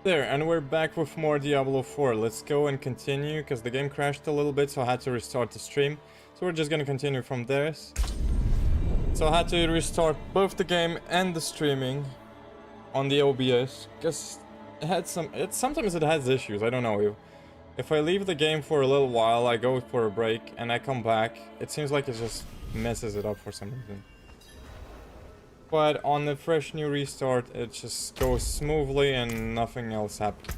There, and we're back with more Diablo 4. Let's go and continue, because the game crashed a little bit, so I had to restart the stream. So we're just gonna continue from there. So I had to restart both the game and the streaming on the OBS, because sometimes it has issues, I don't know. If I leave the game for a little while, I go for a break, and I come back, it seems like it just messes it up for some reason. But on the fresh new restart, it just goes smoothly and nothing else happened.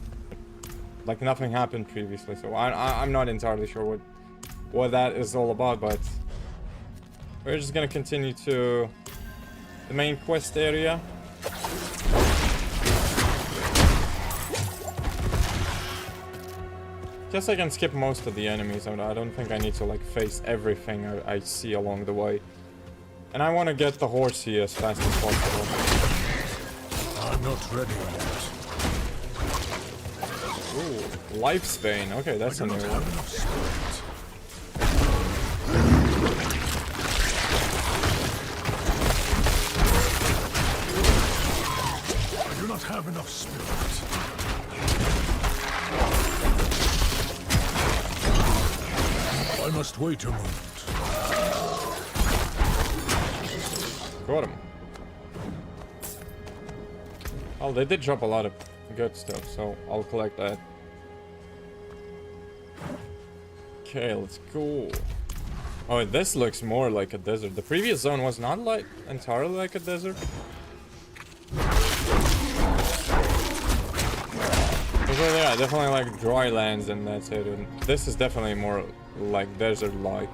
Like nothing happened previously, so I'm not entirely sure what that is all about, but we're just gonna continue to the main quest area. Guess I can skip most of the enemies. I don't think I need to like face everything I see along the way. And I want to get the horse here as fast as possible. I'm not ready yet. Ooh, Lifespan. Okay, that's a new one. I do not have enough spirit. I must wait a moment. Got him. Oh, they did drop a lot of good stuff, so I'll collect that. Okay, let's go. Oh, this looks more like a desert. The previous zone was not like entirely like a desert. So yeah, definitely like dry lands and that's it. And this is definitely more like desert-like.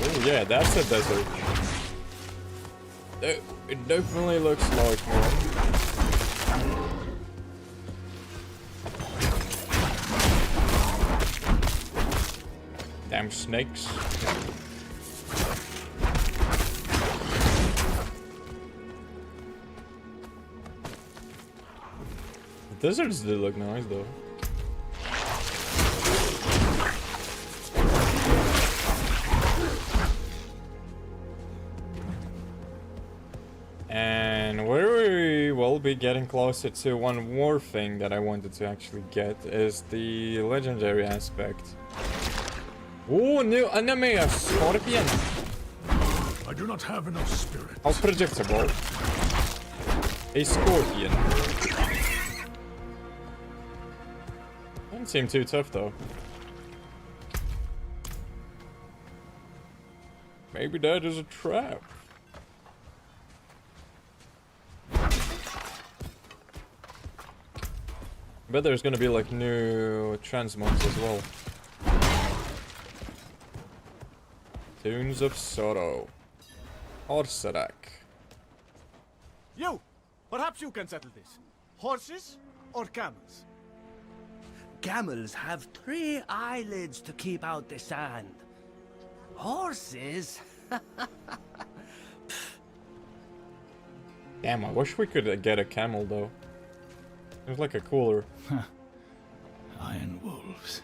Oh yeah, that's a desert. It definitely looks like one. Damn snakes. The deserts do look nice though. And where we will be getting closer to one more thing that I wanted to actually get is the legendary aspect. Oh, new enemy, a scorpion. I do not have enough spirit. How predictable. A scorpion. Doesn't seem too tough though. Maybe that is a trap. Bet there's gonna be like new transmogs as well. Tunes of Sorrow. Horsarak. You! Perhaps you can settle this. Horses or camels? Camels have 3 eyelids to keep out the sand. Horses? Damn, I wish we could get a camel though. There's like a cooler. Iron wolves.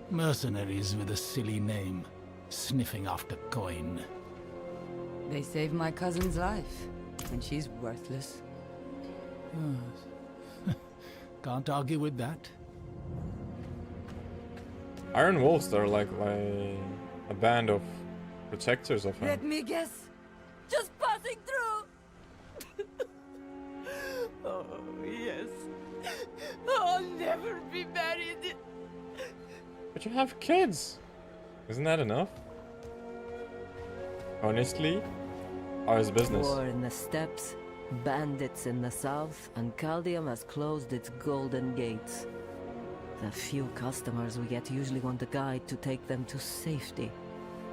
Mercenaries with a silly name, sniffing after coin. They saved my cousin's life, and she's worthless. Can't argue with that. Iron wolves are like a band of protectors of him. Let me guess. Just passing through. Oh, yes. I'll never be married. But you have kids. Isn't that enough? Honestly, how's business? War in the steppes, bandits in the south, and Caldium has closed its golden gates. The few customers we get usually want a guide to take them to safety.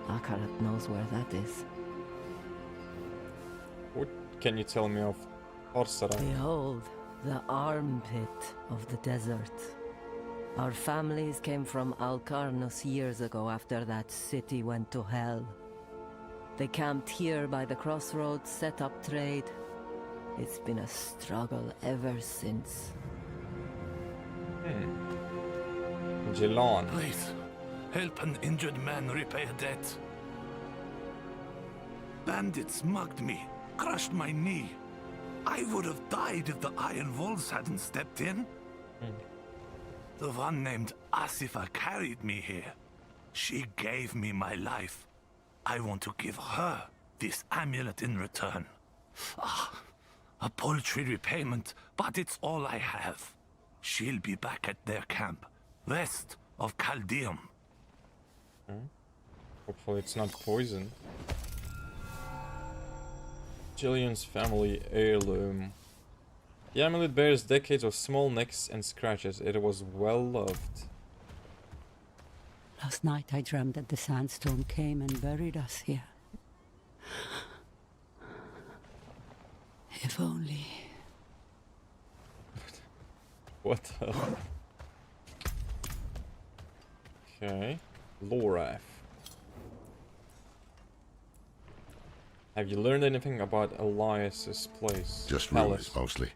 Akarat knows where that is. What can you tell me of Horsarak? Behold, the armpit of the desert. Our families came from Alcarnus years ago after that city went to hell. They camped here by the crossroads, set up trade. It's been a struggle ever since. Gelan. Please, help an injured man repay a debt. bandits mugged me, crushed my knee. I would have died if the Iron Wolves hadn't stepped in. The one named Asifa carried me here. She gave me my life. I want to give her this amulet in return. Ah, a paltry repayment, but it's all I have. She'll be back at their camp, west of Chaldeum. Hopefully it's not poison. Jillian's family heirloom. The amulet bears decades of small nicks and scratches. It was well loved. Last night I dreamed that the sandstorm came and buried us here. If only. What the? Okay. Loraf. Have you learned anything about Elias's place? Just rumors, mostly.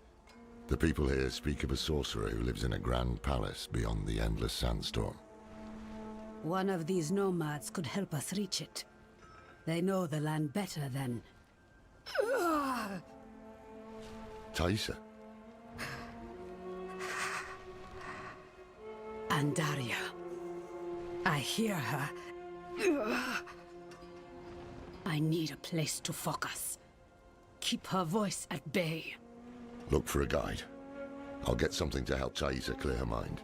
The people here speak of a sorcerer who lives in a grand palace beyond the endless sandstorm. One of these nomads could help us reach it. They know the land better than... Taisa? Andaria. I hear her. I need a place to focus. Keep her voice at bay. Look for a guide. I'll get something to help Taisa clear her mind.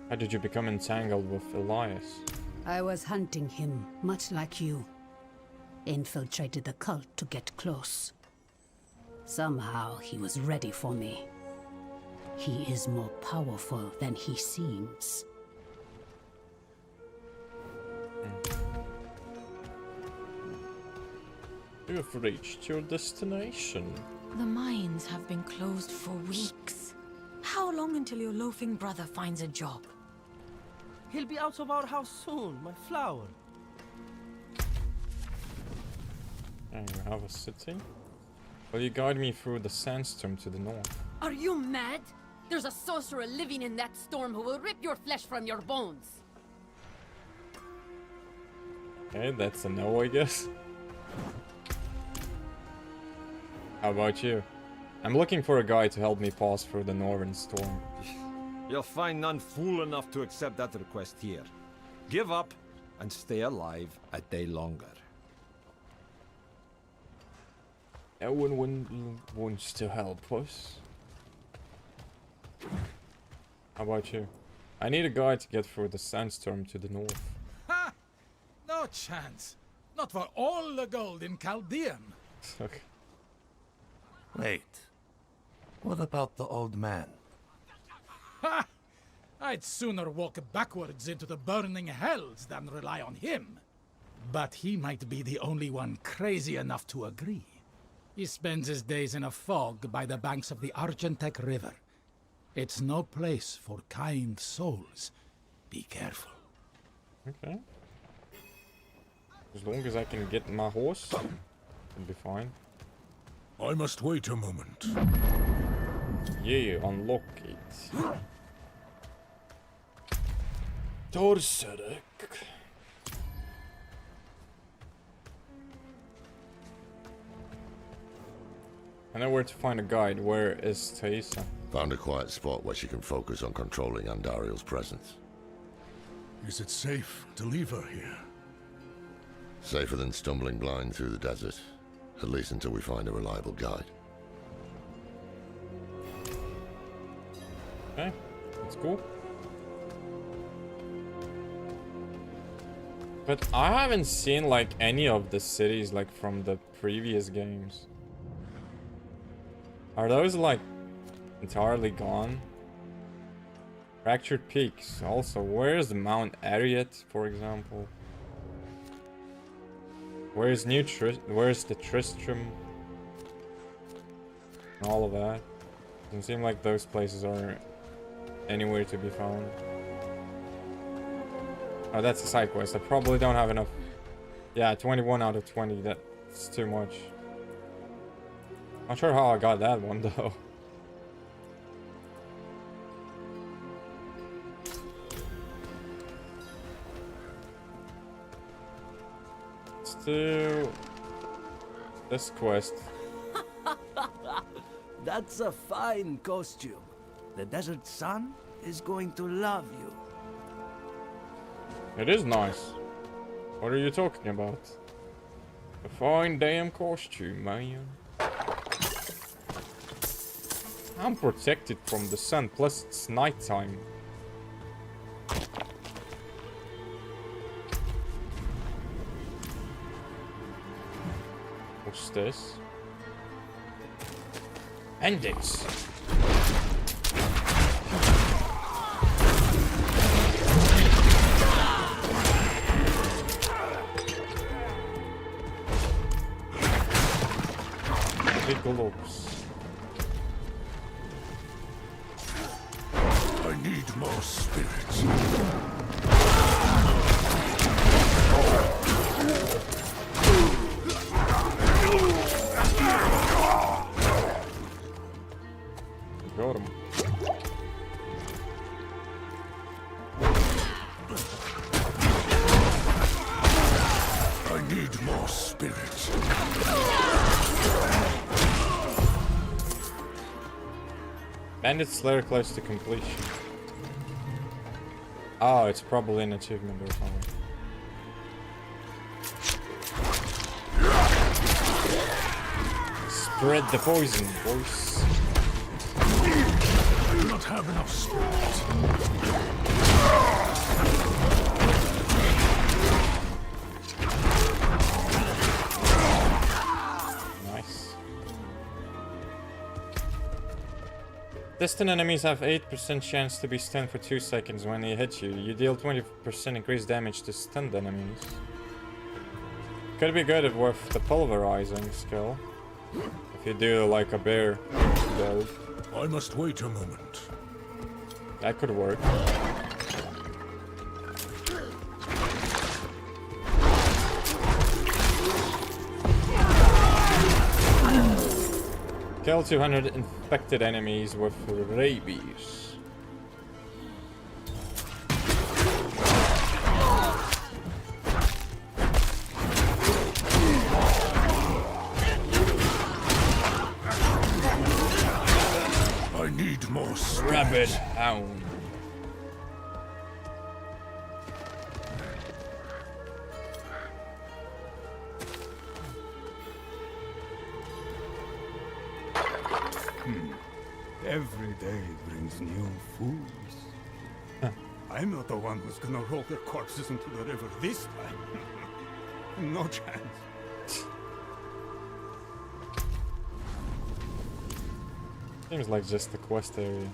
How did you become entangled with Elias? I was hunting him, much like you. Infiltrated the cult to get close. Somehow he was ready for me. He is more powerful than he seems. You have reached your destination. The mines have been closed for weeks. How long until your loafing brother finds a job? He'll be out of our house soon, my flower. And you have a city? Will you guide me through the sandstorm to the north? Are you mad? There's a sorcerer living in that storm who will rip your flesh from your bones. Okay, that's a no, I guess. How about you? I'm looking for a guy to help me pass through the northern storm. You'll find none fool enough to accept that request here. Give up and stay alive a day longer. Everyone wants to help us. How about you? I need a guy to get through the sandstorm to the north. Ha! No chance. Not for all the gold in Chaldeum. Okay. Wait. What about the old man? Ha! I'd sooner walk backwards into the burning hells than rely on him. But he might be the only one crazy enough to agree. He spends his days in a fog by the banks of the Argentec River. It's no place for kind souls. Be careful. Okay. As long as I can get my horse, it'll be fine. I must wait a moment. Yeah, unlock it. Torserek. I know where to find a guide. Where is Taisa? Found a quiet spot where she can focus on controlling Andariel's presence. Is it safe to leave her here? Safer than stumbling blind through the desert. At least until we find a reliable guide. Okay, that's cool. But I haven't seen like any of the cities like from the previous games. Are those like entirely gone? Fractured Peaks. Also, where's Mount Ariat, for example? Where's where's the Tristram? And all of that. Doesn't seem like those places are anywhere to be found. Oh, that's a side quest. I probably don't have enough. Yeah, 21 out of 20. That's too much. Not sure how I got that one though. let's do this quest. That's a fine costume. The desert sun is going to love you. It is nice. What are you talking about? A fine damn costume, man. I'm protected from the sun, plus it's nighttime. What's this? Bandits! Big globes. I need more spirits. Got him. I need more spirits. Bandit Slayer close to completion. Oh, it's probably an achievement or something. Spread the poison, boys. I do not have enough spirit. Nice. Distant enemies have 8% chance to be stunned for 2 seconds when they hit you. You deal 20% increased damage to stunned enemies. Could be good with the pulverizing skill. If you do like a bear build. I must wait a moment. That could work. Kill 200 infected enemies with rabies. I need more spirit. Rabid hound. Every day brings new fools. I'm not the one who's gonna roll their corpses into the river this time. No chance. Seems like just the quest area.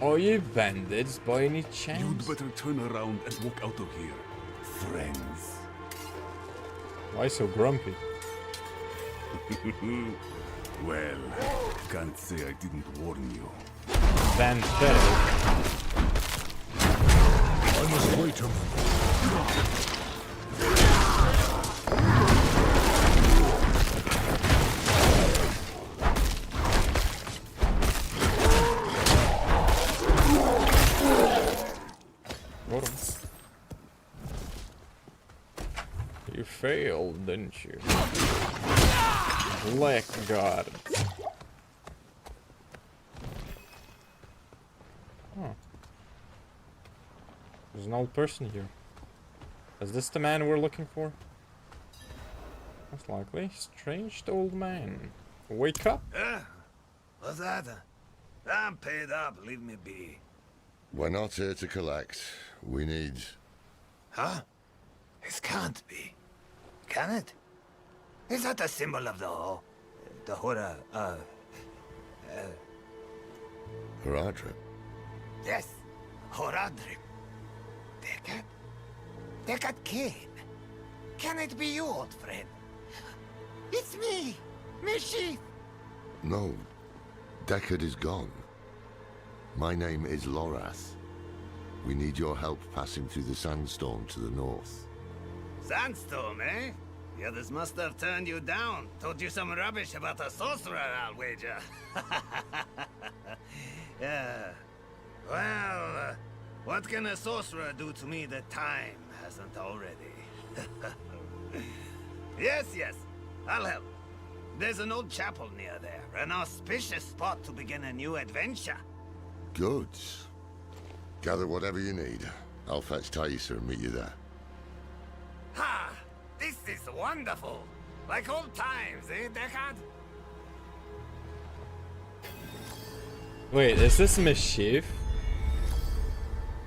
Are you bandits by any chance? You'd better turn around and walk out of here, friends. Why so grumpy? Well, can't say I didn't warn you. Pathetic. I must wait a moment. Got him. You failed, didn't you? Blackguard. Huh. There's an old person here. Is this the man we're looking for? Most likely. Strange old man. Wake up. What's that? I'm paid up, leave me be. We're not here to collect. We need... Huh? This can't be. Can it? Is that a symbol of the Hora, Haradrim. yes, Horadrim. Dekat Kane. Can it be you, old friend? It's me, Mischief. No. Deckard is gone. My name is Lorath. We need your help passing through the sandstorm to the north. Sandstorm, eh? The others must have turned you down. Told you some rubbish about a sorcerer, I'll wager. Yeah. Well, what can a sorcerer do to me that time hasn't already. Yes, I'll help. There's an old chapel near there, an auspicious spot to begin a new adventure. Good. Gather whatever you need. I'll fetch Thaisa and meet you there. Ha! This is wonderful! Like old times, eh, Deckard? Wait, is this Mischief?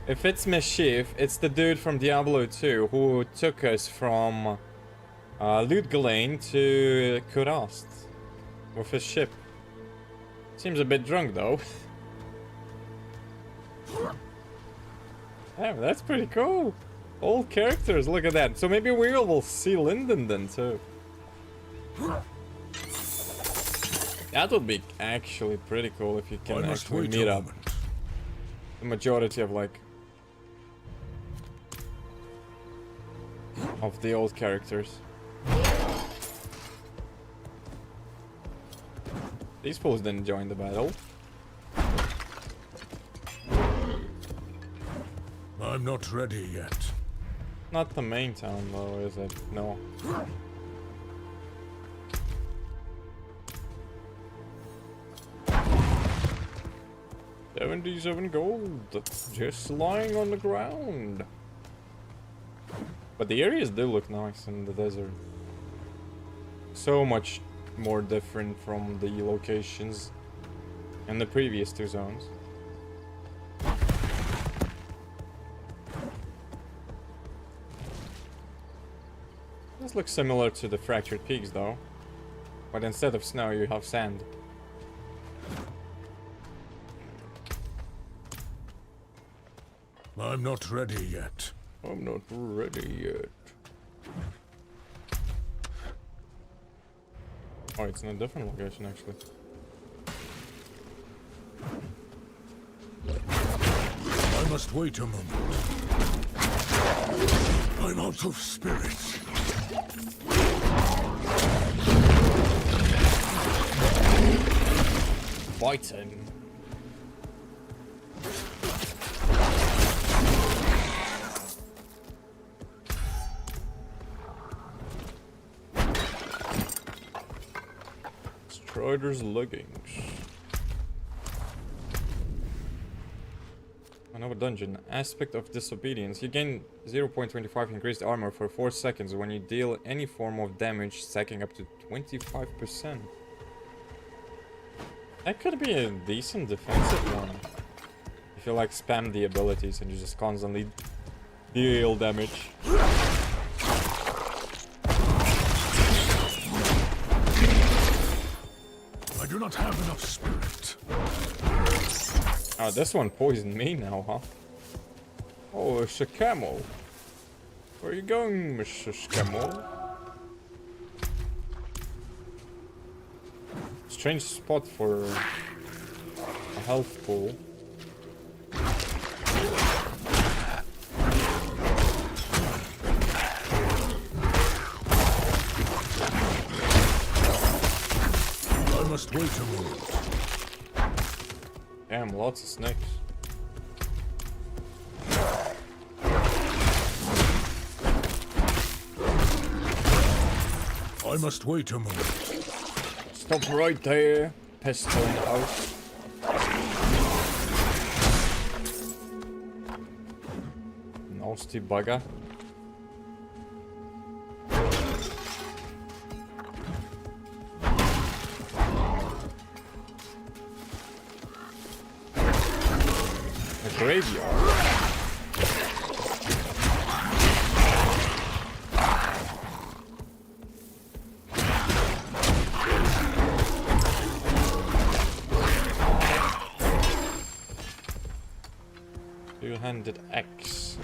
If it's Mischief, it's the dude from Diablo 2 who took us from Ludgalain to Kurast with his ship. Seems a bit drunk though. Damn, that's pretty cool. Old characters, look at that. So maybe we will see Lyndon then too. That would be actually pretty cool if you can actually meet up the majority of like of the old characters. These fools didn't join the battle. I'm not ready yet. Not the main town though, is it? No. 77 gold, just lying on the ground. But the areas do look nice in the desert. So much more different from the locations in the previous two zones. This looks similar to the Fractured Peaks though, but instead of snow you have sand. I'm not ready yet. I'm not ready yet. Oh, it's in a different location actually. I must wait a moment. I'm out of spirits. Fight him. Strider's leggings. Another dungeon. Aspect of Disobedience. You gain 0.25 increased armor for 4 seconds when you deal any form of damage, stacking up to 25%. That could be a decent defensive one. If you like spam the abilities and you just constantly deal damage. I do not have enough spirit. Oh, this one poisoned me now, huh? Oh, it's a camel. Where are you going, Mr. Camel? Strange spot for a health pool. I must wait a moment. Damn, lots of snakes. I must wait a moment. Stop right there, pistol in the house. Nasty bugger. A graveyard. Two-handed axe.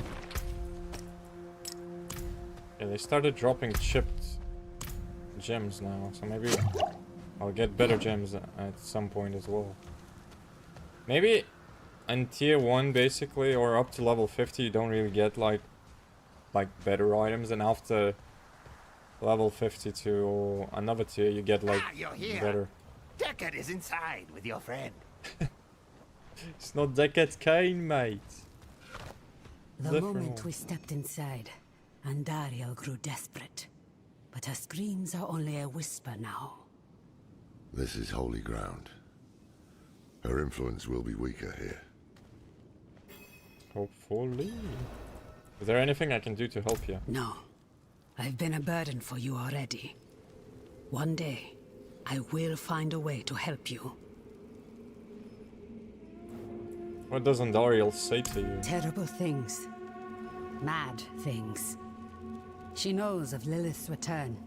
Yeah, they started dropping chipped gems now, so maybe I'll get better gems at some point as well. Maybe in tier 1 basically, or up to level 50, you don't really get like better items, and after level 50 to another tier you get like you're here. better. Deckard is inside with your friend. It's not Deckard's cane, mate. The Different moment one. we stepped inside, Andariel grew desperate, but her screams are only a whisper now. This is holy ground. Her influence will be weaker here. Hopefully. Is there anything I can do to help you? No. I've been a burden for you already. One day, I will find a way to help you. What does Andariel say to you? Terrible things. Mad things. She knows of Lilith's return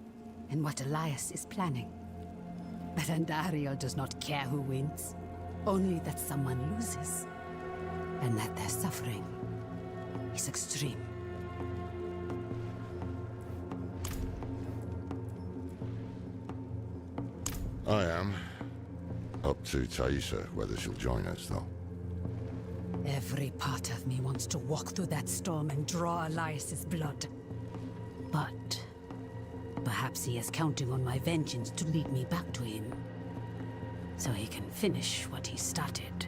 and what Elias is planning. But Andariel does not care who wins. Only that someone loses. And that their suffering is extreme. I am. Up to Taissa, whether she'll join us, though. Every part of me wants to walk through that storm and draw Elias's blood. But perhaps he is counting on my vengeance to lead me back to him, so he can finish what he started.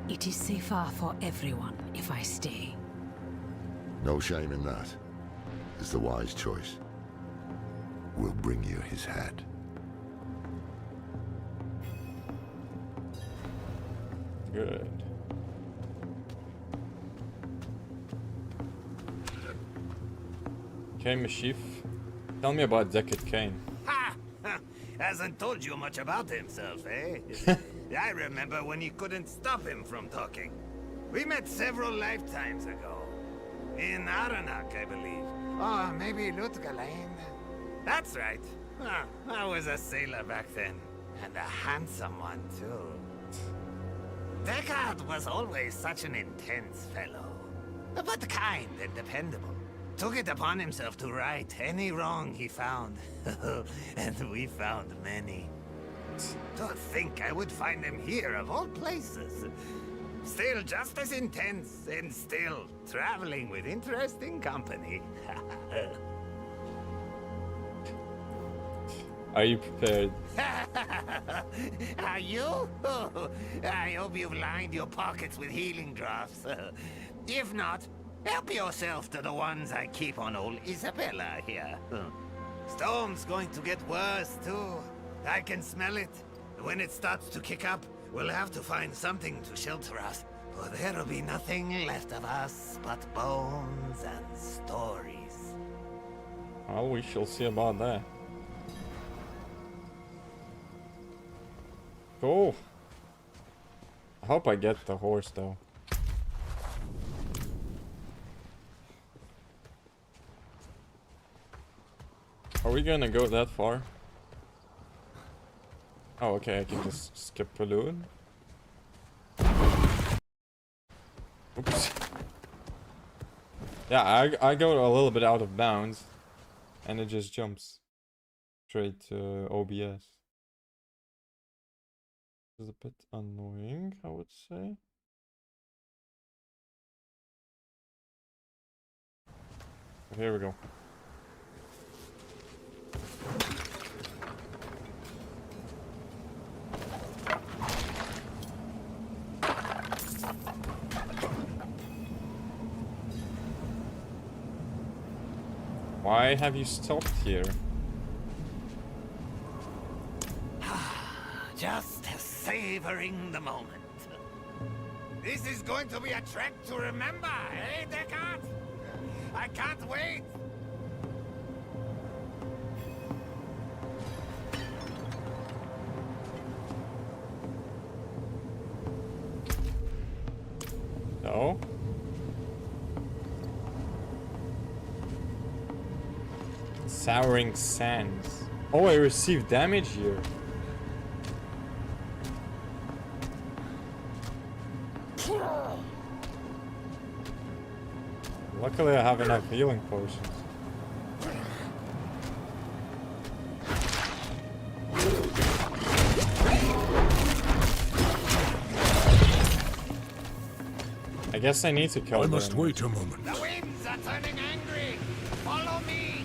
It is safer for everyone if I stay. No shame in that. It's the wise choice. We'll bring you his head. Good. Okay, Mashif. Tell me about Deckard Cain. Ha! Hasn't told you much about himself, eh? I remember when you couldn't stop him from talking. We met several lifetimes ago. In Aranak, I believe. Or maybe Lutgalain. That's right. I was a sailor back then. And a handsome one, too. Deckard was always such an intense fellow. But kind and dependable. Took it upon himself to right any wrong he found. And we found many. To think I would find him here, of all places. Still just as intense, and still traveling with interesting company. Are you prepared? Are you? I hope you've lined your pockets with healing draughts. If not, help yourself to the ones I keep on old Isabella here. Storm's going to get worse, too. I can smell it. When it starts to kick up, we'll have to find something to shelter us. Or there'll be nothing left of us but bones and stories. Well, we shall see about that. Cool. I hope I get the horse, though. Are we gonna go that far? Oh, okay, I can just skip Prelude. Oops. Yeah, I go a little bit out of bounds, and it just jumps straight to OBS. This is a bit annoying, I would say. Here we go. Why have you stopped here? Just savoring the moment. This is going to be a trek to remember, eh, Deckard? I can't wait! No? Souring Sands. Oh, I received damage here. Luckily I have enough healing potions. I guess I need to kill them. I must wait a moment. The winds are turning angry! Follow me!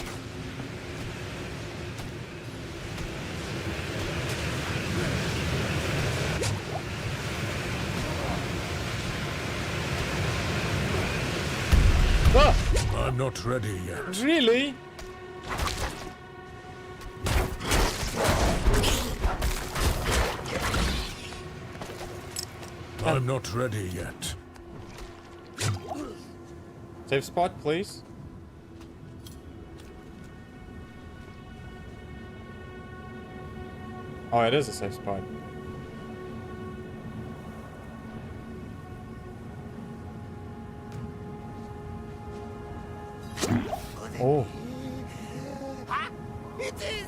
Ah! I I'm not ready yet. Really? I'm not ready yet. Safe spot, please. Oh, it is a safe spot. Oh. Ah, it is!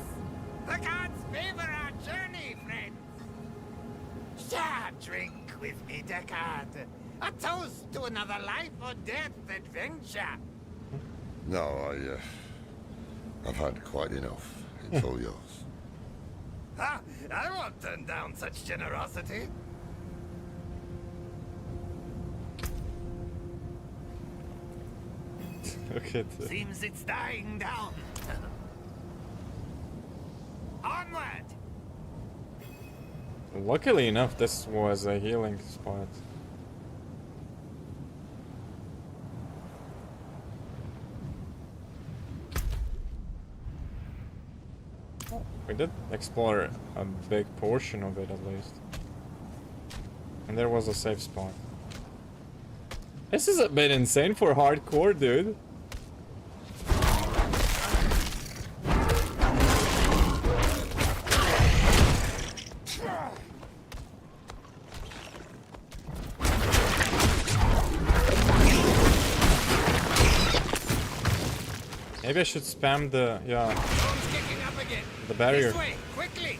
The gods favor our journey, friends! Share a drink with me, Deckard. A toast to another life or death adventure. No, I've had quite enough. It's all yours. Ah, I won't turn down such generosity. Look at this. Seems it's dying down. Onward! Luckily enough, this was a healing spot. We did explore a big portion of it at least. And there was a safe spot. This is a bit insane for hardcore, dude. Maybe I should spam the, the barrier. This way, quickly!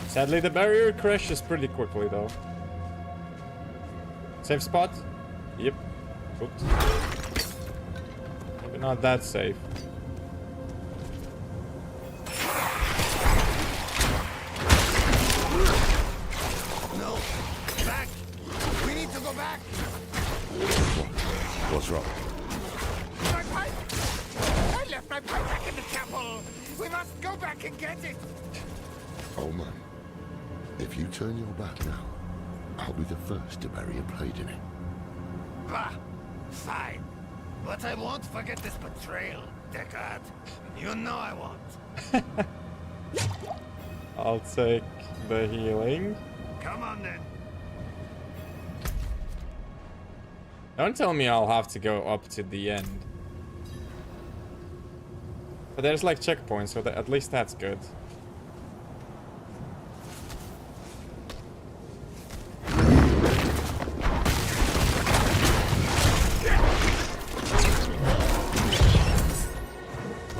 Sadly, the barrier crashes pretty quickly, though. Safe spot? Yep. Oops. Maybe not that safe. No! Back! We need to go back! What's wrong? My pipe! I left my pipe back in the chapel! We must go back and get it! Oh man. If you turn your back now, I'll be the first to bury a blade in it. Bah! Fine. But I won't forget this betrayal, Deckard. You know I won't. I'll take the healing. Come on then. Don't tell me I'll have to go up to the end. But there's like checkpoints, so that, at least that's good.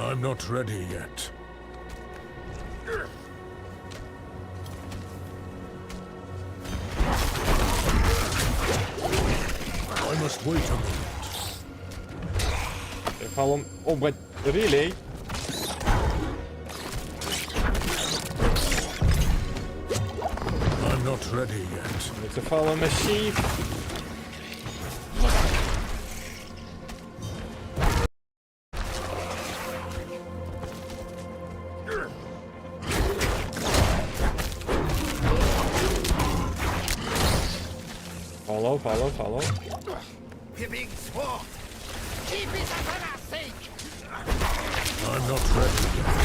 I'm not ready yet. I must wait a moment. Okay, follow. Oh, but really? I'm not ready yet. Need to follow my sheep. Follow. The big sword. Keep it for our sake. I'm not ready yet.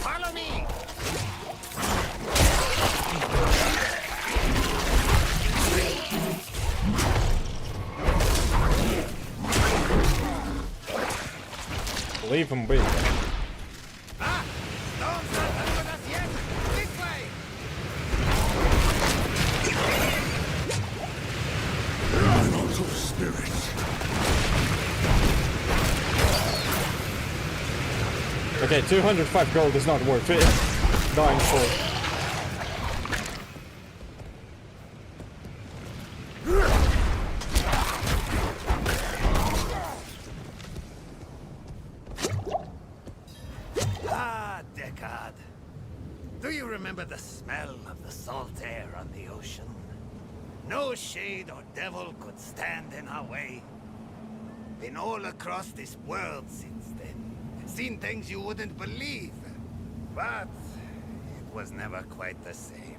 Follow me. Leave him be. Ah! Don't start with us yet. This way. I'm out of spirit. Okay, 205 gold is not worth it. Dying for. Do you remember the smell of the salt air on the ocean? No shade or devil could stand in our way. Been all across this world since then. Seen things you wouldn't believe. But it was never quite the same.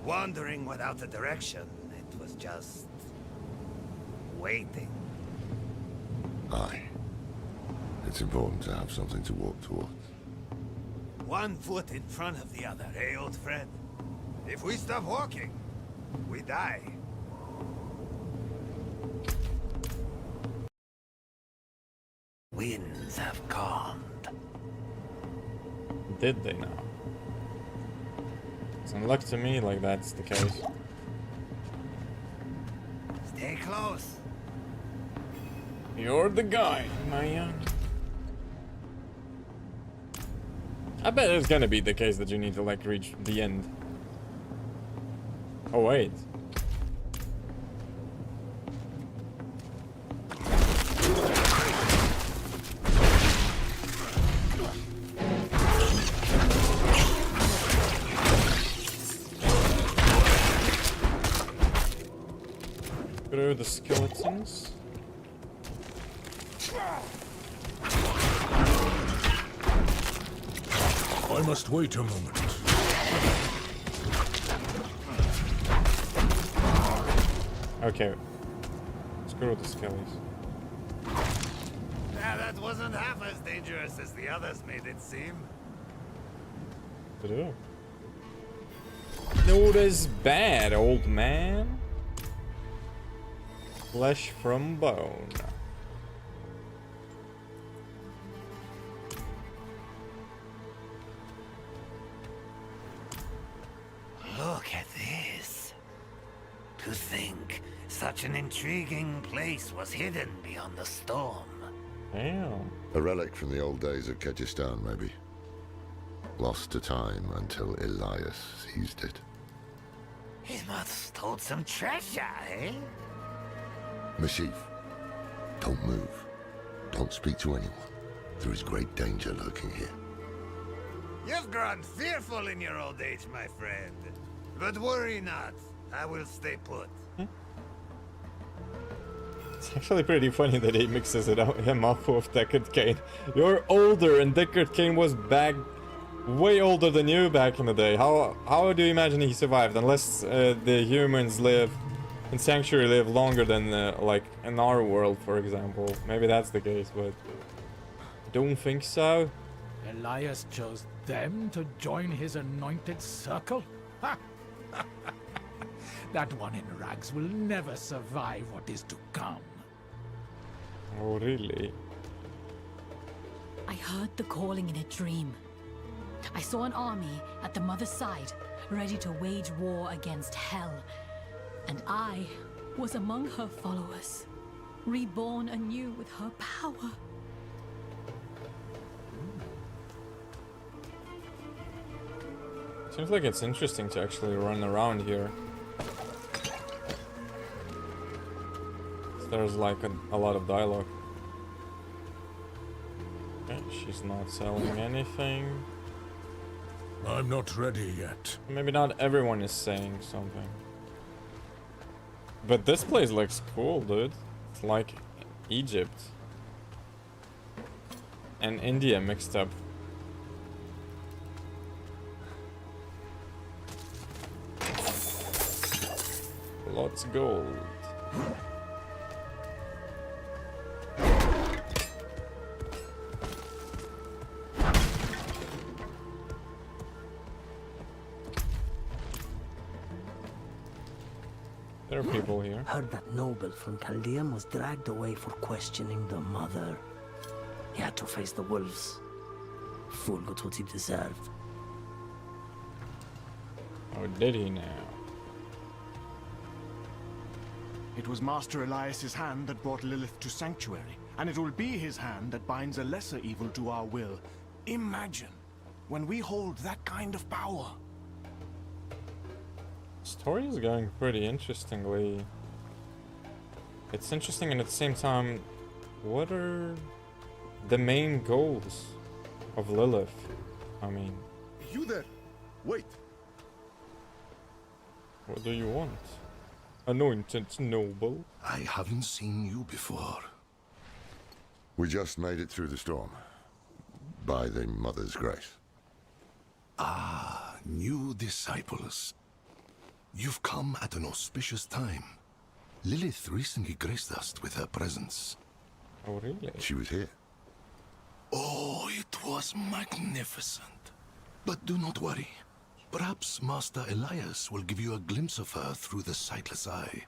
Wandering without a direction, it was just waiting. Aye. It's important to have something to walk towards. One foot in front of the other, eh, old friend? If we stop walking, we die. Winds have calmed. Did they now? Doesn't look to me like that's the case. Stay close. You're the guy, man. I bet it's gonna be the case that you need to like reach the end. Oh wait. Through the skeletons. I must wait a moment. Okay. Screw the skellies. Yeah, that wasn't half as dangerous as the others made it seem. Not as bad, old man. Flesh from bone. Look at this. To think such an intriguing place was hidden beyond the storm. Damn. A relic from the old days of Kyrgyzstan, maybe. Lost to time until Elias seized it. He must hold some treasure, eh? Mashif, don't move. Don't speak to anyone. There is great danger lurking here. You've grown fearful in your old age, my friend. But worry not. I will stay put. It's actually pretty funny that he mixes him up with Deckard Cain. You're older, and Deckard Cain was way older than you back in the day. How do you imagine he survived? Unless the humans live in Sanctuary live longer than like in our world, for example. Maybe that's the case, but don't think so. Elias chose them to join his anointed circle? Ha! That one in rags will never survive what is to come. Oh, really? I heard the calling in a dream. I saw an army at the Mother's side, ready to wage war against Hell. And I was among her followers, reborn anew with her power. Seems like it's interesting to actually run around here. There's like a lot of dialogue. Okay, she's not selling anything. I'm not ready yet. Maybe not everyone is saying something. But this place looks cool, dude. It's like Egypt and India mixed up. Lots of gold. There are people here. Heard that noble from Chaldean was dragged away for questioning the mother. He had to face the wolves. Fool got what he deserved. Oh, did he now? It was Master Elias's hand that brought Lilith to Sanctuary, and it will be his hand that binds a lesser evil to our will. Imagine when we hold that kind of power. Story is going pretty interestingly. It's interesting, and at the same time, what are the main goals of Lilith? I mean, You there? Wait! What do you want? Anointed noble? I haven't seen you before. We just made it through the storm. By the Mother's grace. Ah, new disciples. You've come at an auspicious time. Lilith recently graced us with her presence. Oh, really? She was here. Oh, it was magnificent. But do not worry. Perhaps Master Elias will give you a glimpse of her through the sightless eye.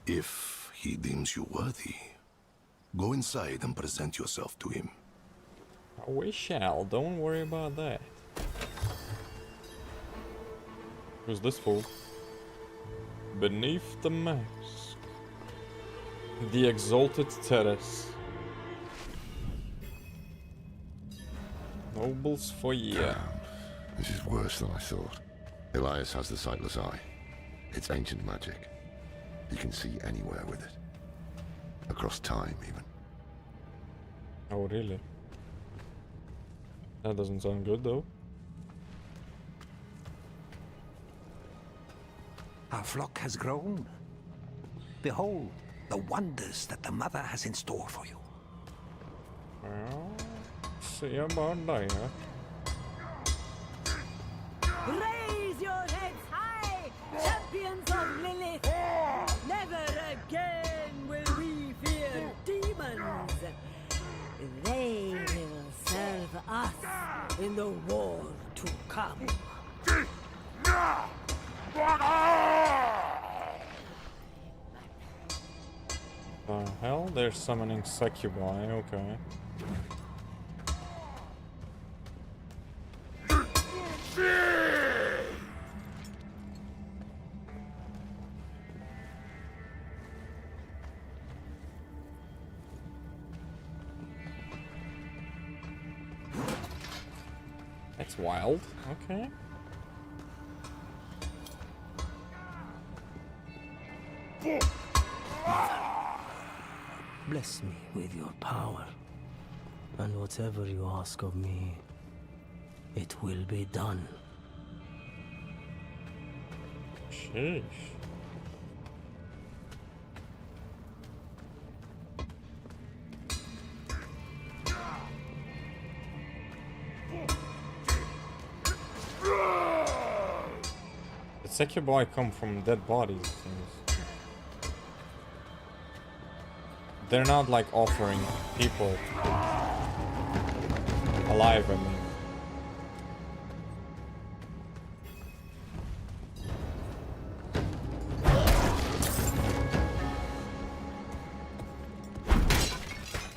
If he deems you worthy, go inside and present yourself to him. We shall, don't worry about that. Who's this fool? Beneath the mask. The exalted terrace. Noble's foyer. This is worse than I thought. Elias has the sightless eye. It's ancient magic. He can see anywhere with it. Across time, even. Oh, really? That doesn't sound good, though. Our flock has grown. Behold the wonders that the Mother has in store for you. Well, see about that. Raise your heads high, champions of Lilith! Never again will we fear demons. They will serve us in the war to come. The hell? They're summoning succubi, okay. That's wild. Okay. Bless me with your power, and whatever you ask of me, it will be done. Sheesh. The succubi come from dead bodies, it seems. They're not like offering people alive, I mean.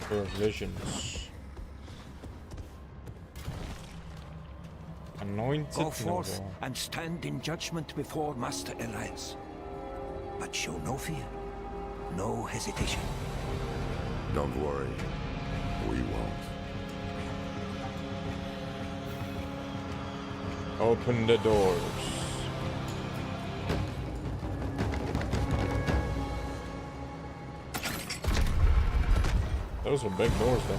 For visions. Anointed Go forth noble. and stand in judgment before Master Elias. But show no fear, no hesitation. Don't worry. We won't. Open the doors. Those are big doors, though.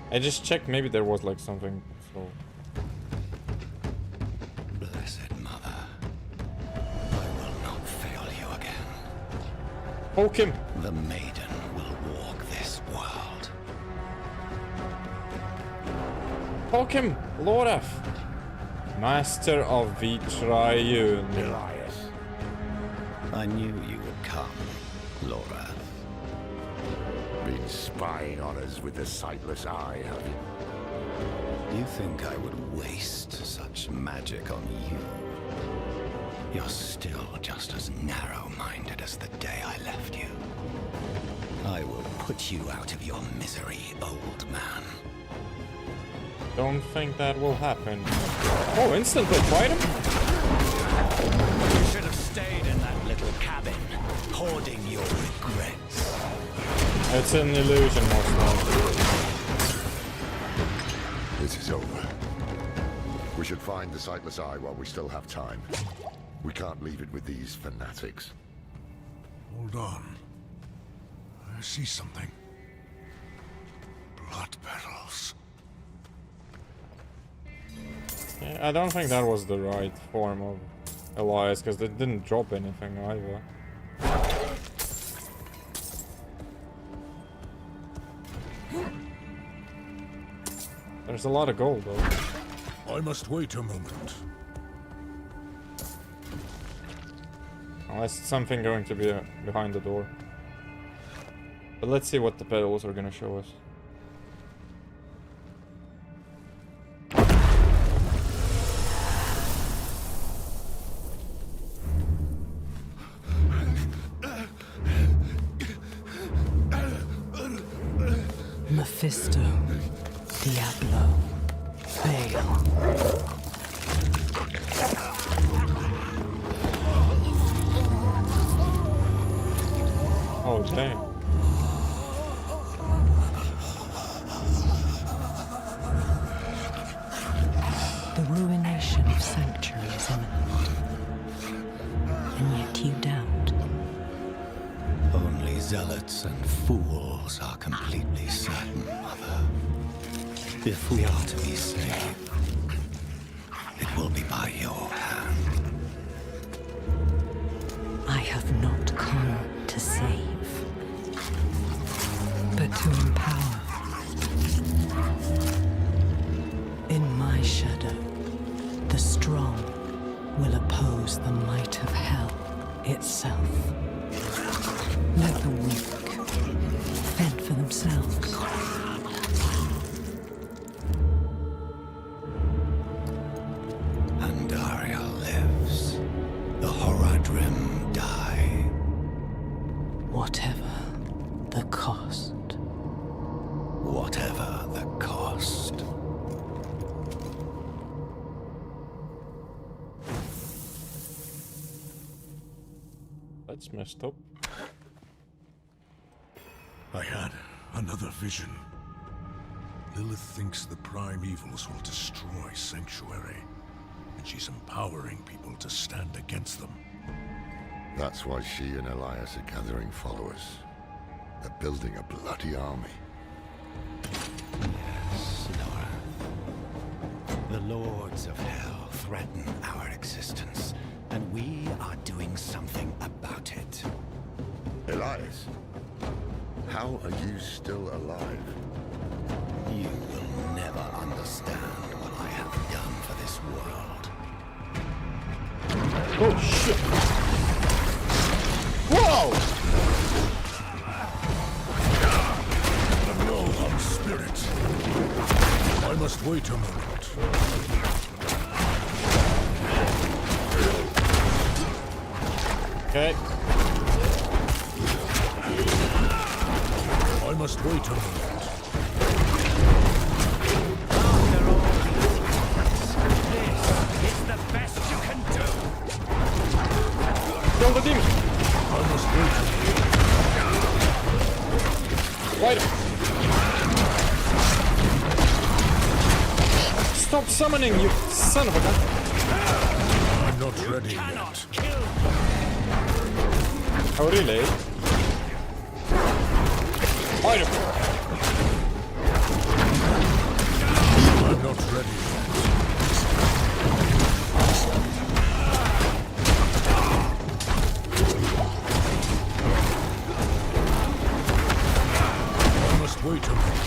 I just checked, maybe there was like something, so... Blessed Mother, I will not fail you again. Poke him! The maiden will walk this world. Poke him! Loraf! Master of the Triune. Elias. I knew you would come, Laura. Been spying on us with the sightless eye, have you? You think I would waste such magic on you? You're still just as narrow-minded as the day I left you. I will put you out of your misery, old man. Don't think that will happen. Oh, instantly fight him? You should have stayed in that little cabin, hoarding your regrets. It's an illusion, most likely. This is over. We should find the sightless eye while we still have time. We can't leave it with these fanatics. Hold on. I see something. Blood petals. I don't think that was the right form of Elias, because they didn't drop anything either. There's a lot of gold though. I must wait a moment. Unless it's something going to be behind the door. But let's see what the pedals are gonna show us. Mephisto, Diablo, Bale. Oh, damn. The ruination of Sanctuary is imminent. And yet you doubt. Only zealots and fools are completely certain, Mother. If we are to be saved, it will be by your hand. I have not come to save, but to empower. In my shadow, the strong will oppose the might of hell itself. Let the weak fend for themselves. Andaria lives. The Horadrim die. Whatever the cost. Whatever the cost. That's messed up. I had another vision. Lilith thinks the prime evils will destroy Sanctuary, and she's empowering people to stand against them. That's why she and Elias are gathering followers. They're building a bloody army. Yes, Nora. The lords of hell threaten our existence, and we are doing something about it. Elias, how are you still alive? You will never understand what I have done for this world. Oh shit! Whoa! The Rohan spirit. I must wait a moment. Okay. I must wait a moment. It's the best you can do. Kill the demon. I must wait. Fight him. Stop summoning, you son of a gun. I'm not ready yet. Oh, really? Fight him. I'm not ready yet. I must wait a minute.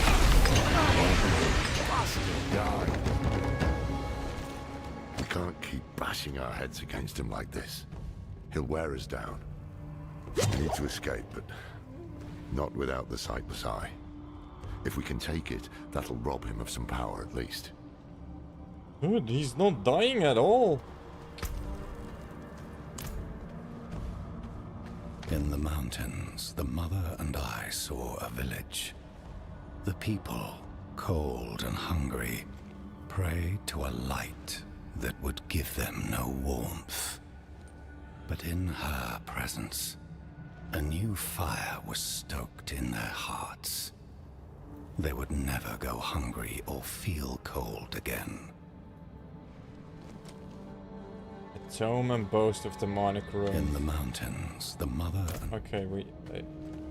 We can't keep bashing our heads against him like this. He'll wear us down. We need to escape, but not without the Sightless Eye. If we can take it, that'll rob him of some power at least. Dude, he's not dying at all. In the mountains, the mother and I saw a village. The people, cold and hungry, prayed to a light that would give them no warmth. But in her presence, a new fire was stoked in their hearts. They would never go hungry or feel cold again. A tome and boast of demonic ruin. In the mountains, the mother and... Okay,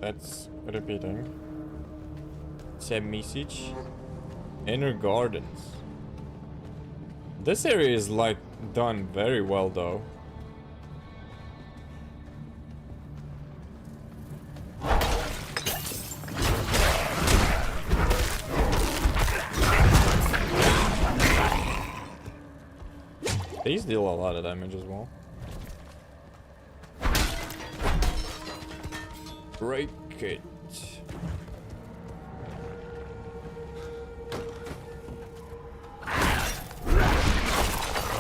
that's repeating. Same message. Inner gardens. This area is like done very well though. These deal a lot of damage as well. Break it.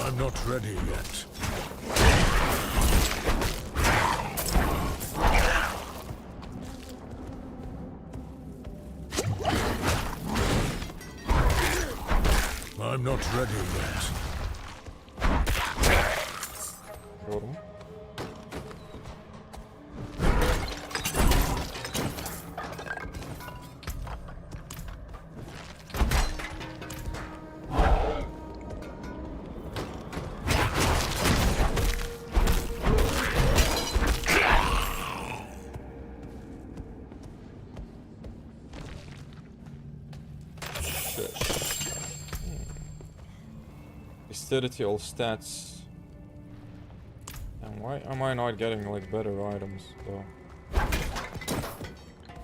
I'm not ready yet. I'm not ready yet. Dexterity, all stats. And why am I not getting like better items though?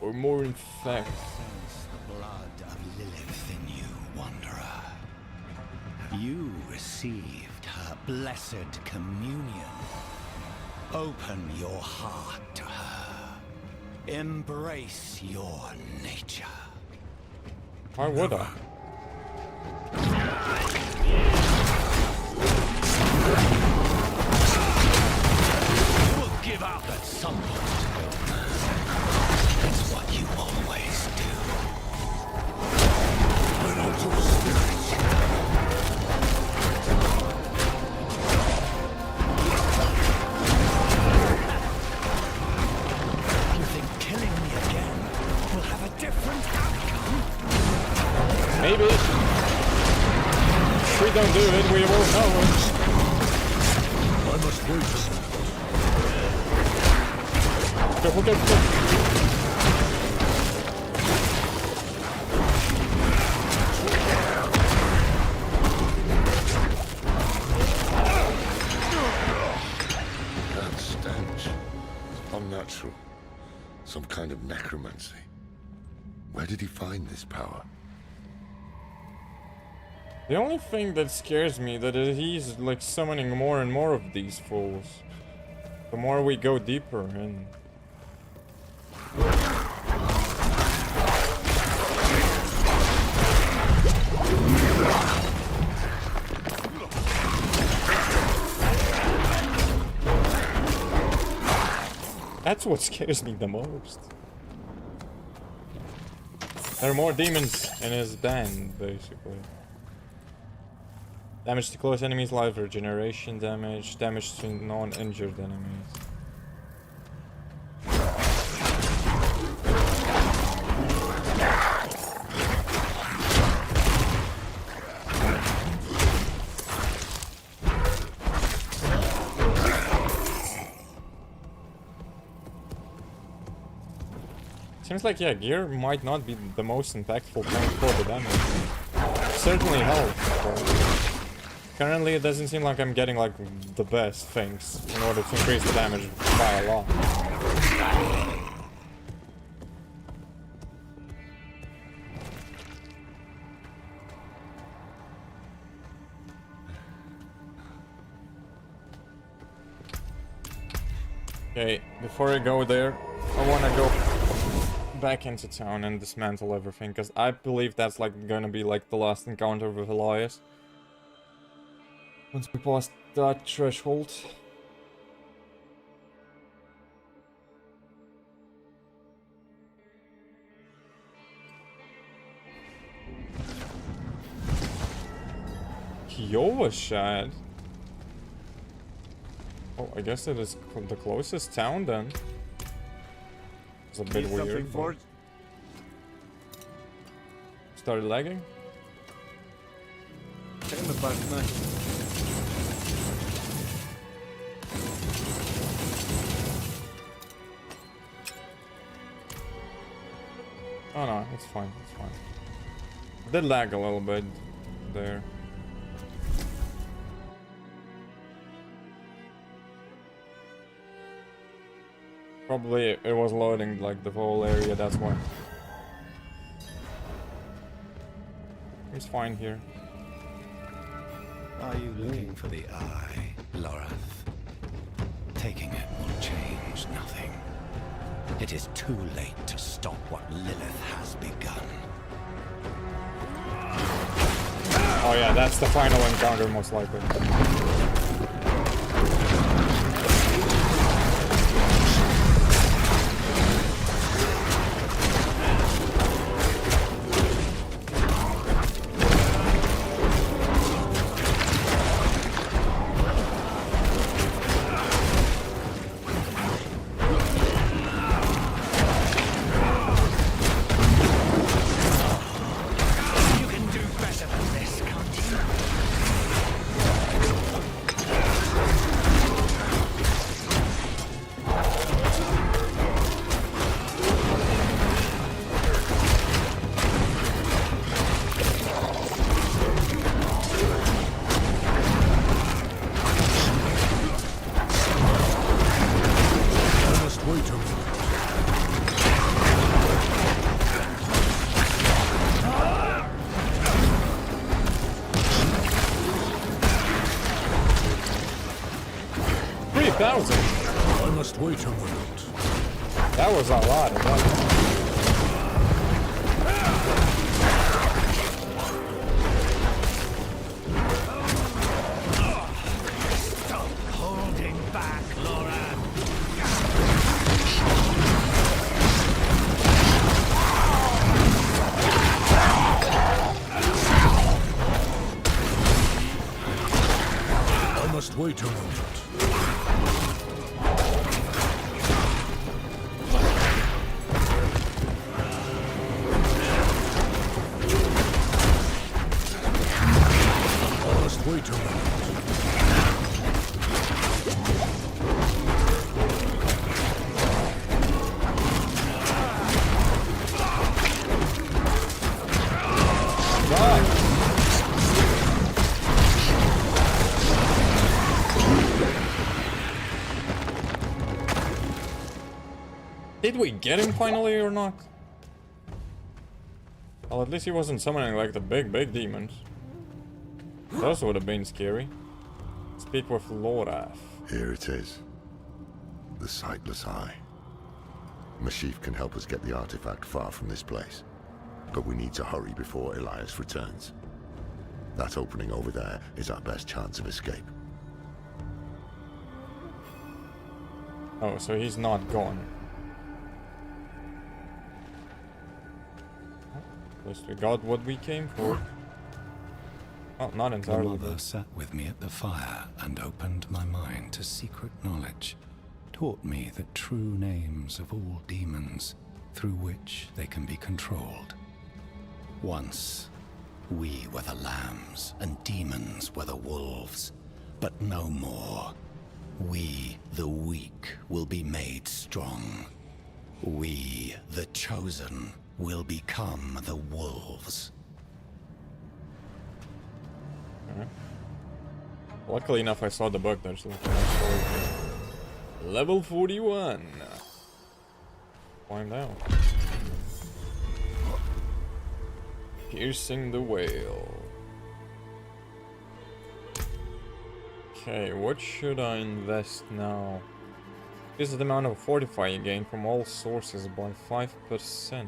Or more in fact. Sense the blood of Lilith in you, Wanderer. You received her blessed communion. Open your heart to her. Embrace your nature. Why would I? We'll give up at some point. That's what you always do. Little spirits. You think killing me again will have a different outcome? Maybe. If we don't do it, we won't know it. I must wait a minute. Careful, careful, careful. That stench. It's unnatural. Some kind of necromancy. Where did he find this power? The only thing that scares me that he's like summoning more and more of these fools. The more we go deeper in. That's what scares me the most. There are more demons in his band, basically. Damage to close enemies, life regeneration damage, damage to non-injured enemies. Seems like, yeah, gear might not be the most impactful thing for the damage. Certainly health, but currently it doesn't seem like I'm getting like the best things in order to increase the damage by a lot. Okay, before I go there, I wanna go back into town and dismantle everything, because I believe that's like gonna be like the last encounter with Elias. Once we pass that threshold. Kiowa Shad. Oh, I guess it is the closest town then. It's a bit weird. But... Started lagging? In the back, nice. Oh no, it's fine, it's fine. Did lag a little bit there. Probably it was loading like the whole area, that's why. It's fine here. Are you looking for the eye, Lorath? Taking it will change nothing. It is too late to stop what Lilith has begun. Oh yeah, that's the final encounter most likely. I must wait a moment. That was a lot of that. Stop holding back, Laura. I must wait a moment. Wait a moment. Did we get him finally or not? Well, at least he wasn't summoning like the big demons. Those would have been scary. Speak with Lorath. Here it is. The Sightless Eye. Mashif can help us get the artifact far from this place. But we need to hurry before Elias returns. That opening over there is our best chance of escape. Oh, so he's not gone. At least we got what we came for. Oh, not entirely. The mother sat with me at the fire and opened my mind to secret knowledge, taught me the true names of all demons through which they can be controlled. Once, we were the lambs and demons were the wolves, but no more. We, the weak, will be made strong. We, the chosen, will become the wolves. Luckily enough, I saw the book. There's like a nice story here. Level 41. Find out. Piercing the whale. Okay, what should I invest now? This is the amount of fortify you gain from all sources by 5%.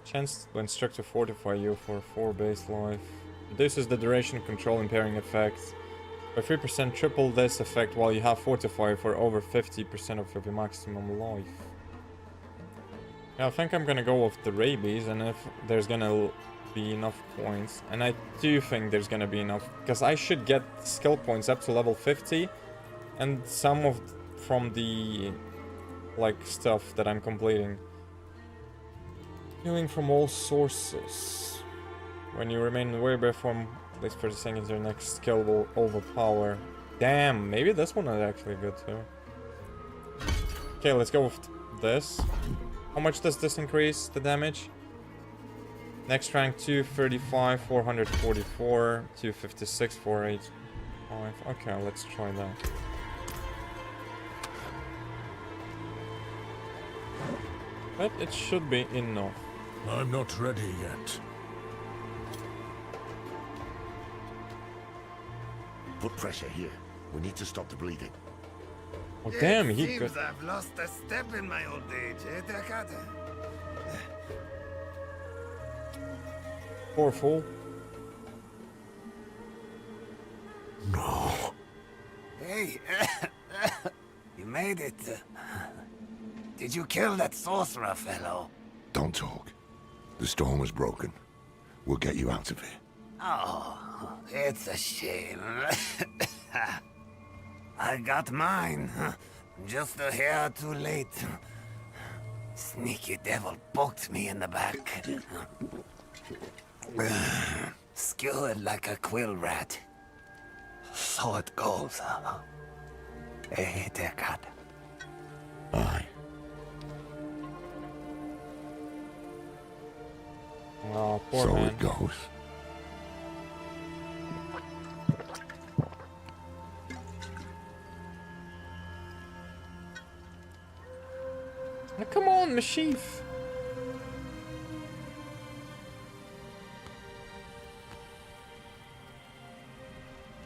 Chance to instruct to fortify you for 4 base life. This is the duration control impairing effect. By 3% triple this effect while you have fortify for over 50% of your maximum life. Yeah, I think I'm gonna go with the rabies, and if there's gonna be enough points, and I do think there's gonna be enough, because I should get skill points up to level 50, and some of from the like stuff that I'm completing. Healing from all sources. When you remain away by from at least 30 seconds, your next skill will overpower. Damn, maybe this one is actually good too. Okay, let's go with this. How much does this increase the damage? Next rank 235, 444, 256, 485. Okay, let's try that. But it should be enough. I'm not ready yet. Put pressure here. We need to stop the bleeding. Oh damn, he Seems could. I've lost a step in my old age, eh, Deckard? Poor fool. No. Hey, you made it. Did you kill that sorcerer fellow? Don't talk. The storm was broken. We'll get you out of here. Oh, it's a shame. I got mine. Just a hair too late. Sneaky devil poked me in the back. Skewered like a quill rat. So it goes. Hey, Deckard. Aye. Oh, poor so man. it goes. Oh, come on, Mashif.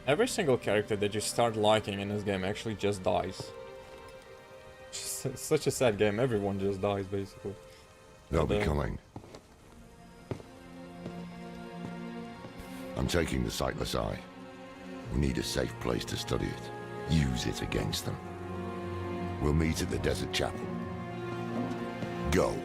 Every single character that you start liking in this game actually just dies. It's such a sad game, everyone just dies basically. They'll But, be coming. I'm taking the Sightless Eye. We need a safe place to study it. Use it against them. We'll meet at the Desert Chapel. Go.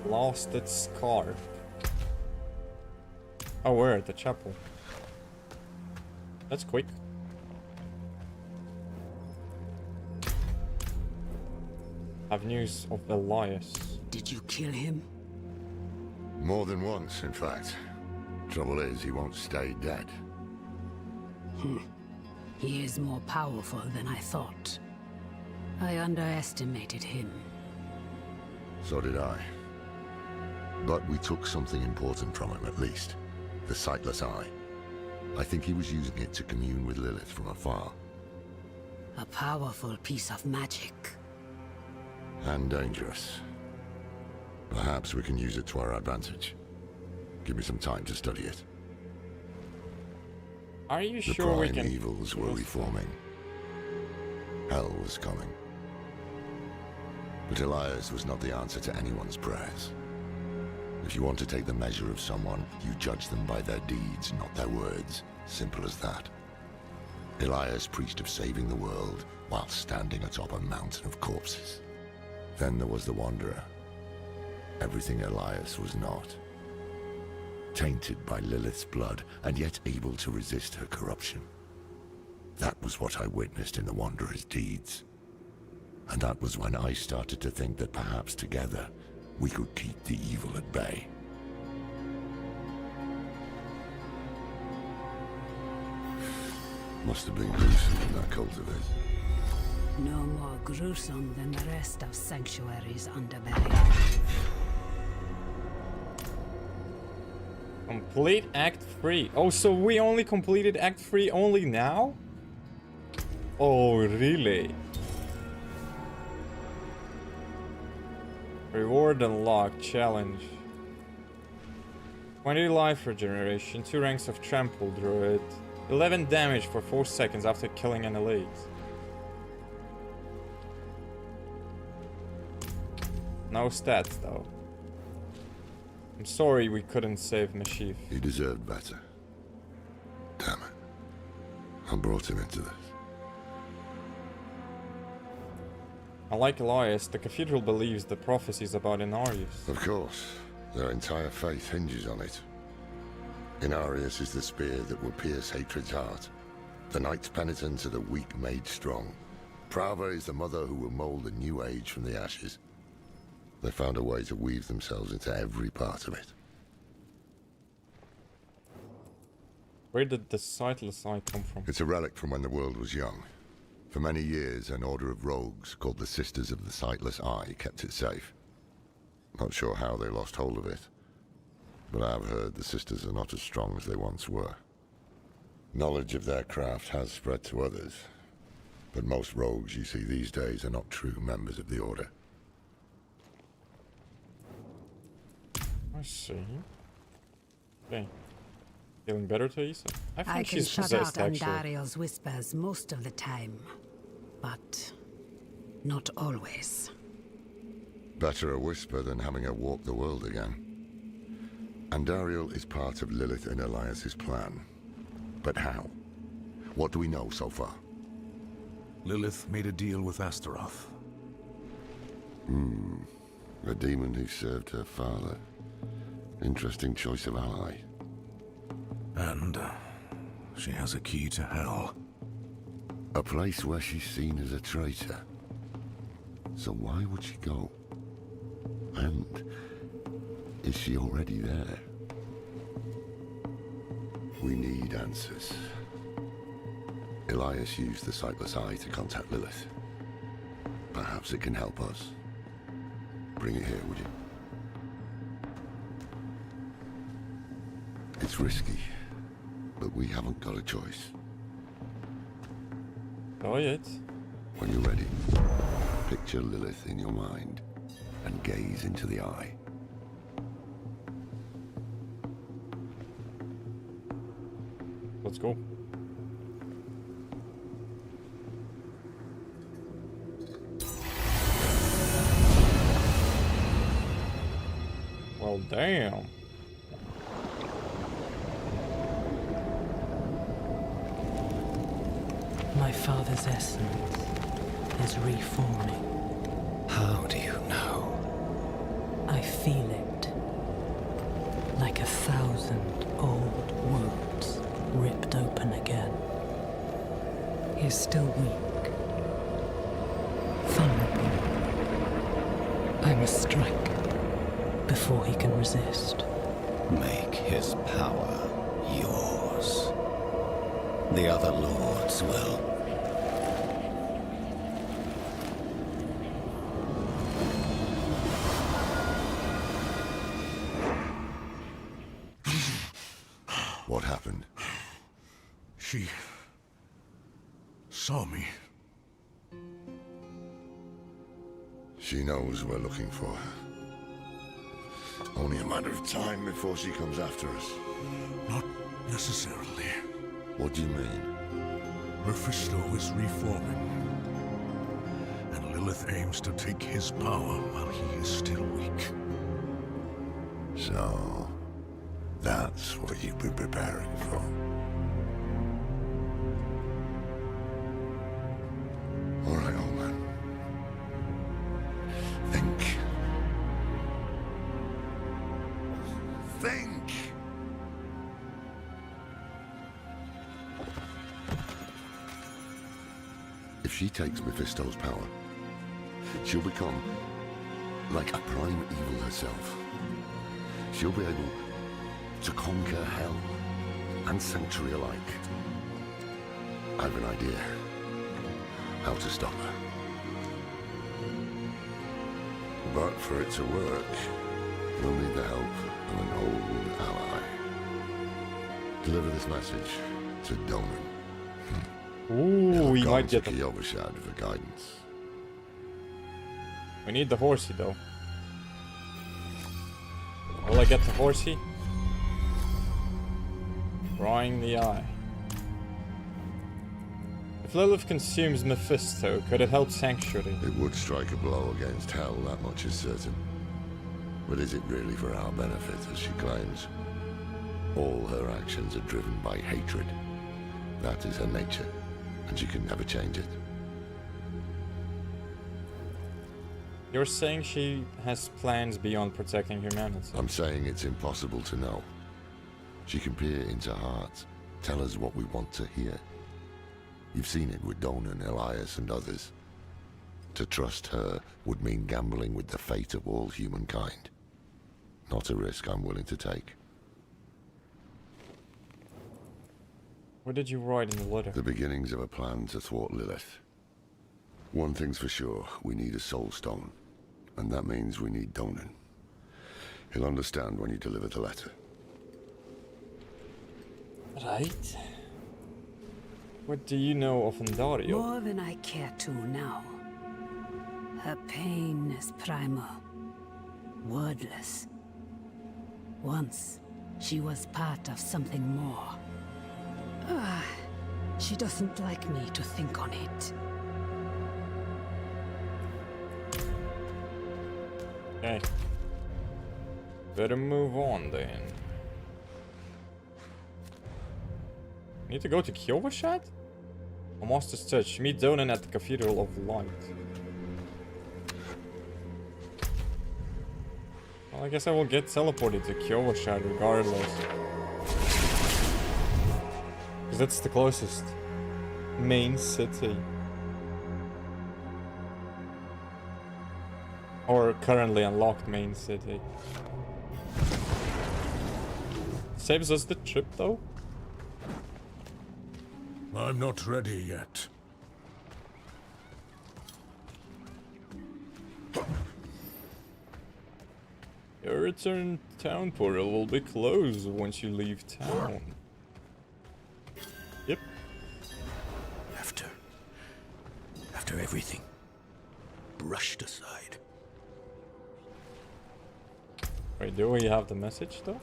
Lost its scarf. Oh, we're at the chapel. That's quick. Have news of Elias. Did you kill him? More than once, in fact. Trouble is, he won't stay dead. He is more powerful than I thought. I underestimated him. So did I. But we took something important from him, at least. The Sightless Eye. I think he was using it to commune with Lilith from afar. A powerful piece of magic. And dangerous. Perhaps we can use it to our advantage. Give me some time to study it. Are you The sure we prime can... evils were reforming. Hell was coming. But Elias was not the answer to anyone's prayers. If you want to take the measure of someone, you judge them by their deeds, not their words. Simple as that. Elias preached of saving the world while standing atop a mountain of corpses. Then there was the Wanderer. Everything Elias was not. Tainted by Lilith's blood, and yet able to resist her corruption. That was what I witnessed in the Wanderer's deeds. And that was when I started to think that perhaps together, we could keep the evil at bay. Must have been gruesome in that cult of his. No more gruesome than the rest of Sanctuary's underbelly. Complete Act 3. Oh, so we only completed Act 3 only now? Oh, really? Reward unlocked. Challenge. 20 life regeneration. 2 ranks of Trample Druid. 11 damage for 4 seconds after killing an elite. No stats though. I'm sorry we couldn't save Mashif. He deserved better. Damn it. I brought him into this. Unlike Elias, the cathedral believes the prophecies about Inarius. Of course. Their entire faith hinges on it. Inarius is the spear that will pierce hatred's heart. The knight's penitent are the weak made strong. Prava is the mother who will mold a new age from the ashes. They found a way to weave themselves into every part of it. Where did the Sightless Eye come from? It's a relic from when the world was young. For many years, an order of rogues called the Sisters of the Sightless Eye kept it safe. Not sure how they lost hold of it. but I've heard the sisters are not as strong as they once were. Knowledge of their craft has spread to others, but most rogues you see these days are not true members of the Order. I see. Okay. Feeling better, Teresa? I think I can she's shut possessed, out actually. Andario's whispers most of the time, but not always. Better a whisper than having her walk the world again. Andariel is part of Lilith and Elias's plan. But how? What do we know so far? Lilith made a deal with Astaroth. A demon who served her father. Interesting choice of ally. And she has a key to hell. A place where she's seen as a traitor. So why would she go? And is she already there? We need answers. Elias used the Sightless Eye to contact Lilith. Perhaps it can help us. Bring it here, would you? It's risky, but we haven't got a choice. Not yet. When you're ready, picture Lilith in your mind and gaze into the eye. Let's go. Well, damn. My father's essence is reforming. How do you know? I feel it. Like 1,000 old wounds ripped open again. He's still weak. Vulnerable. I must strike before he can resist. Make his power yours. The other lords will. What happened? She saw me. She knows we're looking for her. Only a matter of time before she comes after us. Not necessarily. What do you mean? Mephisto is reforming. And Lilith aims to take his power while he is still weak. So, that's what you've been preparing for. All right, old man. Think. Think! If she takes Mephisto's power, she'll become like a prime evil herself. She'll be able to conquer hell and sanctuary alike. I have an idea how to stop her. But for it to work, we'll need the help of an old ally. Deliver this message to Donan. Ooh, we might get the Overshad for guidance. We need the horsey though. Will I get the horsey? Drawing the eye. If Lilith consumes Mephisto, could it help Sanctuary? It would strike a blow against hell, that much is certain. But is it really for our benefit, as she claims? All her actions are driven by hatred. That is her nature, and she can never change it. You're saying she has plans beyond protecting humanity? I'm saying it's impossible to know. She can peer into hearts, tell us what we want to hear. You've seen it with Donan, Elias, and others. To trust her would mean gambling with the fate of all humankind. Not a risk I'm willing to take. What did you write in the letter? The beginnings of a plan to thwart Lilith. One thing's for sure, we need a soul stone. And that means we need Donan. He'll understand when you deliver the letter. Right. What do you know of Andario? More than I care to now. Her pain is primal. Wordless. Once, she was part of something more. She doesn't like me to think on it. Okay. Better move on then. Need to go to Kyovashad? A Master's Touch. Meet Donan at the Cathedral of Light. Well, I guess I will get teleported to Kyovashad regardless. Because that's the closest main city. Or currently unlocked main city. Saves us the trip though? I'm not ready yet. Your return town portal will be closed once you leave town. Yep. After everything brushed aside. Wait, do we have the message though?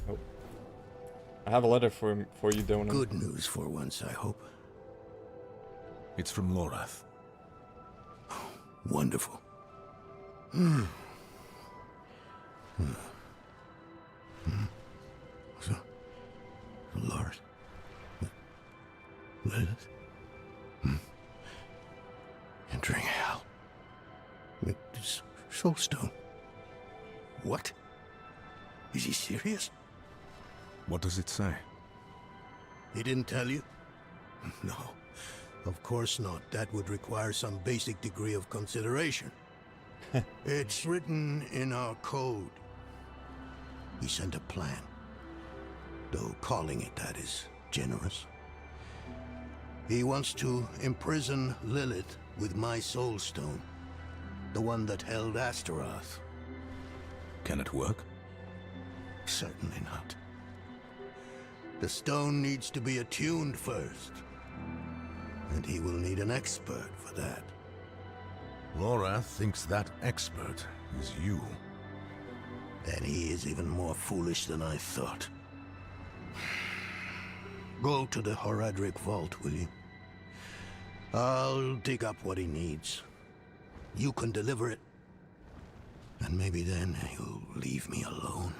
Nope. I have a letter for you, Donan. Good news for once, I hope. It's from Lorath. Wonderful. So, Lord. Lilith. Entering hell. With this soulstone. What? Is he serious? What does it say? He didn't tell you? No, of course not. That would require some basic degree of consideration. It's written in our code. He sent a plan. Though calling it that is generous. He wants to imprison Lilith with my soulstone. The one that held Astaroth. Can it work? Certainly not. The stone needs to be attuned first. And he will need an expert for that. Lorath thinks that expert is you. Then he is even more foolish than I thought. Go to the Horadric vault, will you? I'll dig up what he needs. You can deliver it. And maybe then he'll leave me alone.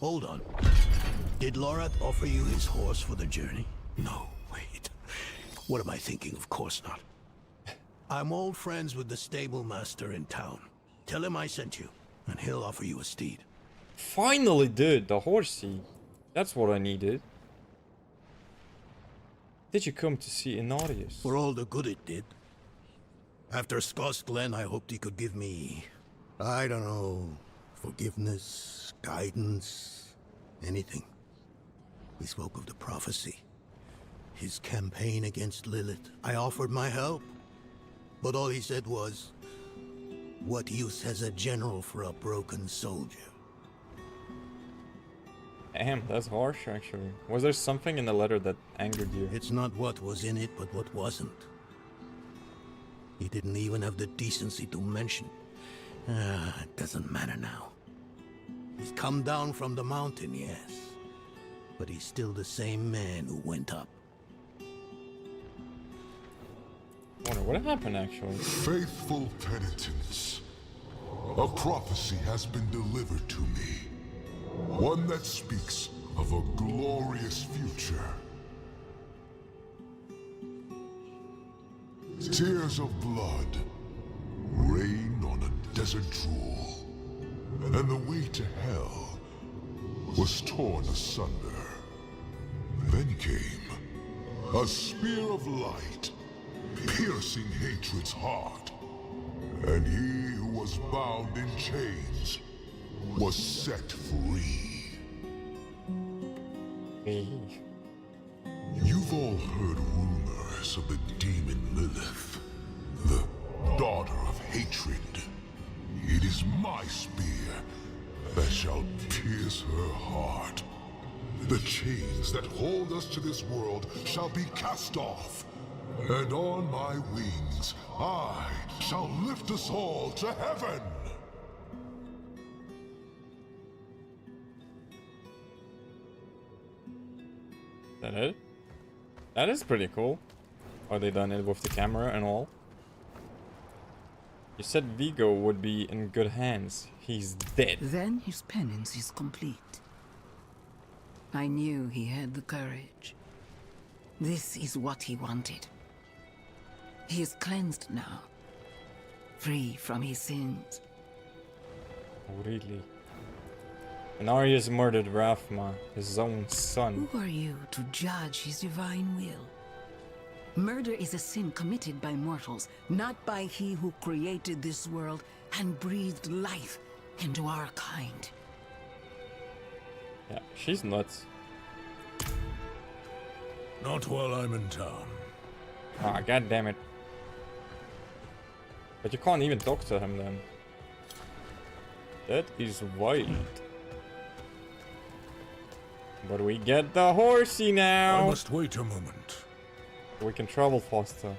Hold on. Did Lorath offer you his horse for the journey? No, wait. What am I thinking? Of course not. I'm old friends with the stable master in town. Tell him I sent you, and he'll offer you a steed. Finally, dude, the horsey. That's what I needed. Did you come to see Inarius? For all the good it did. After Skoss Glen, I hoped he could give me, I don't know, forgiveness, guidance, anything. He spoke of the prophecy. His campaign against Lilith. I offered my help. But all he said was, what use has a general for a broken soldier? Damn, that's harsh actually. Was there something in the letter that angered you? It's not what was in it, but what wasn't. He didn't even have the decency to mention. It doesn't matter now. He's come down from the mountain, yes. But he's still the same man who went up. I wonder what happened actually. Faithful penitents. A prophecy has been delivered to me. One that speaks of a glorious future. Tears of blood rain on a desert drool, and the way to hell was torn asunder. Then came a spear of light, piercing hatred's heart, and he who was bound in chains was set free. You've all heard rumors of the demon Lilith, the daughter of hatred. It is my spear that shall pierce her heart. The chains that hold us to this world shall be cast off, and on my wings I shall lift us all to heaven. That it? That is pretty cool. Are they done it with the camera and all? You said Vigo would be in good hands. He's dead. Then his penance is complete. I knew he had the courage. This is what he wanted. He is cleansed now, free from his sins. Oh, really? And Arya's murdered Rathma, his own son. Who are you to judge his divine will? Murder is a sin committed by mortals, not by he who created this world and breathed life into our kind. Yeah, she's nuts. Not while I'm in town. Ah, god damn it. But you can't even talk to him then. That is wild. But we get the horsey now. I must wait a moment. We can travel faster.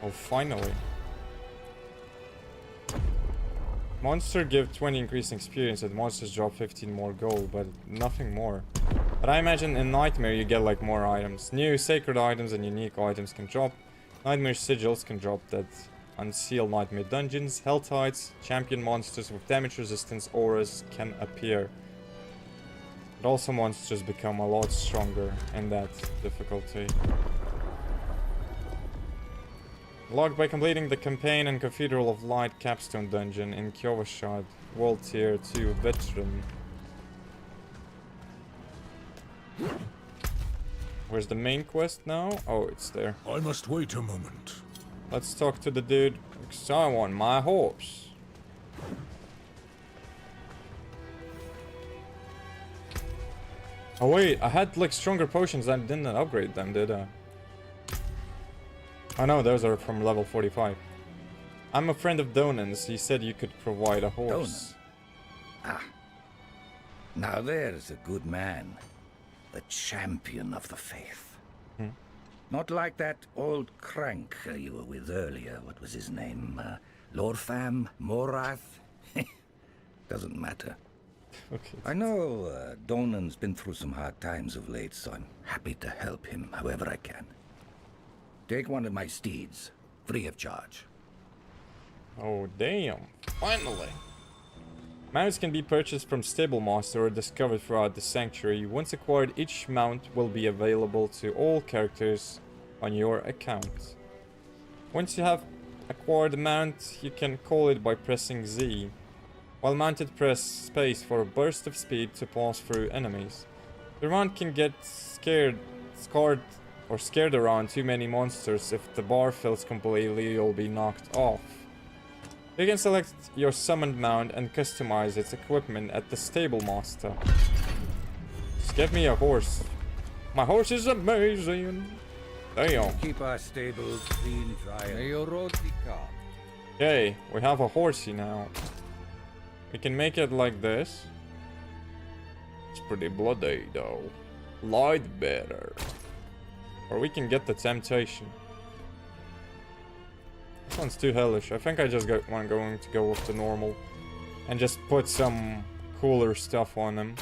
Oh, finally. Monster give 20 increased experience and monsters drop 15 more gold, but nothing more. But I imagine in Nightmare you get like more items. New sacred items and unique items can drop. Nightmare sigils can drop that unseal Nightmare dungeons. Helltides, champion monsters with damage resistance auras can appear. But also monsters become a lot stronger in that difficulty. Logged by completing the campaign and Cathedral of Light capstone dungeon in Kyovashad, World Tier 2 Veteran. Where's the main quest now? Oh, it's there. I must wait a moment. Let's talk to the dude, because I want my horse. Oh wait, I had like stronger potions and didn't upgrade them, did I? Oh no, those are from level 45. I'm a friend of Donan's. He said you could provide a horse. Donan. Ah. Now there's a good man. The champion of the faith. Not like that old crank you were with earlier. What was his name? Lord Fam? Morath? Doesn't matter. Okay. I know Donan's been through some hard times of late, so I'm happy to help him however I can. Take one of my steeds, free of charge. Oh damn, finally! Mounts can be purchased from Stable Master or discovered throughout the Sanctuary. Once acquired, each mount will be available to all characters on your account. Once you have acquired a mount, you can call it by pressing Z. While mounted, press space for a burst of speed to pass through enemies. The mount can get scared around too many monsters. If the bar fills completely, you'll be knocked off. You can select your summoned mount and customize its equipment at the Stable Master. Just get me a horse. My horse is amazing. Damn. Keep our stables clean, dry. May your road be calm. Okay, we have a horsey now. We can make it like this. It's pretty bloody though. Light better. Or we can get the temptation. This one's too hellish. I think I just going to go with the normal. And just put some cooler stuff on them.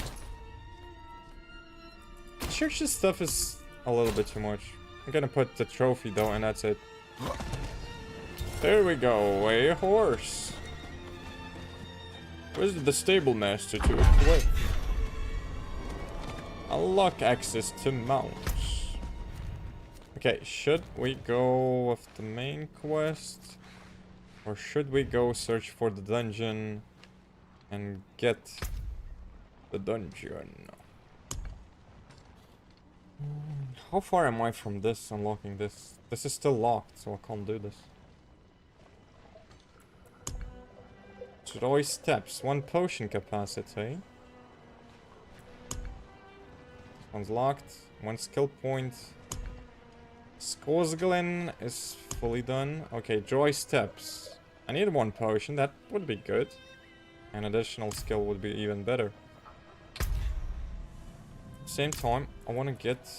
Church's stuff is a little bit too much. I'm gonna put the trophy though, and that's it. There we go, a horse. Where's the Stable Master to equip? Unlock access to mounts. Okay, should we go with the main quest? Or should we go search for the dungeon and get the dungeon? How far am I from this, unlocking this? This is still locked, so I can't do this. Troy steps, 1 potion capacity. This one's locked, 1 skill point. Skorsglen is fully done. Okay, Joy steps. I need 1 potion, that would be good. An additional skill would be even better. Same time, I want to get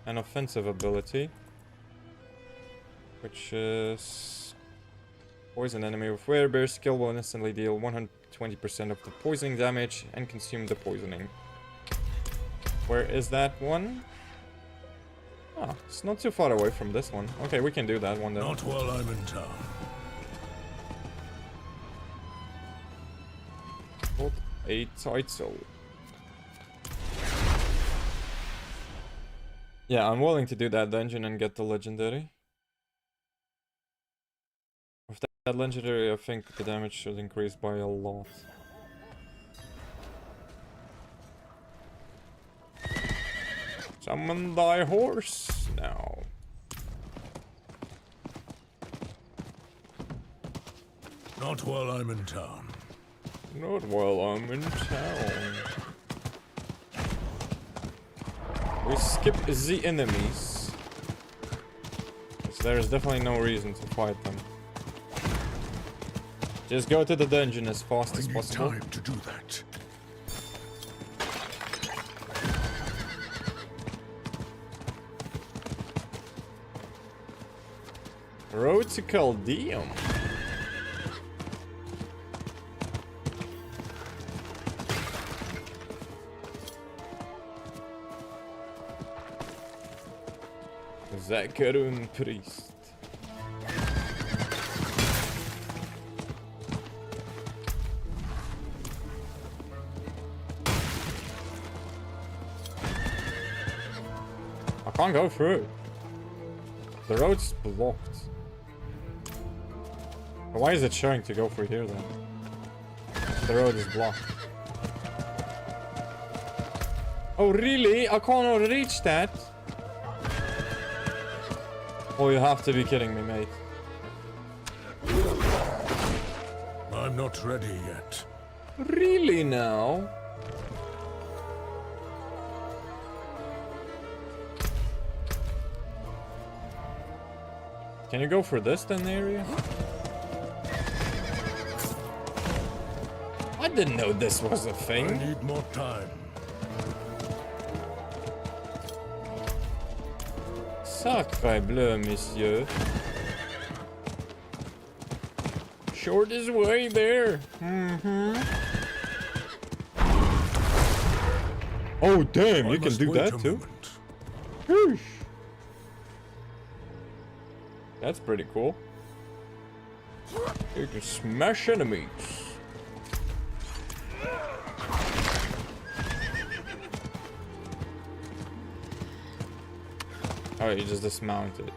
an offensive ability, which is poison enemy with werebear skill will instantly deal 120% of the poisoning damage and consume the poisoning. Where is that one? Ah, it's not too far away from this one. Okay, we can do that one then. Not while I'm in town. Hold a title. Yeah, I'm willing to do that dungeon and get the legendary. With that legendary, I think the damage should increase by a lot. Summon thy horse now. Not while I'm in town. Not while I'm in town. We skip the enemies. So there is definitely no reason to fight them. Just go to the dungeon as fast as possible. Time to do that. Road to Caldeum. Zakarun priest. I can't go through. The road's blocked. Why is it showing to go through here then? The road is blocked. Oh really? I can't reach that? Oh, you have to be kidding me, mate. I'm not ready yet. Really now? Can you go for this then, area? I didn't know this was a thing. I need more time. Sacre bleu, monsieur. Short is way there. Oh damn, you can do that too? Whoosh. That's pretty cool. You can smash enemies. Oh, you just dismount it.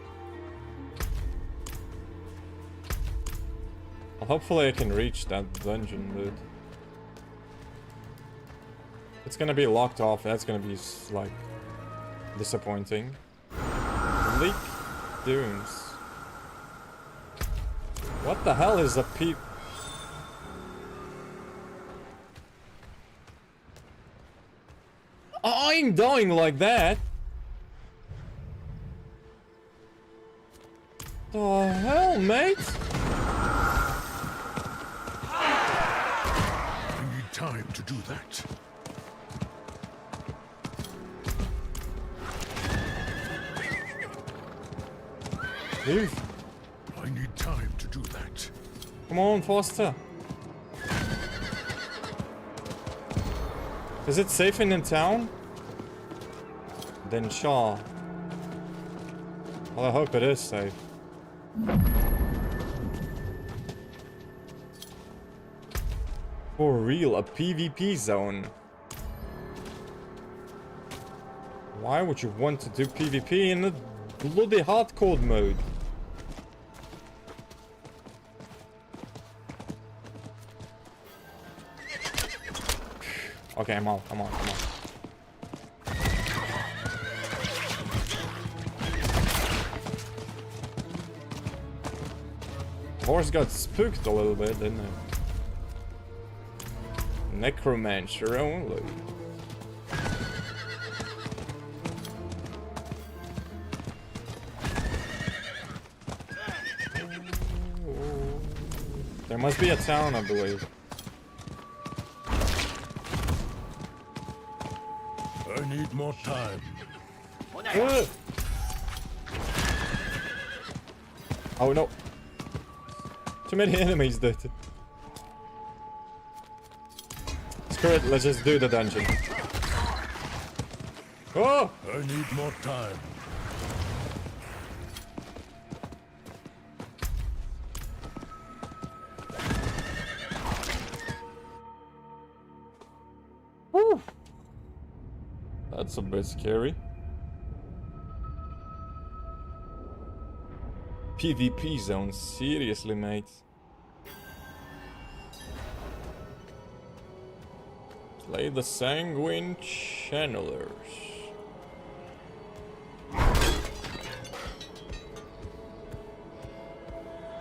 Well, hopefully I can reach that dungeon, dude. It's gonna be locked off. That's gonna be, like, disappointing. Leak Dunes. What the hell is a peep? I ain't dying like that. The hell, mate? I need time to do that. Move. I need time to do that. Come on, faster. Is it safe in the town? Then sure. Well, I hope it is safe. For real, a PvP zone. Why would you want to do PvP in a bloody hardcore mode? Okay, I'm out, I'm out, I'm out. Horse got spooked a little bit, didn't it? Necromancer only. There must be a town, I believe. I need more time. Oh no. Too many enemies, dude. Screw it, let's just do the dungeon. Oh! I need more time. Woo! That's a bit scary. PvP zone, seriously, mate. Play the Sanguine Channelers.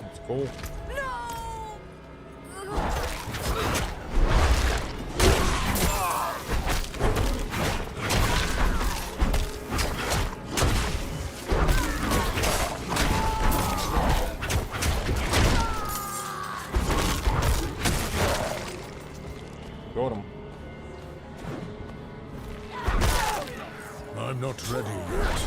That's cool. Got him. I'm not ready yet.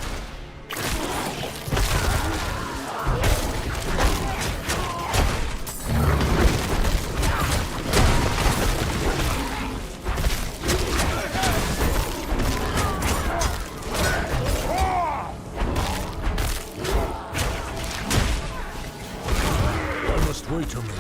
I must wait a minute.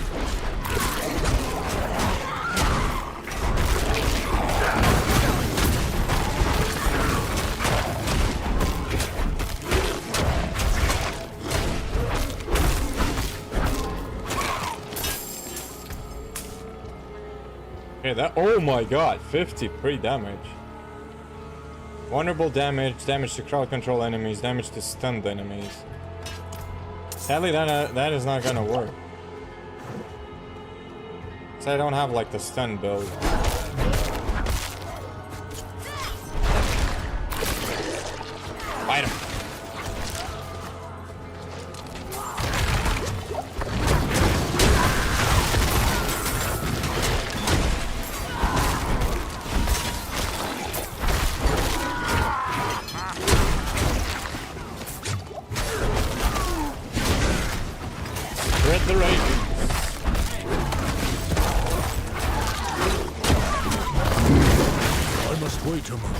Okay, that. Oh my god, 53 damage. Vulnerable damage, damage to crowd control enemies, damage to stunned enemies. Sadly, that is not gonna work. So I don't have like the stun build. Fight him. The Ravens. I must wait a moment.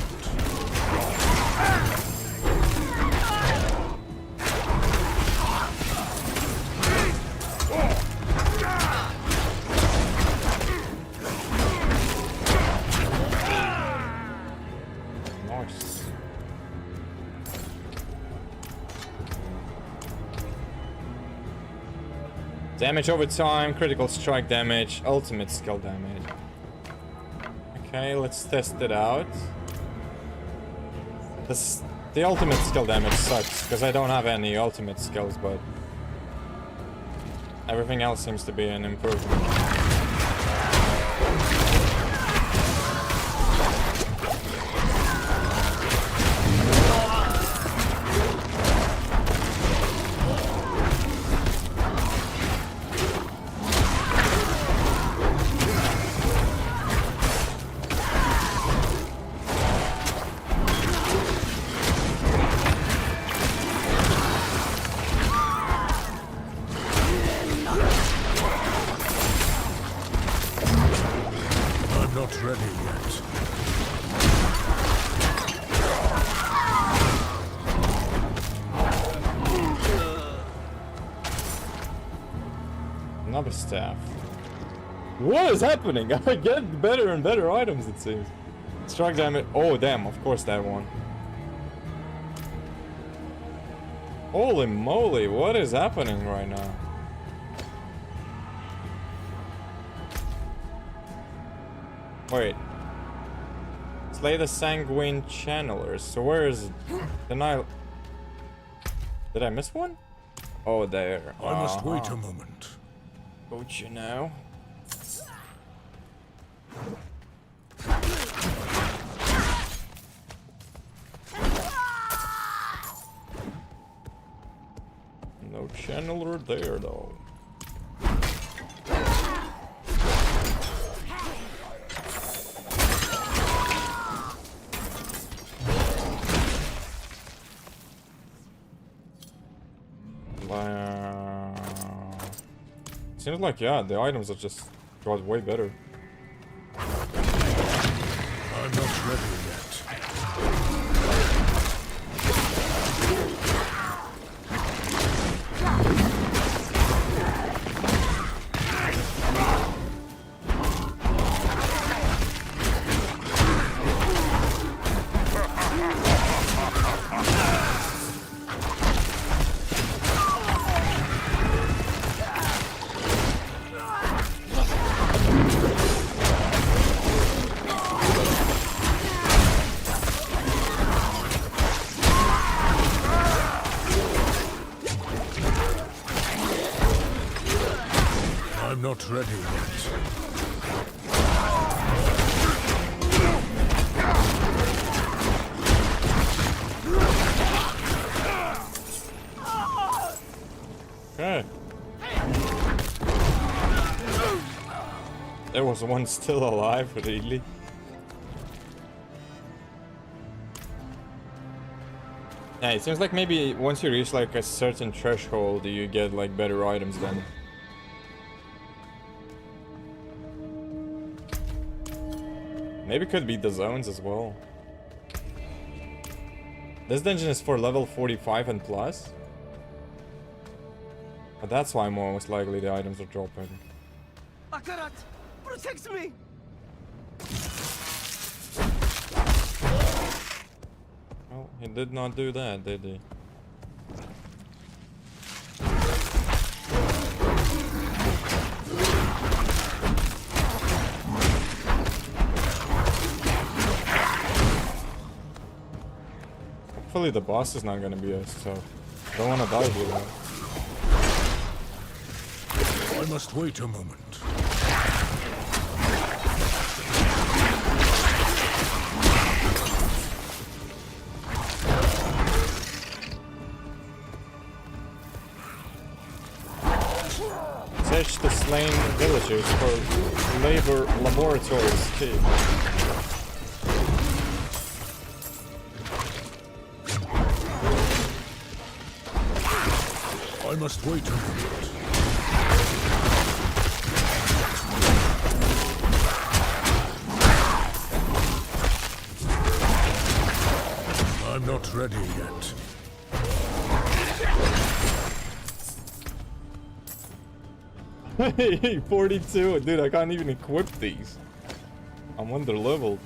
Nice. Damage over time, critical strike damage, ultimate skill damage. Okay, let's test it out. The ultimate skill damage sucks, because I don't have any ultimate skills, but everything else seems to be an improvement. Not ready yet. Another staff. What is happening? I get better and better items, it seems. Strike damage. Oh, damn, of course that one. Holy moly, what is happening right now? Wait. Slay the Sanguine Channelers. So where is the Nile? Did I miss one? Oh, there. I must wait a moment. Don't you know? No channeler there though. Seems like, yeah, the items are just got way better. I'm not ready yet. I'm not ready yet. Okay. There was one still alive, really. Yeah, it seems like maybe once you reach like a certain threshold, you get like better items then. Maybe could be the zones as well. This dungeon is for level 45 and plus. But that's why most likely the items are dropping. Akarat, protect me! Well, he did not do that, did he? Hopefully the boss is not gonna be as tough. I don't wanna die here though. I must wait a moment. Search the slain villagers for labor laboratories too. I must wait a moment. I'm not ready yet. Hey, 42, dude, I can't even equip these. I'm under leveled.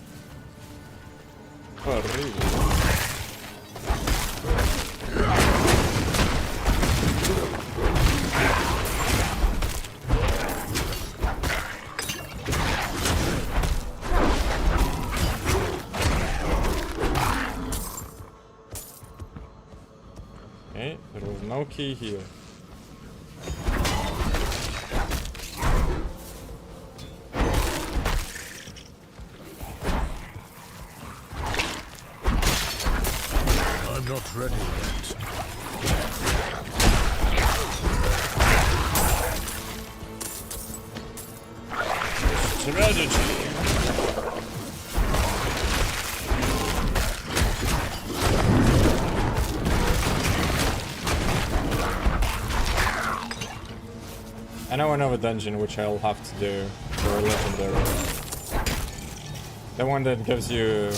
Oh, really? Okay, there was no key here. I'm not ready yet. Strategy. I know another dungeon which I'll have to do for a legendary. The one that gives you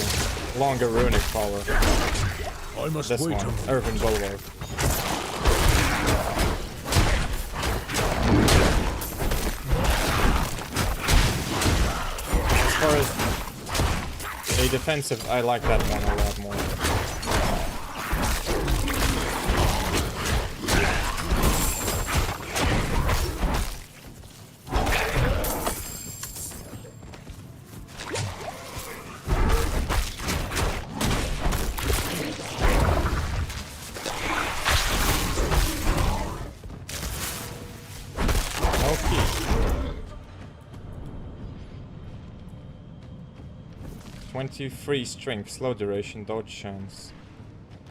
longer runic power. I must this wait one, a moment. Urban Bulwark. As far as a defensive, I like that one a lot more. Okay. 23 strength, slow duration, dodge chance.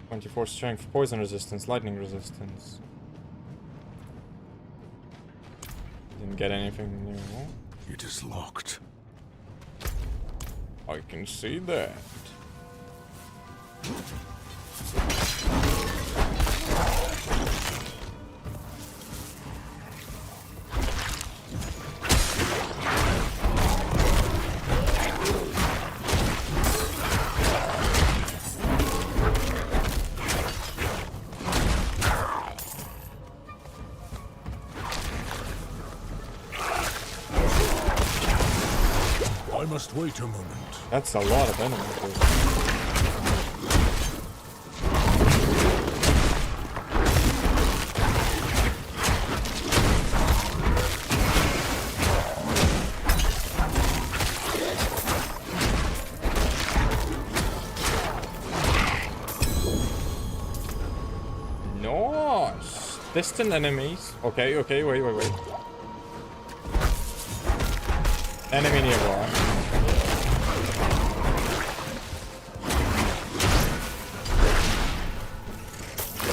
24 strength, poison resistance, lightning resistance. Didn't get anything new. It is locked. I can see that. must wait a moment. That's a lot of enemies. Dude. Nice. Distant enemies. Okay, okay, wait. Enemy nearby.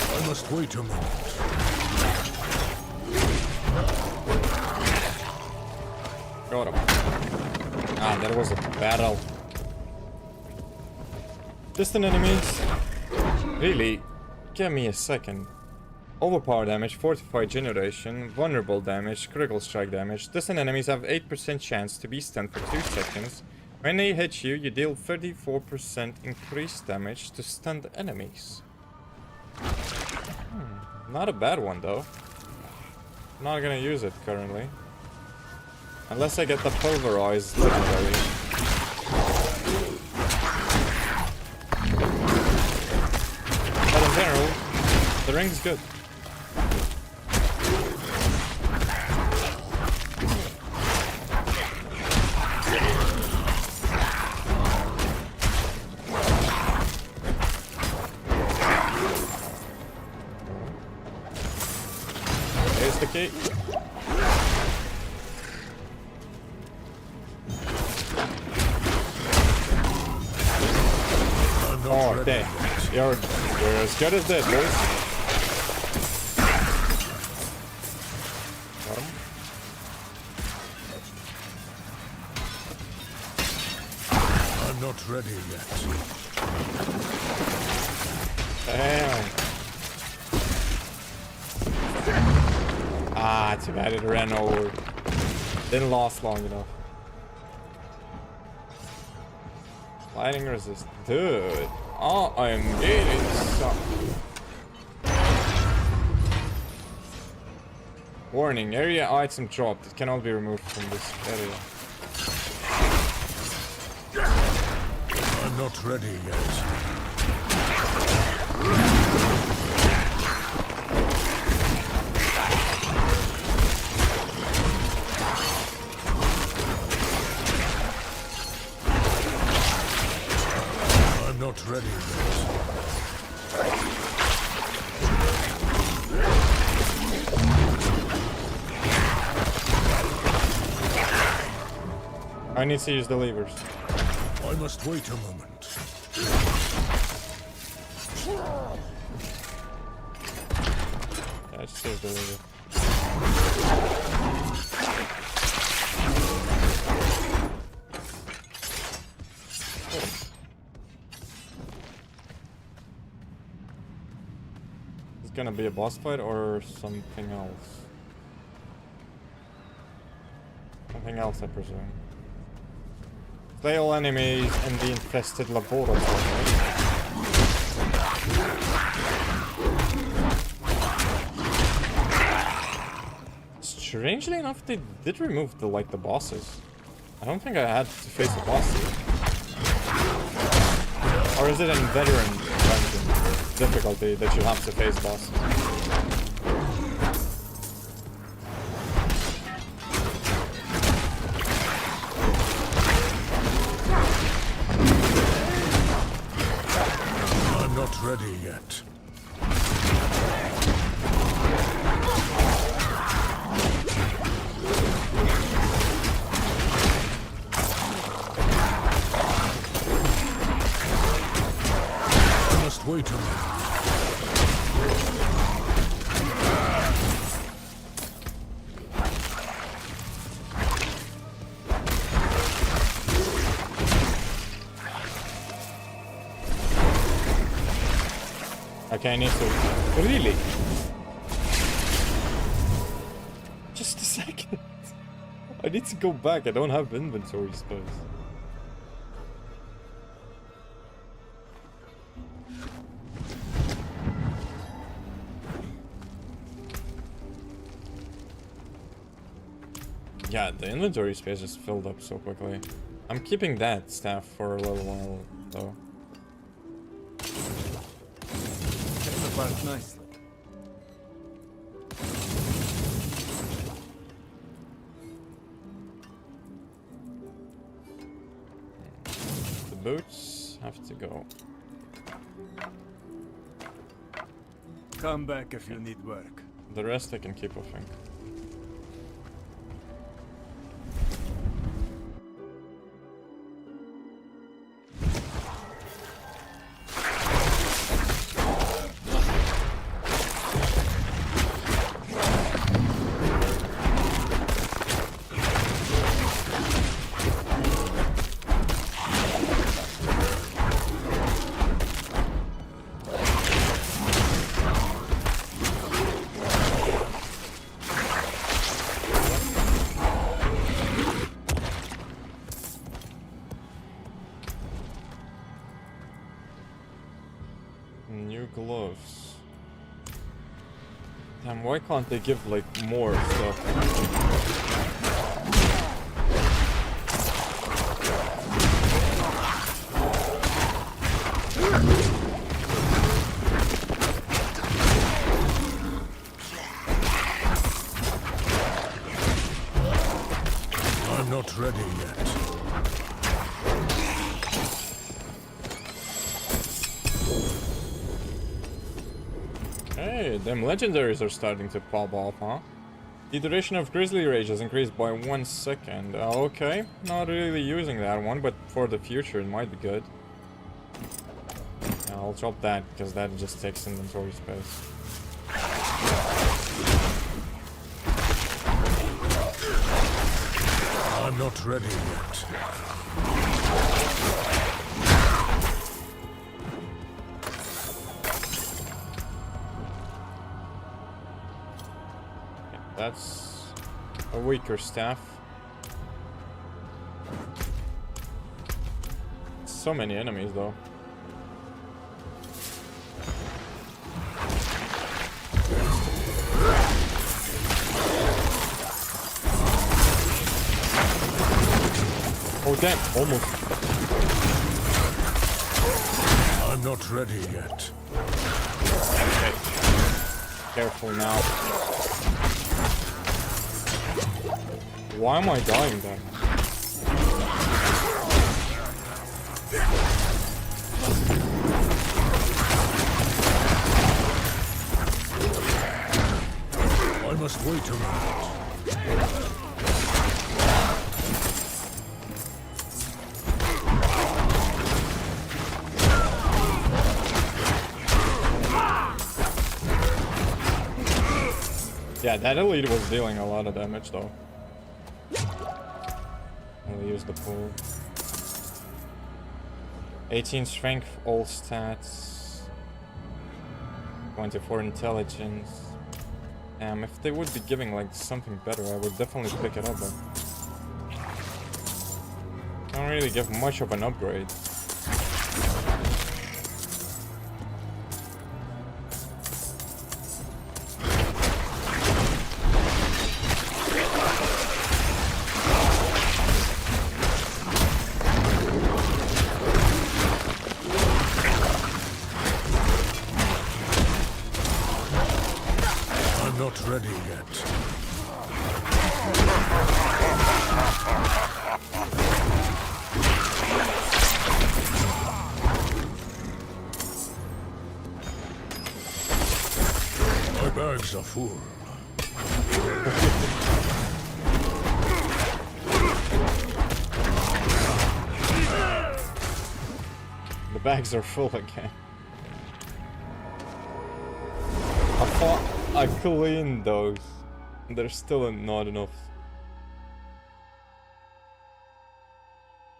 I must wait a moment. Got him. Ah, that was a battle. Distant enemies. Really? Give me a second. Overpower damage, fortified generation, vulnerable damage, critical strike damage. Distant enemies have 8% chance to be stunned for 2 seconds. When they hit you, you deal 34% increased damage to stunned enemies. Not a bad one though. Not gonna use it currently. Unless I get the pulverized legendary. But in general, the ring's good. Here's the key. Oh, dang. You're as good as dead, boys. Got him. I'm not ready yet. Damn. Ah, too bad it ran over. Didn't last long enough. Lightning resist. Dude. Oh, I'm getting some. Warning, area item dropped. It cannot be removed from this area. I'm not ready yet. Not ready yet. I need to use the levers. I must wait a moment. Yeah, I just use the lever. Gonna be a boss fight or something else? Something else, I presume. Slay all enemies in the infested laboratory. Strangely enough, they did remove the bosses. I don't think I had to face a boss here. Or is it in veteran dungeon difficulty that you have to face bosses? I'm not ready yet. Wait a minute. Okay, I need to... Really? Just a second. I need to go back. I don't have inventory space. Yeah, the inventory space just filled up so quickly. I'm keeping that staff for a little while, though. Came apart nicely. The boots have to go. Come back if you need work. The rest I can keep, I think. New gloves. Damn, why can't they give like more stuff? I'm not ready yet. Hey, them legendaries are starting to pop off, huh? The duration of Grizzly Rage has increased by 1 second. Okay, not really using that one, but for the future it might be good. Yeah, I'll drop that because that just takes inventory space. I'm not ready yet. That's a weaker staff. So many enemies though. Oh damn, almost. I'm not ready yet. Okay. Careful now. Why am I dying then? I must wait a minute. Yeah, that elite was dealing a lot of damage though. I'll use the pool. 18 strength, all stats. 24 intelligence. If they would be giving like something better, I would definitely pick it up, but don't really give much of an upgrade. Not ready yet. My bags are full. The bags are full again. I thought I cleaned those. There's still not enough.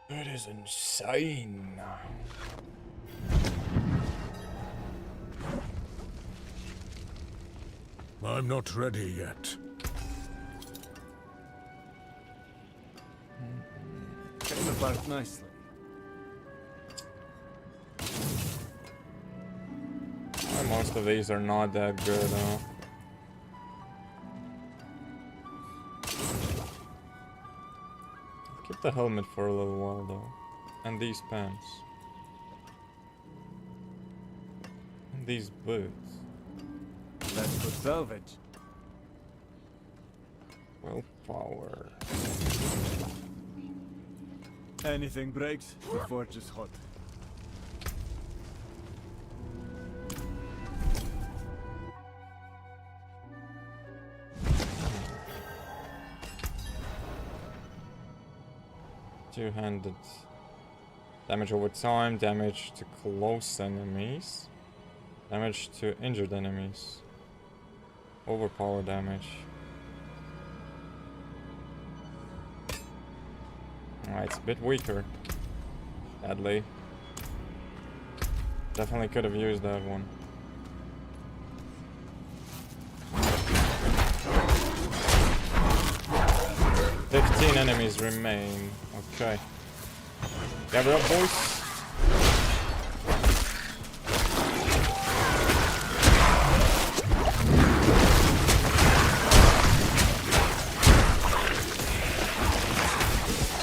That is insane. I'm not ready yet. Came apart nicely. Most of these are not that good, though. Keep the helmet for a little while though. And these pants. And these boots. Let's go salvage. Willpower. Anything breaks, the forge is hot. Two-handed. Damage over time, damage to close enemies. Damage to injured enemies. Overpower damage. Alright, it's a bit weaker. Sadly. Definitely could have used that one. "15 enemies remain." Okay. Gather up, boys.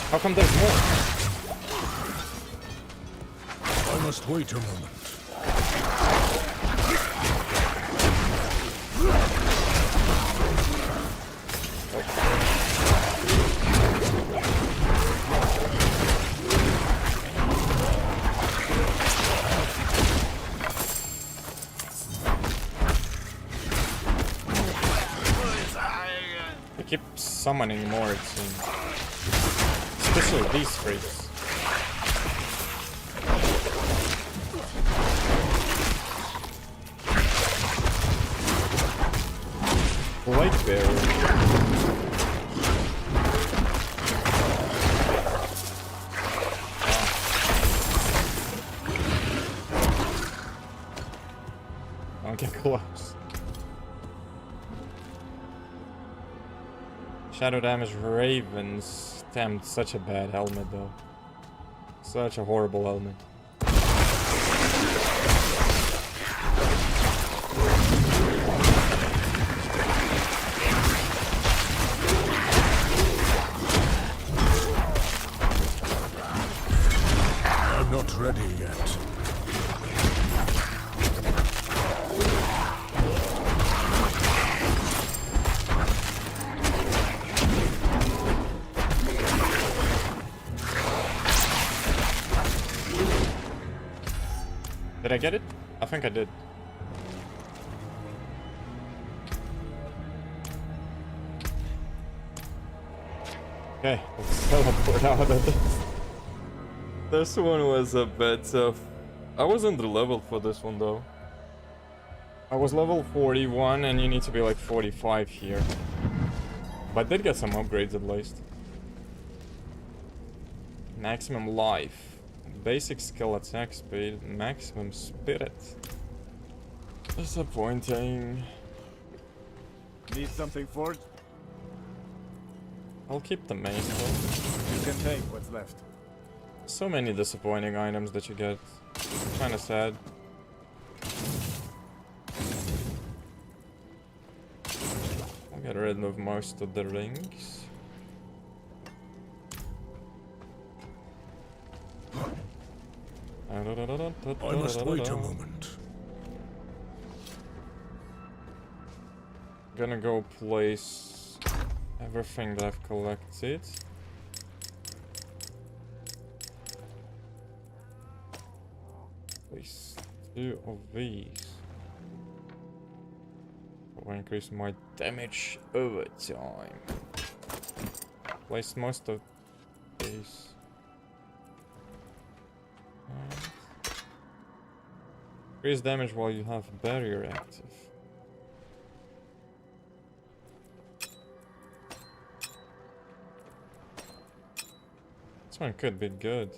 How come there's more? I must wait a moment. They keep summoning more, it seems. Especially these freaks. Light bearer. Don't get close. Shadow damage ravens. Damn, such a bad helmet though. Such a horrible helmet. I'm not ready yet. Did I get it? I think I did. Okay, let's teleport out of this. This one was a bit tough. I was under level for this one though. I was level 41 and you need to be like 45 here. But I did get some upgrades at least. Maximum life. Basic skill attack speed, maximum spirit. Disappointing. Need something forged? I'll keep the mace though. You can take what's left. So many disappointing items that you get. Kinda sad. I'll get rid of most of the rings. I must wait a moment. Gonna go place everything that I've collected. Place 2 of these. Will increase my damage over time. Place most of these. Increase damage while you have barrier active. This one could be good.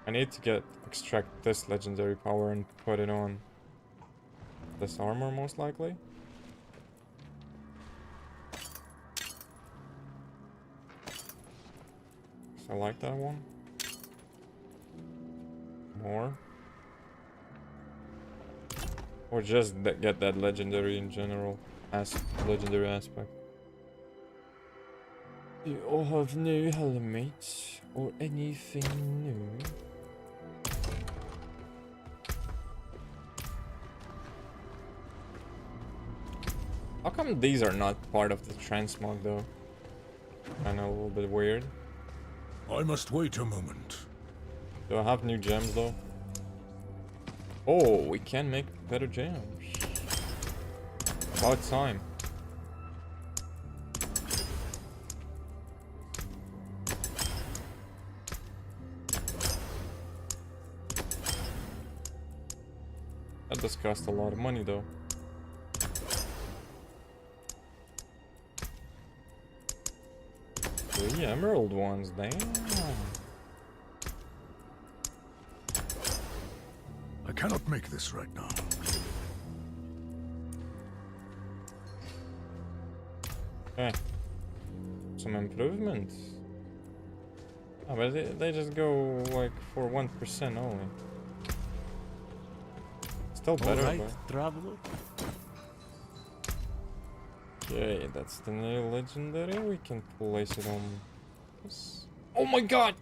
I need to extract this legendary power and put it on this armor most likely. So I like that one. More. Or just get that legendary in general. Legendary aspect. Do you all have new helmets or anything new? How come these are not part of the transmog though? Kinda a little bit weird. I must wait a moment. Do I have new gems though? Oh, we can make better gems. About time. That does cost a lot of money though. 3 emerald ones, damn. I cannot make this right now. Okay. Some improvements. Oh, but they just go like for 1% only. Still better, but... traveler. Okay, that's the new legendary. We can place it on this. Oh my god!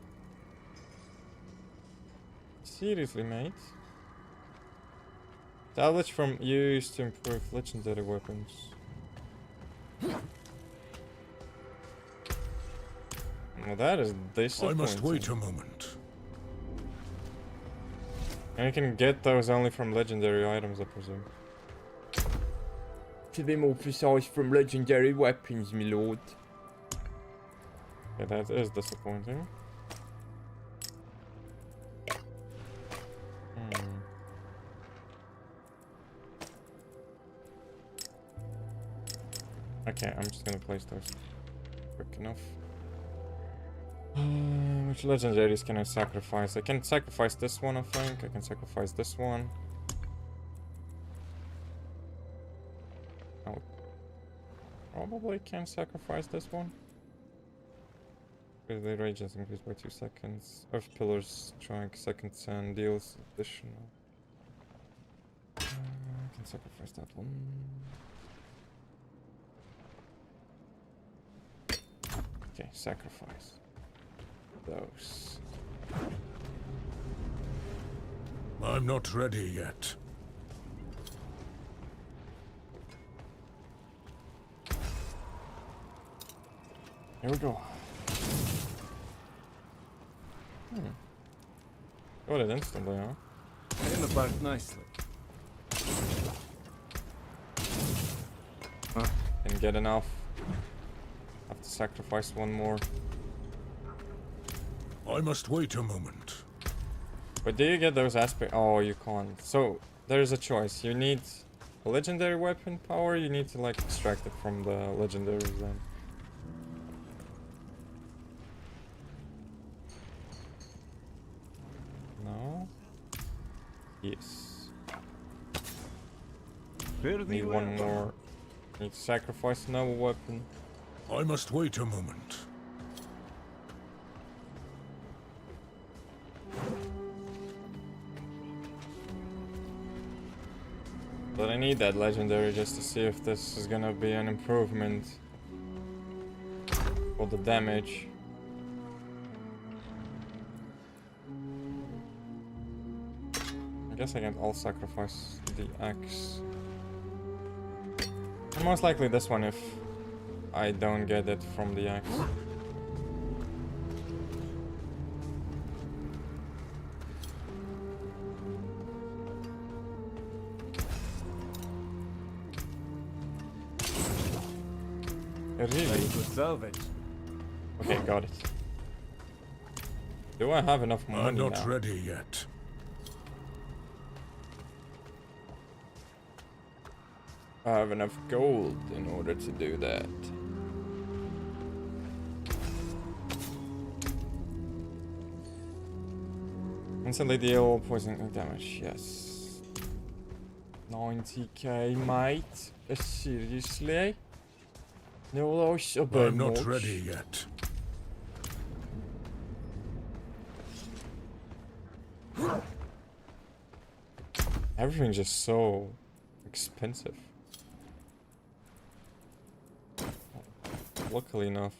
Seriously, mate? Salvage from used to improve legendary weapons. Well, that is disappointing. I must wait a moment. And you can get those only from legendary items, I presume. To be more precise, from legendary weapons, my lord. Yeah, that is disappointing. Okay, I'm just gonna place those quick enough. Which legendaries can I sacrifice? I can sacrifice this one, I think. I can sacrifice this one. Oh, probably can sacrifice this one. The rage is increased by 2 seconds. Earth Pillars strike seconds and deals additional. I can sacrifice that one. Okay, sacrifice those. I'm not ready yet. Here we go. Got it instantly, huh? In the back nicely. Didn't get enough. Have to sacrifice one more. I must wait a moment. But do you get those aspects? Oh, you can't. So there's a choice. You need a legendary weapon power. You need to like extract it from the legendaries then. No. Yes. Need one more. Need to sacrifice another weapon. I must wait a moment. But I need that legendary just to see if this is gonna be an improvement for the damage. I guess I'll sacrifice the axe. And most likely this one if I don't get it from the axe. Really? Good salvage. Okay, got it. Do I have enough money I'm not now? ready yet. I have enough gold in order to do that. Instantly deal poison damage, yes. 90k, mate. Seriously? No, that's a bit I'm not much. ready yet. Everything's just so expensive. Luckily enough,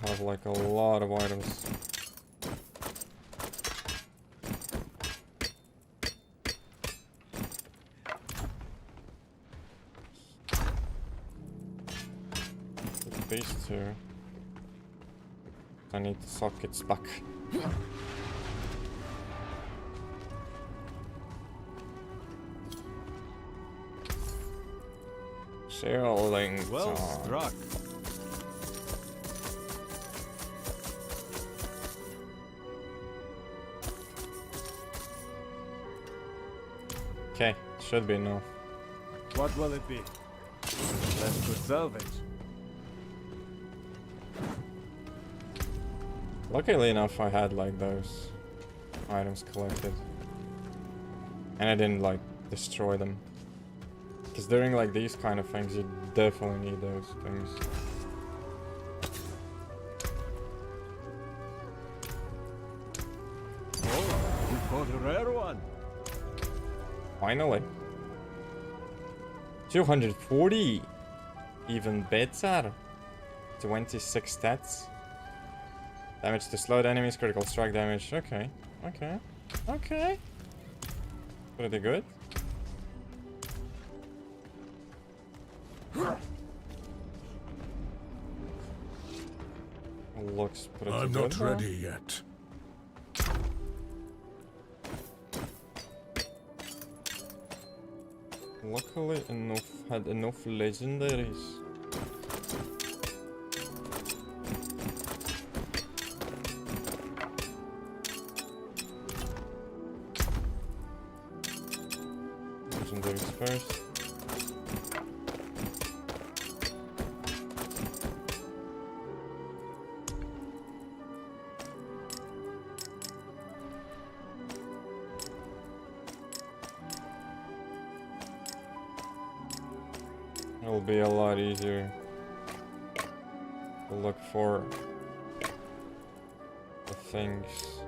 I have like a lot of items. These two. I need the sockets back. Shielding. Well struck. Okay, should be enough. What will it be? Let's go salvage. Luckily enough, I had like those items collected, and I didn't like destroy them. Because during like these kind of things, you definitely need those things. Oh, you caught a rare one. Finally. 240. Even better. 26 stats. Damage to slowed enemies, critical strike damage. Okay. Okay. Okay. Pretty good. Looks pretty good. I'm not though. ready yet. Luckily enough, had enough legendaries. Legendaries first. It'll be a lot easier to look for the things.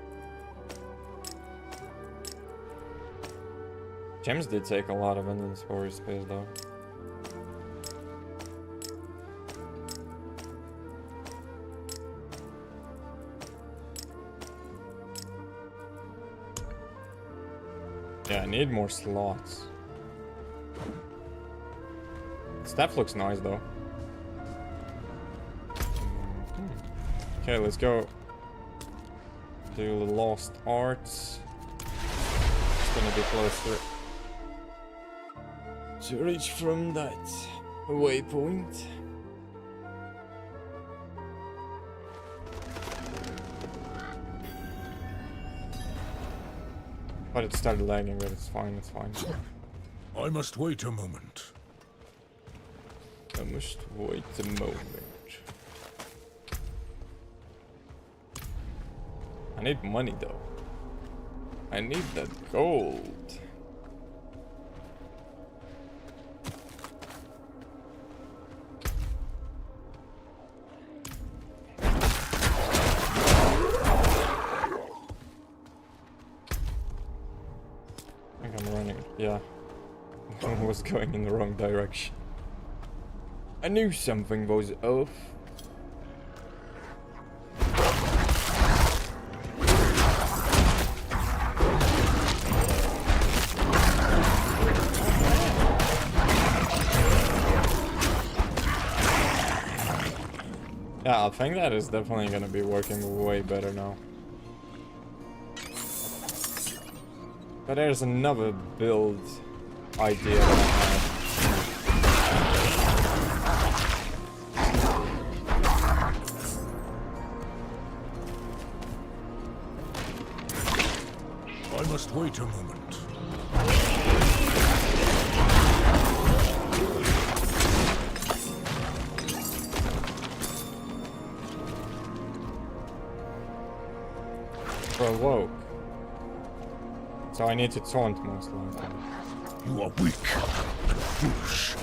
Gems did take a lot of inventory space though. Yeah, I need more slots. Staff looks nice though. Okay, let's go do the lost arts. It's gonna be closer to reach from that waypoint. But it started lagging, but it's fine, it's fine. I must wait a moment. I must wait a moment. I need money though. I need that gold. I think I'm running. Yeah. I was going in the wrong direction. I knew something was off. Yeah, I think that is definitely gonna be working way better now. But there's another build idea that I have. I must wait a moment. Provoke. So I need to taunt most likely. You are weak and foolish.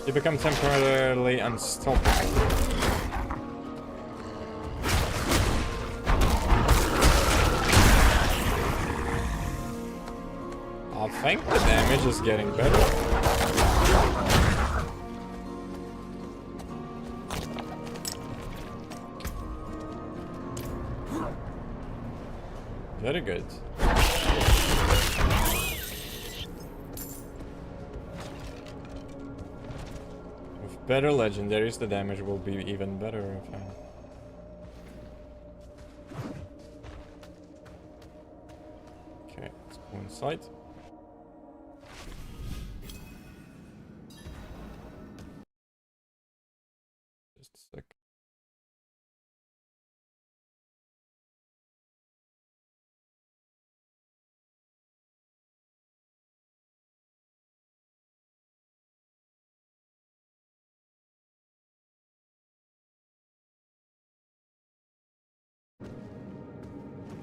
You become temporarily unstoppable. I think the damage is getting better. Very good. With better legendaries, the damage will be even better. Okay, let's go inside. Just a sec.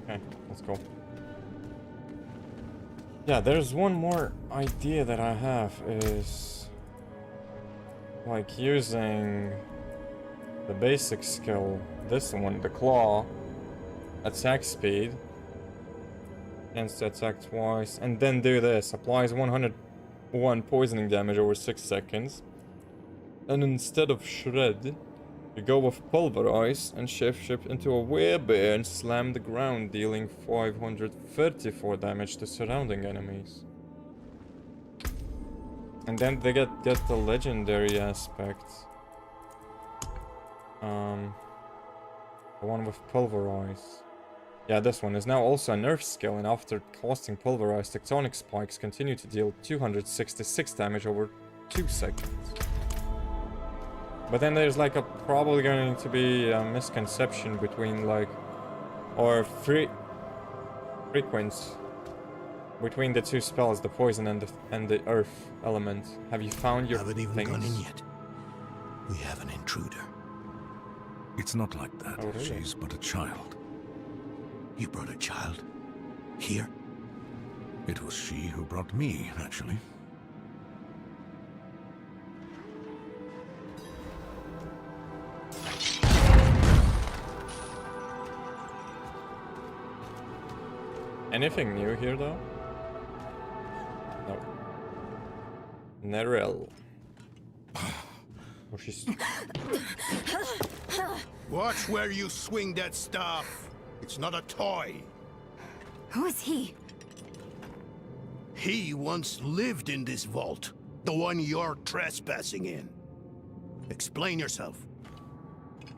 Okay, let's go. Yeah, there's one more idea that I have is like using the basic skill, this one, the claw, attack speed, chance to attack twice, and then do this, applies 101 poisoning damage over 6 seconds, and instead of shred, you go with pulverize and shift into a werebear and slam the ground, dealing 534 damage to surrounding enemies. And then they get the legendary aspect. The one with pulverize. Yeah, this one is now also a nerf skill, and after casting pulverize, tectonic spikes continue to deal 266 damage over 2 seconds. But then there's like probably going to be a misconception between like, or frequency between the two spells, the poison and the earth element. Have you found your Haven't even gone in yet. We have an intruder. It's not like that. Oh, really? She's but a child. You brought a child? Here? It was she who brought me, actually. Anything new here though? No. Nerel. Oh, she's... Watch where you swing that staff. It's not a toy. Who is he? He once lived in this vault. The one you're trespassing in. Explain yourself.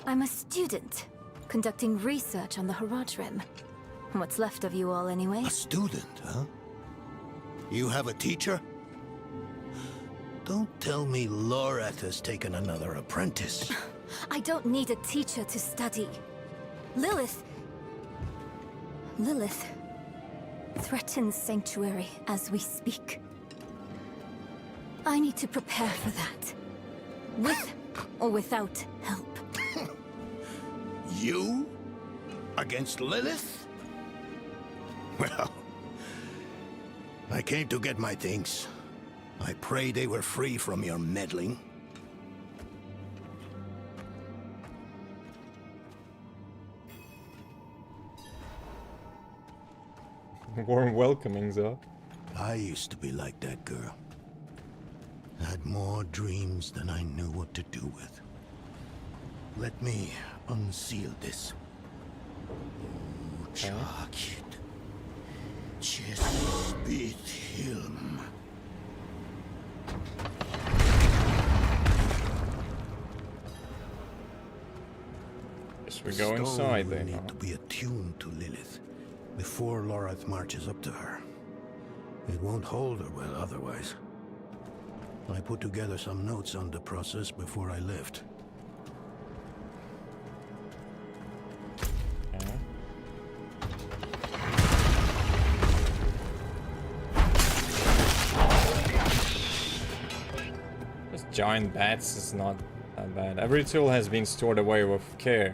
I'm a student, conducting research on the Haradrim. What's left of you all, anyway? A student, huh? You have a teacher? Don't tell me Lorath has taken another apprentice. I don't need a teacher to study. Lilith threatens Sanctuary as we speak. I need to prepare for that. With or without help. You? Against Lilith? Well, I came to get my things. I pray they were free from your meddling. Warm welcomings, though. I used to be like that girl. Had more dreams than I knew what to do with. Let me unseal this. Uçakit. Chespit Hilm. Guess we go inside then. Need to be attuned to Lilith before Lorath marches up to her. It won't hold her well otherwise. I put together some notes on the process before I left. Giant bats is not that bad. Every tool has been stored away with care,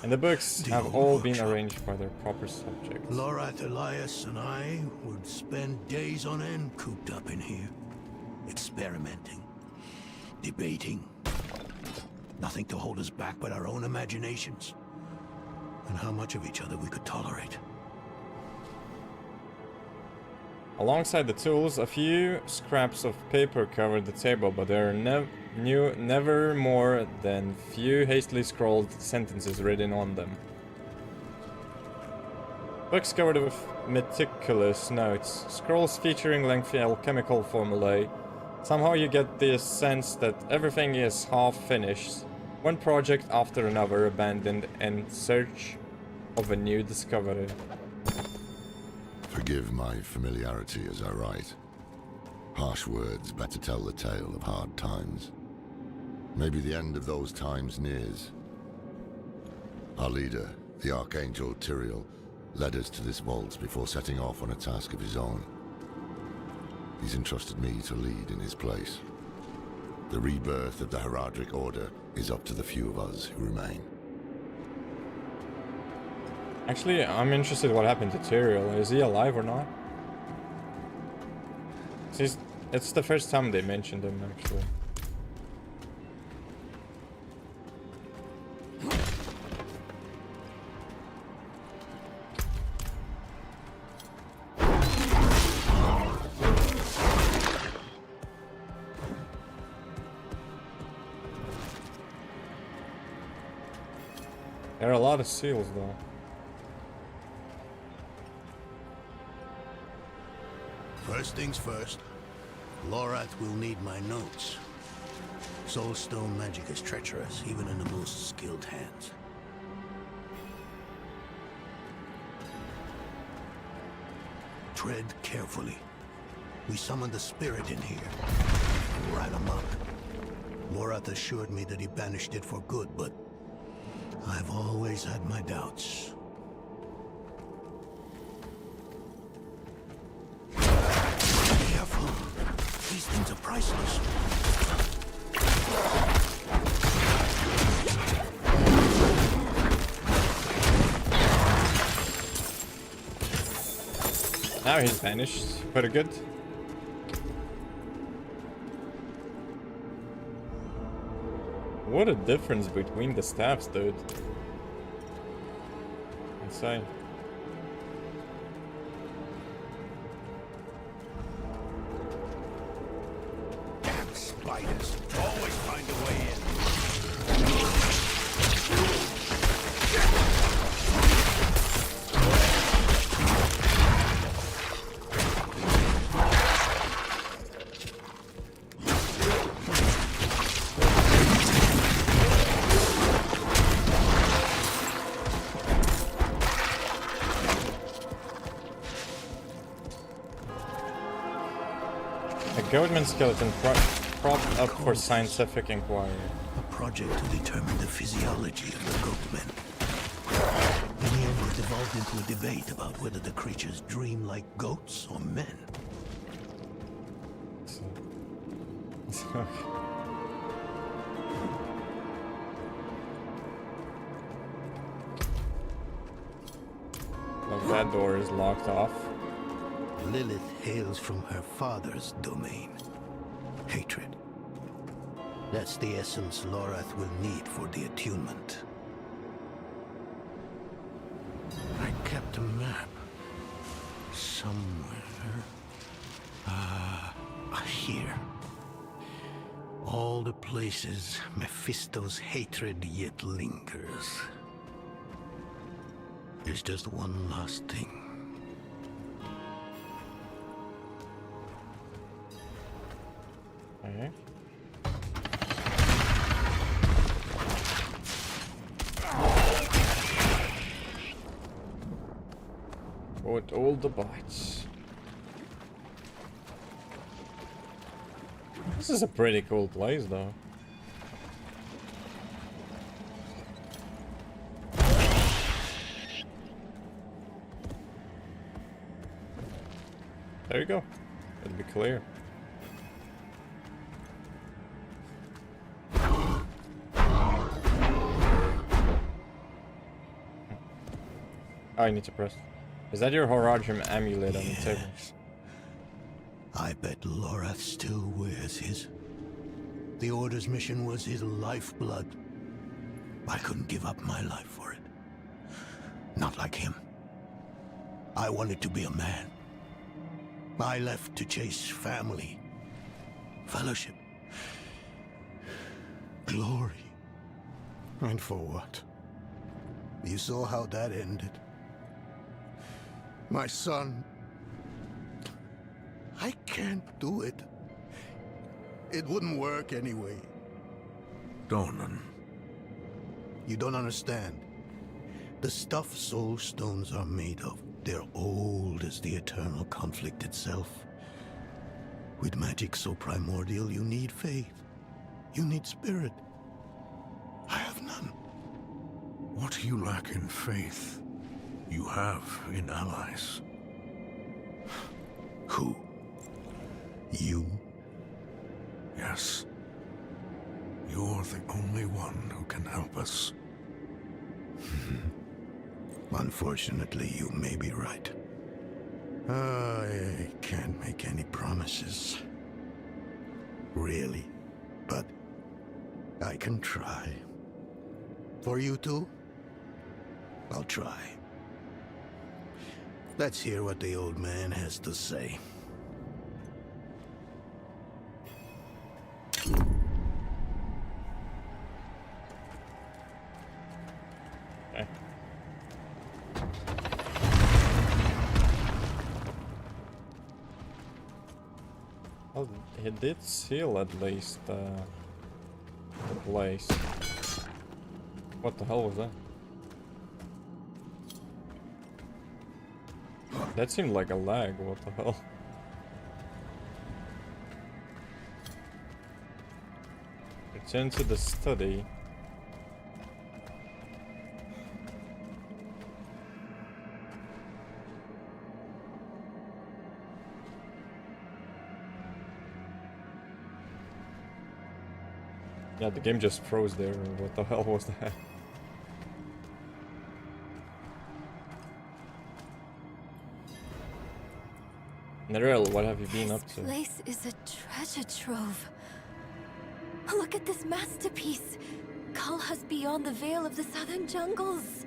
and the books have all been arranged by their proper subjects. Lorath, Elias, and I would spend days on end cooped up in here, experimenting, debating. Nothing to hold us back but our own imaginations, and how much of each other we could tolerate. Alongside the tools, a few scraps of paper covered the table, but there are never more than few hastily scrawled sentences written on them. Books covered with meticulous notes, scrolls featuring lengthy alchemical formulae. Somehow you get the sense that everything is half finished, one project after another abandoned in search of a new discovery. Forgive my familiarity as I write. Harsh words better tell the tale of hard times. Maybe the end of those times nears. Our leader, the Archangel Tyrael, led us to this vault before setting off on a task of his own. He's entrusted me to lead in his place. The rebirth of the Heraldric Order is up to the few of us who remain. Actually, I'm interested what happened to Tyrael. Is he alive or not? It's the first time they mentioned him, actually. There are a lot of seals, though. First things first, Lorath will need my notes. Soulstone magic is treacherous, even in the most skilled hands. Tread carefully. We summoned the spirit in here. Right amok. Lorath assured me that he banished it for good, but I've always had my doubts. Careful. These things are priceless. Now he's vanished. Pretty good. What a difference between the staffs, dude. Insane. Damn spiders. Always find a way in. Goatman skeleton propped up for scientific inquiry. A project to determine the physiology of the goatmen. In the end, it evolved into a debate about whether the creatures dream like goats or men. Look, that door is locked off. Lilith hails from her father's domain. Hatred. That's the essence Lorath will need for the attunement. I kept a map. Somewhere. Here. All the places Mephisto's hatred yet lingers. There's just one last thing. Okay. With all the bites. This is a pretty cool place, though. There you go. It'll be clear. Oh, I need to press. Is that your Horadrim amulet on the table? I bet Lorath still wears his. The Order's mission was his lifeblood. I couldn't give up my life for it. Not like him. I wanted to be a man. I left to chase family, fellowship, glory. And for what? You saw how that ended. My son. I can't do it. It wouldn't work anyway. Donan. You don't understand. The stuff soul stones are made of, they're old as the eternal conflict itself. With magic so primordial, you need faith. You need spirit. I have none. What you lack in faith, you have in allies. Who? You? Yes. You're the only one who can help us. Unfortunately, you may be right. I can't make any promises. Really. But I can try. For you two, I'll try. Let's hear what the old man has to say. Well, he did seal at least the place. What the hell was that? That seemed like a lag, what the hell? It's into the study. Yeah, the game just froze there. What the hell was that? Neril, what have you been up to? This place is a treasure trove. Look at this masterpiece. Kalha's beyond the veil of the southern jungles.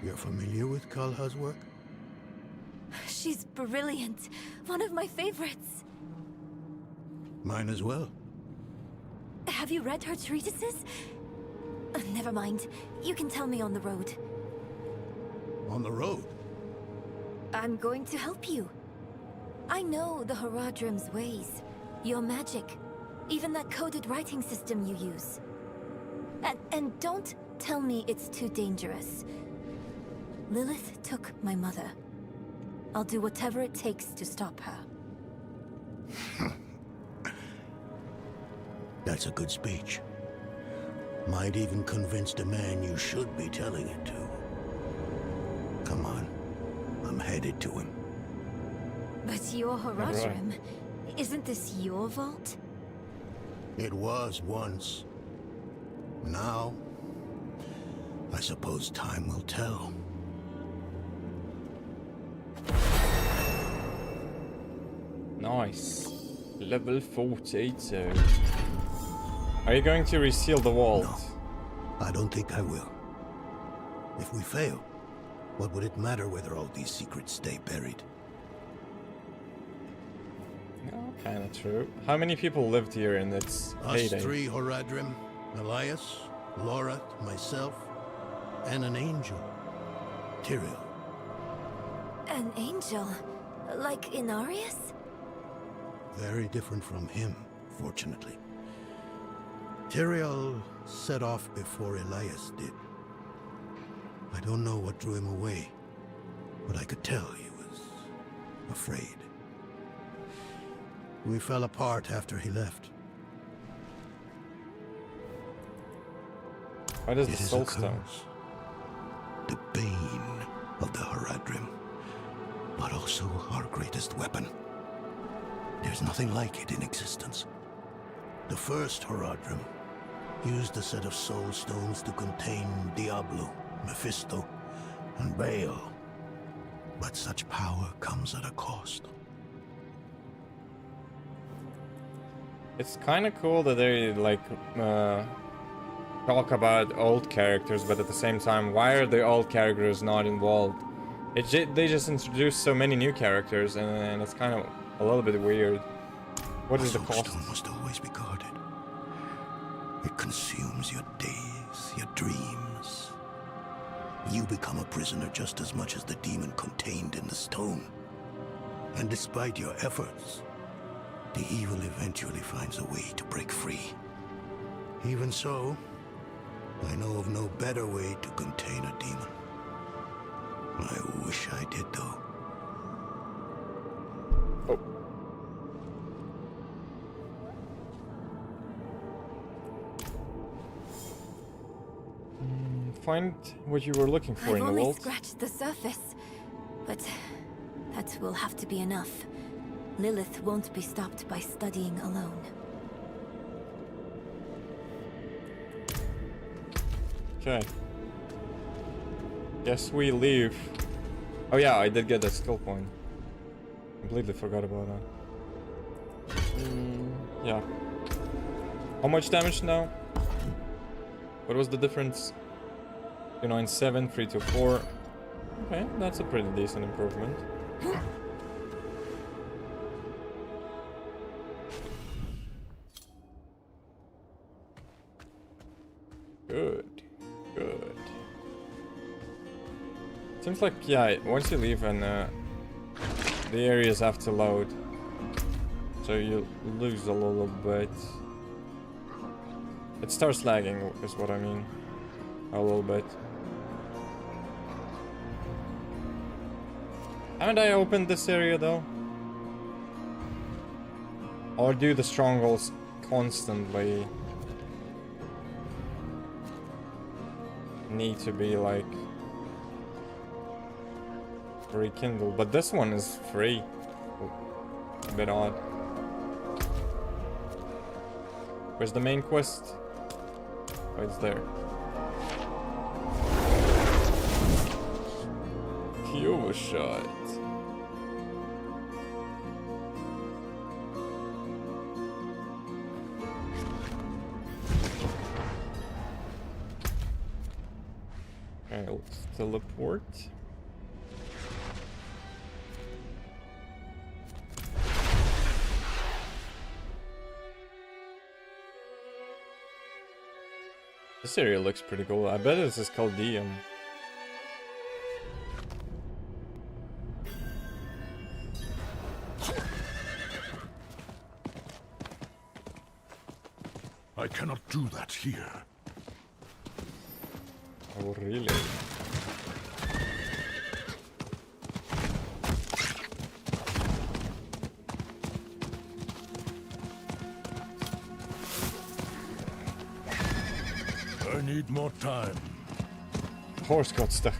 You're familiar with Kalha's work? She's brilliant. One of my favorites. Mine as well. Have you read her treatises? Never mind. You can tell me on the road. On the road? I'm going to help you. I know the Horadrim's ways. Your magic. Even that coded writing system you use. And don't tell me it's too dangerous. Lilith took my mother. I'll do whatever it takes to stop her. That's a good speech. Might even convince the man you should be telling it to. Come on. I'm headed to him. But your Horadrim, isn't this your vault? It was once. Now, I suppose time will tell. Nice. Level 42. Are you going to reseal the vault? No, I don't think I will. If we fail, what would it matter whether all these secrets stay buried? No, kinda true. How many people lived here in its heyday? Us three, Horadrim, Elias, Lorath, myself, and an angel. Tyrael. An angel? Like Inarius? Very different from him, fortunately. Tyrael set off before Elias did. I don't know what drew him away, but I could tell he was afraid. We fell apart after he left. What is the soul stone? The bane of the Horadrim, but also our greatest weapon. There's nothing like it in existence. The first Horadrim used a set of soul stones to contain Diablo, Mephisto, and Baal. But such power comes at a cost. It's kind of cool that they like talk about old characters, but at the same time, why are the old characters not involved? They just introduced so many new characters, and it's kind of a little bit weird. What is the cost? Stone must always be guarded. It consumes your days, your dreams. you become a prisoner just as much as the demon contained in the stone. And despite your efforts, the evil eventually finds a way to break free. Even so, I know of no better way to contain a demon. I wish I did, though. Find what you were looking for in the I've only vault. scratched the surface, but that will have to be enough. Lilith won't be stopped by studying alone. Okay. Guess we leave. Oh yeah, I did get a skill point. Completely forgot about that. Yeah. How much damage now? What was the difference? 297, 324. Okay, that's a pretty decent improvement. Good. Good. Seems like, yeah, once you leave and the areas have to load. So you lose a little bit. It starts lagging, is what I mean. A little bit. Haven't I opened this area though? Or do the strongholds constantly need to be like rekindled? But this one is free. A bit odd. Where's the main quest? Oh, it's there. Kyowa shot. Okay, let's teleport. This area looks pretty cool. I bet this is Chaldean. I cannot do that here. Oh, really? I need more time. The horse got stuck.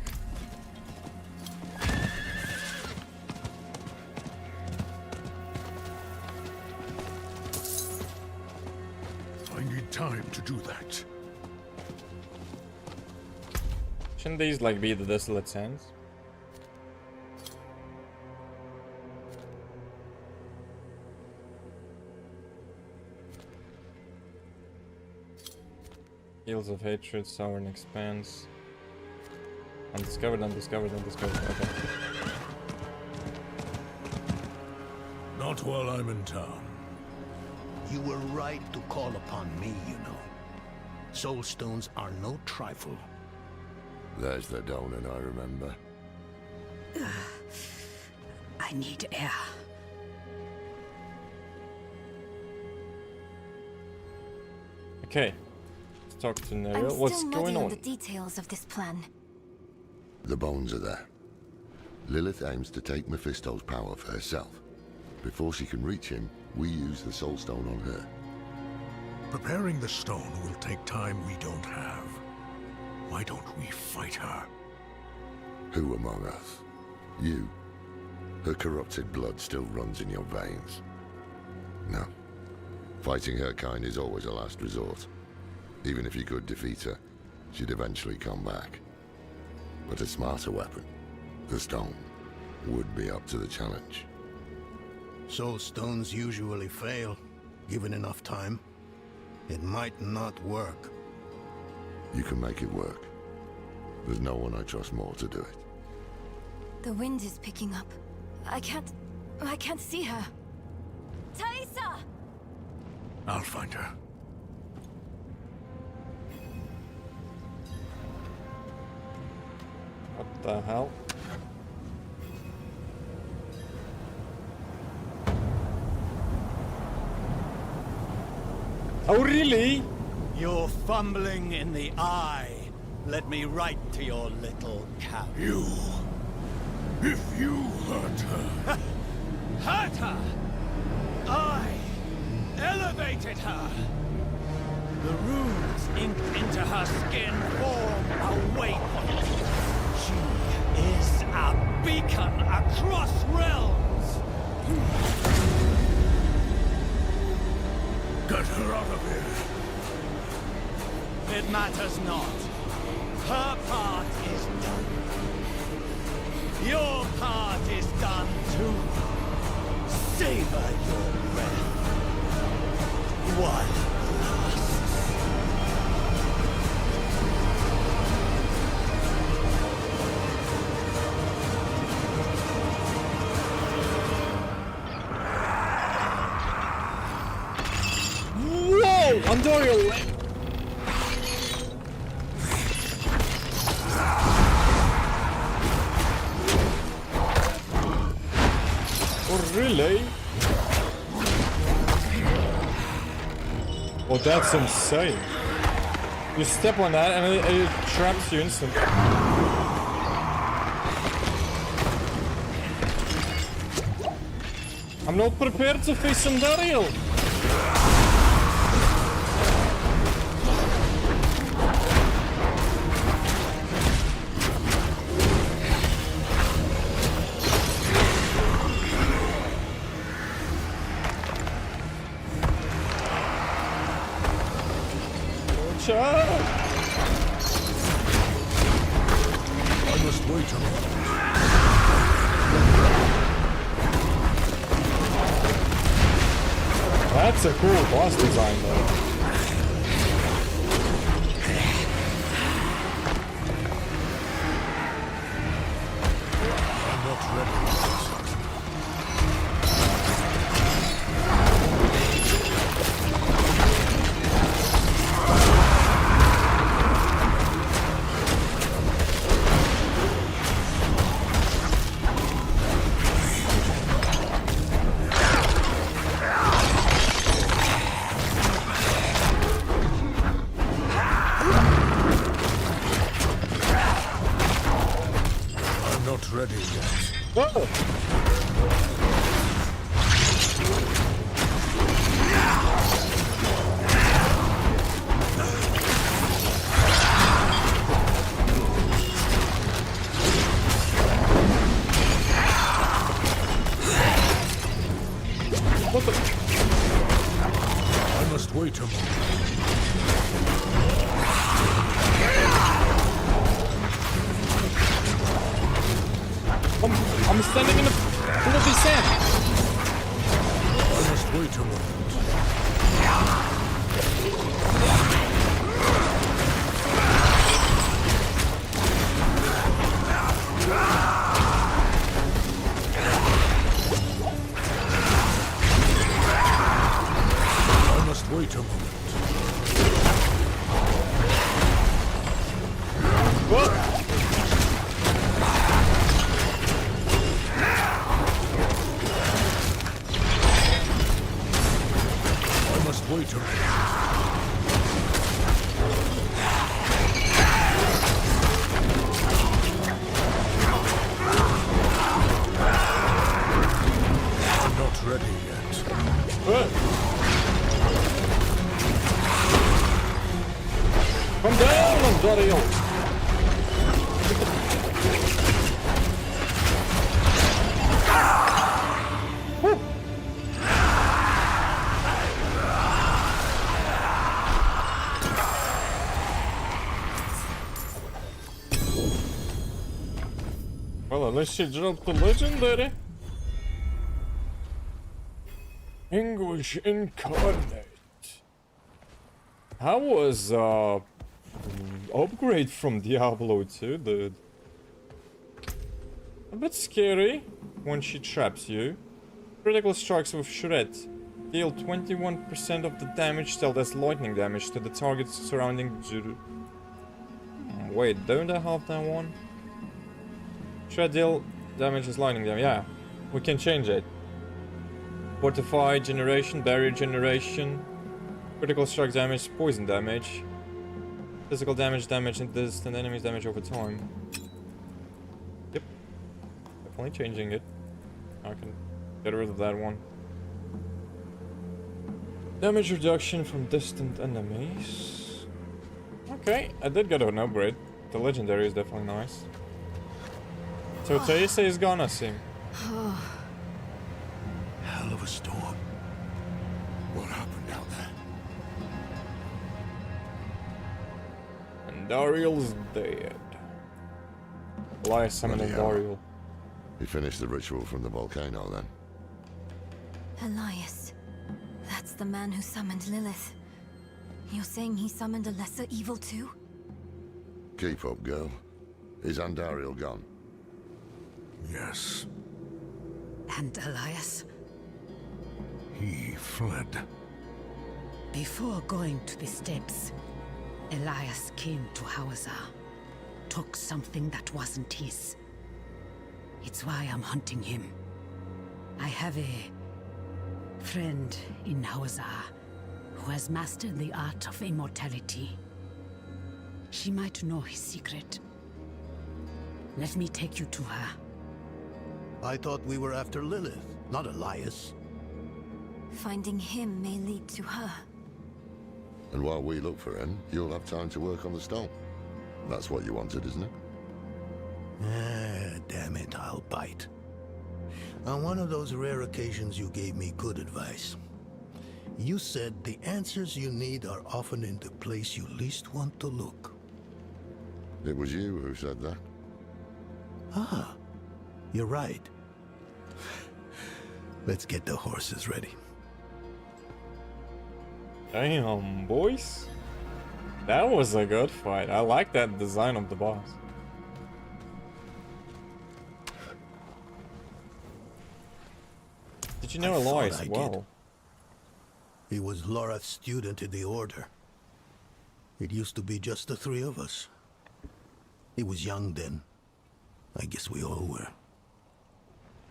I need time to do that. Shouldn't these like be the desolate sands? Fields of hatred, sour and expanse. Undiscovered, undiscovered, undiscovered. Okay. Not while I'm in town. You were right to call upon me, you know. Soul stones are no trifle. There's the donut I remember. I need air. Okay. Let's talk to I'm Nereal. still What's muddy going on on? the details of this plan. The bones are there. Lilith aims to take Mephisto's power for herself. Before she can reach him, we use the soul stone on her. Preparing the stone will take time we don't have. Why don't we fight her? Who among us? You. Her corrupted blood still runs in your veins. No. Fighting her kind is always a last resort. Even if you could defeat her, she'd eventually come back. But a smarter weapon, the stone, would be up to the challenge. Soul stones usually fail, given enough time. It might not work. You can make it work. There's no one I trust more to do it. The wind is picking up. I can't see her. Thaisa! I'll find her. the hell? Oh, really? You're fumbling in the eye. Let me write to your little cat. If you hurt her... Hurt her! I elevated her! The runes inked into her skin form a waypoint. She is a beacon across realms! Get her out of here! It matters not. Her part is done. Your part is done too. Savor your breath. While it lasts. Whoa! Under your leg! Oh, really? Oh, that's insane. You step on that and it traps you instantly. I'm not prepared to face Andariel. I must wait a moment. That's a cool boss design though. I'm not ready. Not ready yet. Whoa! What the? I must wait a moment. I'm standing in the bloody sand. I must wait a moment. I must wait a moment. What? Wait a minute. I'm not ready yet. Come down, Ontario! Well, unless she dropped the legendary. English Incarnate. How was upgrade from Diablo 2, dude? A bit scary when she traps you. Critical strikes with Shred deal 21% of the damage dealt as lightning damage to the targets surrounding Druid. Wait, don't I have that one? Shred deal damage is lightning damage. Yeah, we can change it. Fortify generation, barrier generation, critical strike damage, poison damage, physical damage, damage and distant enemies damage over time. Yep, definitely changing it. I can get rid of that one. Damage reduction from distant enemies. Okay, I did get an upgrade. The legendary is definitely nice. So Taisa is gonna sing. Hell of a storm. What happened out there? And Dariel's dead. Elias summoned Dariel. He finished the ritual from the volcano then. Elias. That's the man who summoned Lilith. You're saying he summoned a lesser evil too? Keep up, girl. Is Andariel gone? Yes. And Elias? He fled. Before going to the steps, Elias came to Hawazar, took something that wasn't his. It's why I'm hunting him. I have a friend in Hawazar who has mastered the art of immortality. She might know his secret. Let me take you to her. I thought we were after Lilith, not Elias. Finding him may lead to her. And while we look for him, you'll have time to work on the stone. That's what you wanted, isn't it? Ah, damn it, I'll bite. On one of those rare occasions you gave me good advice. You said the answers you need are often in the place you least want to look. It was you who said that. Ah, you're right. Let's get the horses ready. Damn, boys. That was a good fight. I like that design of the boss. Did you know Elias well? He was Lorath's student in the Order. It used to be just the three of us. He was young then. I guess we all were.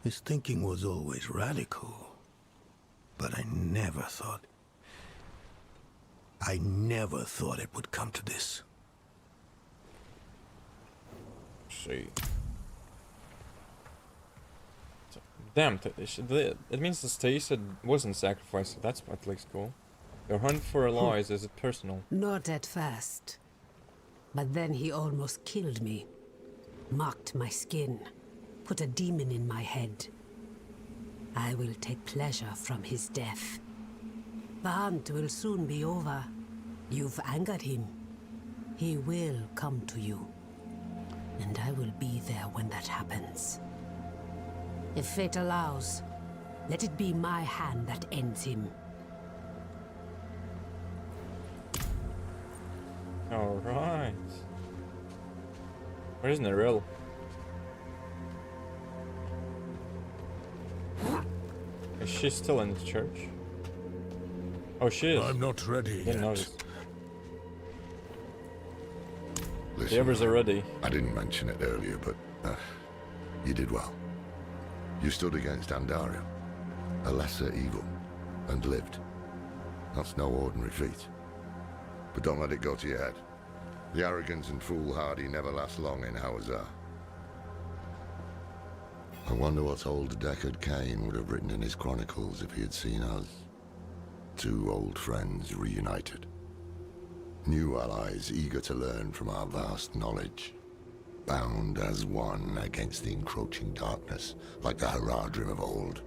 His thinking was always radical. But I never thought it would come to this. See. Damn, it means the Stasia wasn't sacrificed, so that's what looks cool. Your hunt for Elias, is it personal? Not at first. But then he almost killed me. Marked my skin. Put a demon in my head. I will take pleasure from his death. The hunt will soon be over. You've angered him. He will come to you. And I will be there when that happens. If fate allows, let it be my hand that ends him. Alright. Where's Neril? Is she still in the church? Oh, she is. I'm not ready Didn't yet. notice. Listen, The others are ready. I didn't mention it earlier, but you did well. You stood against Andariel, a lesser evil, and lived. That's no ordinary feat. But don't let it go to your head. The arrogance and foolhardy never last long in Hawazar. I wonder what old Deckard Cain would have written in his chronicles if he had seen us. Two old friends reunited. New allies eager to learn from our vast knowledge. Bound as one against the encroaching darkness, like the Haradrim of old.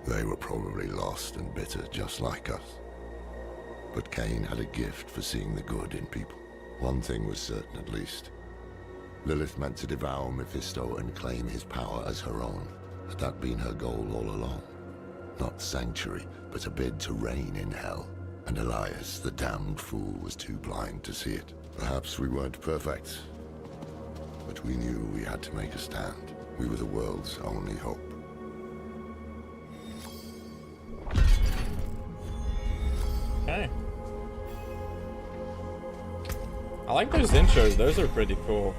They were probably lost and bitter, just like us. But Cain had a gift for seeing the good in people. One thing was certain, at least. Lilith meant to devour Mephisto and claim his power as her own. Had that been her goal all along? Not sanctuary, but a bid to reign in hell. And Elias, the damned fool, was too blind to see it. Perhaps we weren't perfect, but we knew we had to make a stand. We were the world's only hope. Okay. I like those intros, those are pretty cool.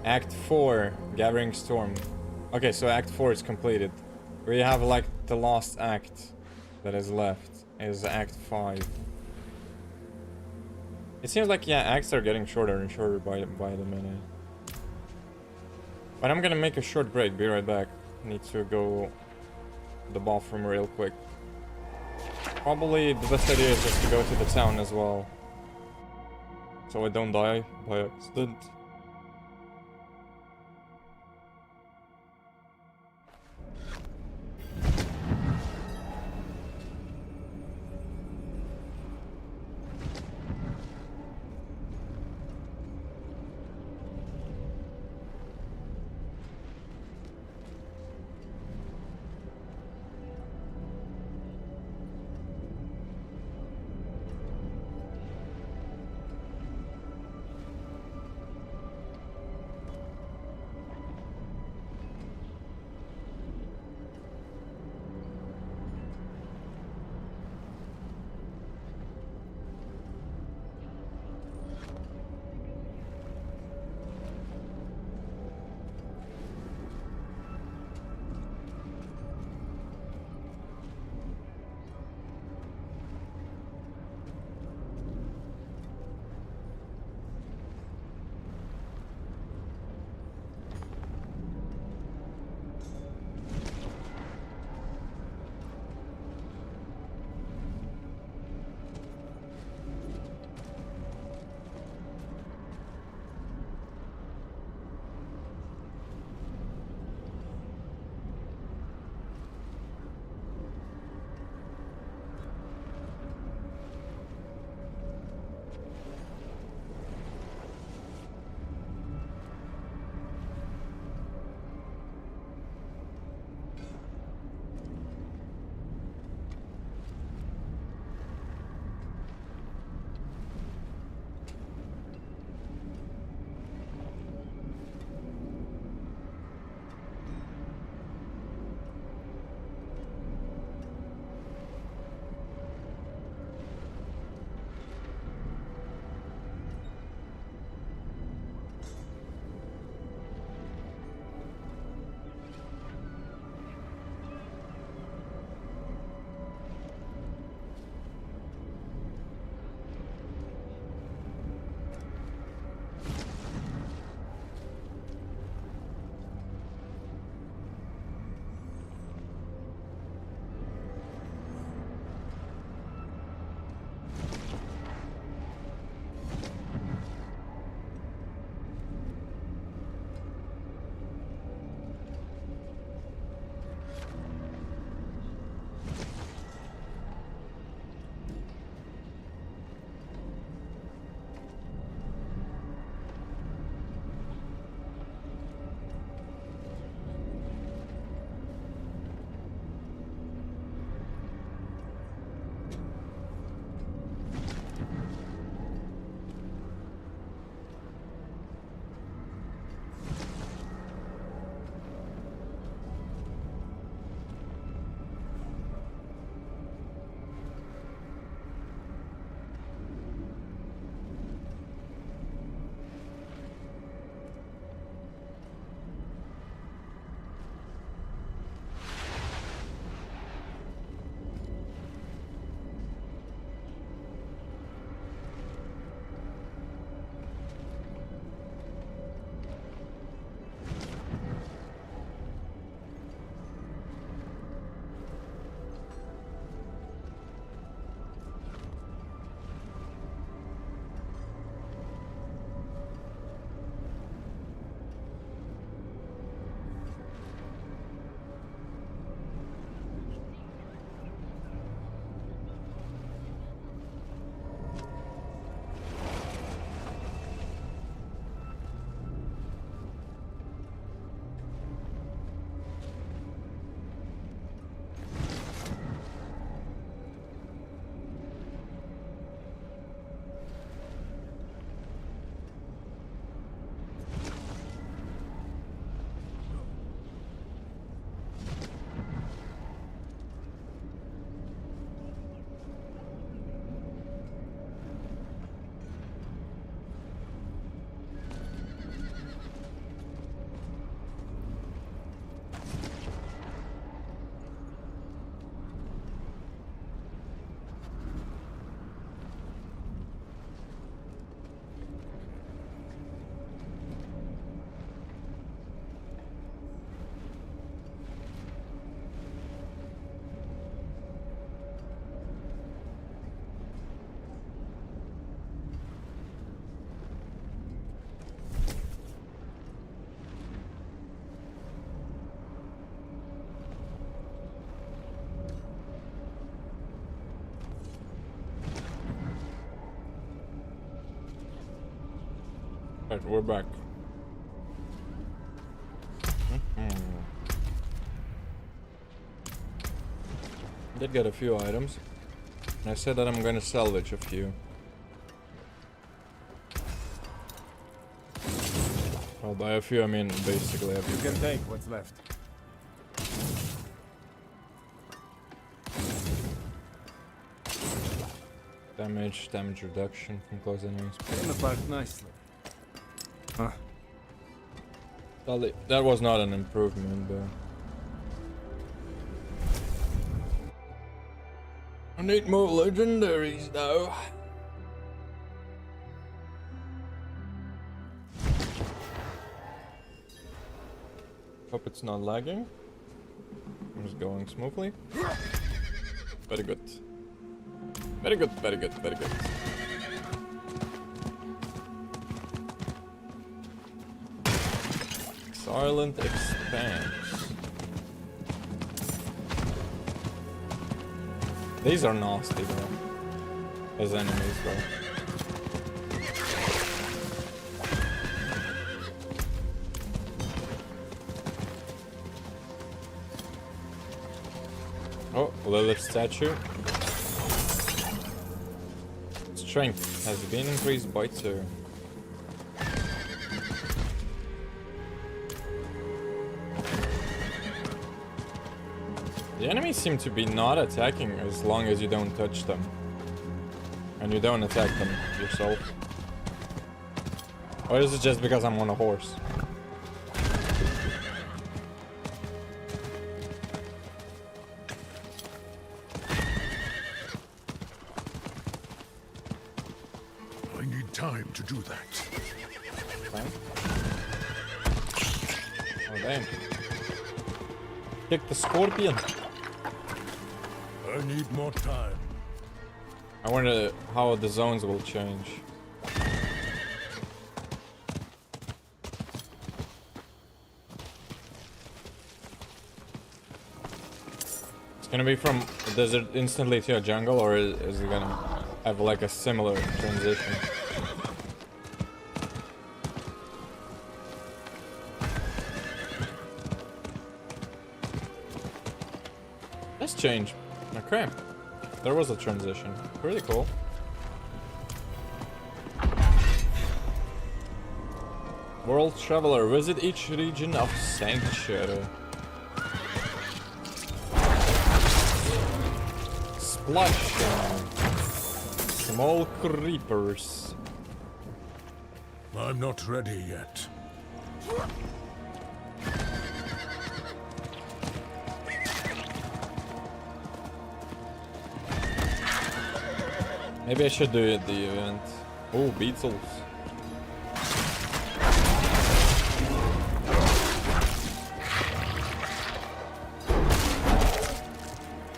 Act 4, Gathering Storm. Okay, so Act 4 is completed. We have like the last act that is left is Act 5. It seems like, yeah, acts are getting shorter and shorter by the minute. But I'm gonna make a short break, be right back. Need to go to the bathroom real quick. Probably the best idea is just to go to the town as well, so I don't die by accident. Right, we're back. Did get a few items. And I said that I'm gonna salvage a few. Well, by a few I mean basically a few. You can take what's left. Damage reduction from close enemies. Came apart nicely. Huh. Well, that was not an improvement, but I need more legendaries though. Hope it's not lagging. It's going smoothly. Very good. Very good, very good, very good. Silent Expanse. These are nasty though. As enemies though. Oh, Lilith statue. Strength has been increased by 2. The enemies seem to be not attacking as long as you don't touch them. And you don't attack them yourself. Or is it just because I'm on a horse? I need time to do that. Okay. Oh damn. Kick the scorpion. I need more time. I wonder how the zones will change. It's gonna be from a desert instantly to a jungle, or is it gonna have like a similar transition? Let's change. Okay. There was a transition. Pretty cool. World Traveler. Visit each region of Sanctuary. Splash. Small creepers. I'm not ready yet. Maybe I should do it the event. Oh, beetles.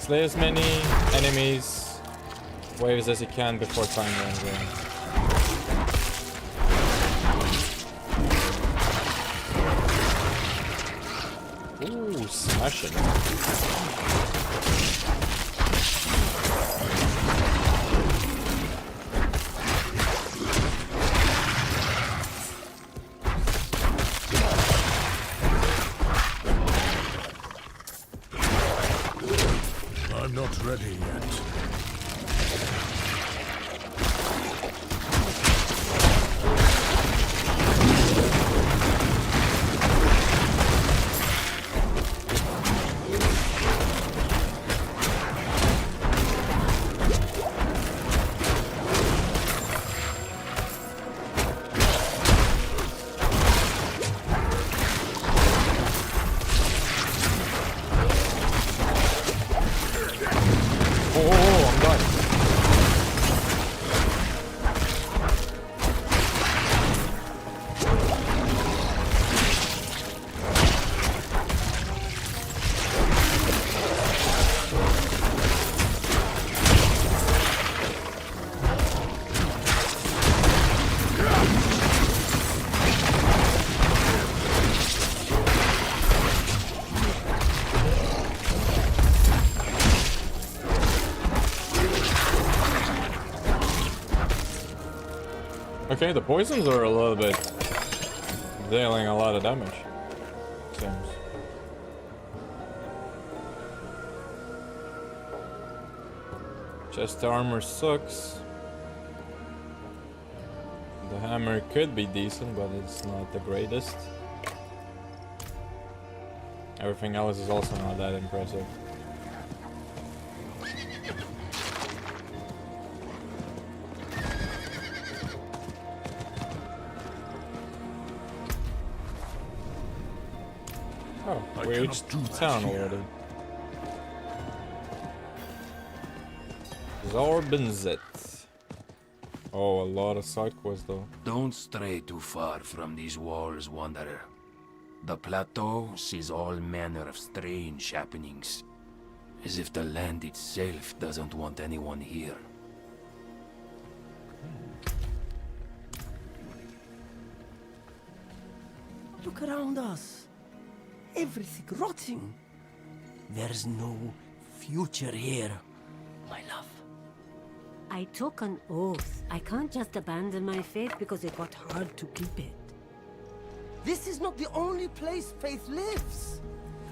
Slay as many enemies, waves as you can before time runs out. Ooh, smashing. I'm not ready yet. Oh! Okay, the poisons are a little bit dealing a lot of damage. Seems. Chest armor sucks. The hammer could be decent, but it's not the greatest. Everything else is also not that impressive. Oh, we reached town already. Zorbenzet. Oh, a lot of side quests though. Don't stray too far from these walls, wanderer. The plateau sees all manner of strange happenings, as if the land itself doesn't want anyone here. Look around us. Everything rotting. There's no future here, my love. I took an oath. I can't just abandon my faith because it got hard to keep it. This is not the only place faith lives.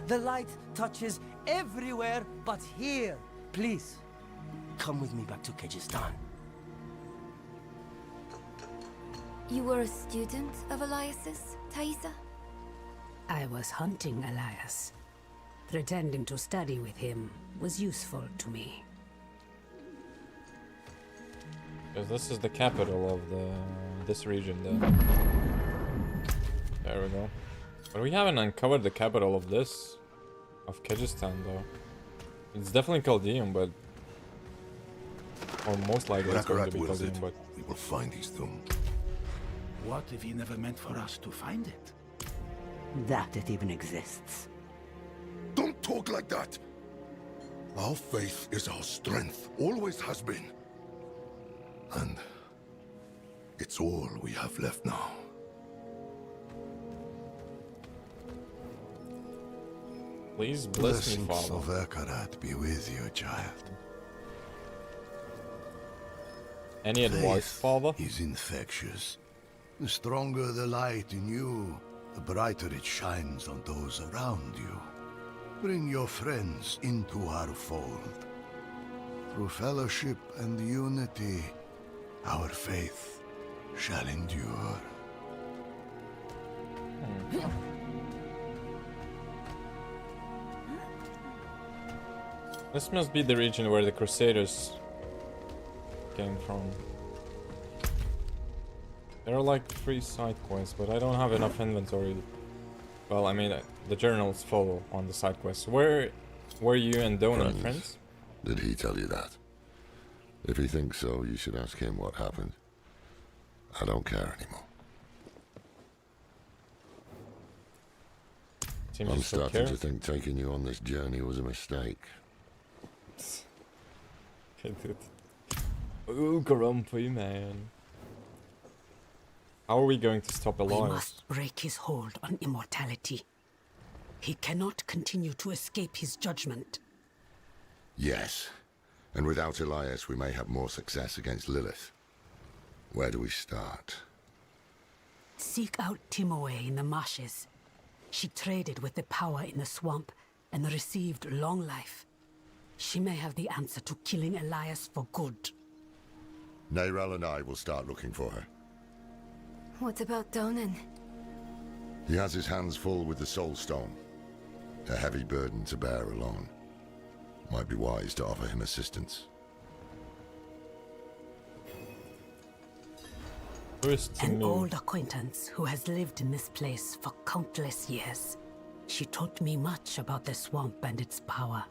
The light touches everywhere but here. Please, come with me back to Kyrgyzstan. You were a student of Elias's, Thaisa? I was hunting Elias. Pretending to study with him was useful to me. Because this is the capital of this region then. There we go. But we haven't uncovered the capital of Kyrgyzstan though. It's definitely Chaldean, but... Or most likely it's going to be Chaldean, but... We will find his tomb. What if he never meant for us to find it? That it even exists. Don't talk like that! Our faith is our strength, always has been. And it's all we have left now. Please bless me, Blessings Father. of Ekarat be with you, child. Any advice, Father? Is infectious. The stronger the light in you, the brighter it shines on those around you. Bring your friends into our fold. Through fellowship and unity, our faith shall endure. This must be the region where the Crusaders came from. There are like 3 side quests, but I don't have enough inventory. Well, I mean, the journal's full on the side quests. Where were you and Donan friends? Did he tell you that? If he thinks so, you should ask him what happened. I don't care anymore. Seems I'm you still starting care. to think taking you on this journey was a mistake. Ooh, grumpy man. How are we going to stop We Elias? must break his hold on immortality. He cannot continue to escape his judgment. Yes. And without Elias, we may have more success against Lilith. Where do we start? Seek out Timoe in the marshes. She traded with the power in the swamp and received long life. She may have the answer to killing Elias for good. Neyral and I will start looking for her. What about Donan? He has his hands full with the Soul Stone. A heavy burden to bear alone. Might be wise to offer him assistance. An old acquaintance who has lived in this place for countless years. She taught me much about the swamp and its power,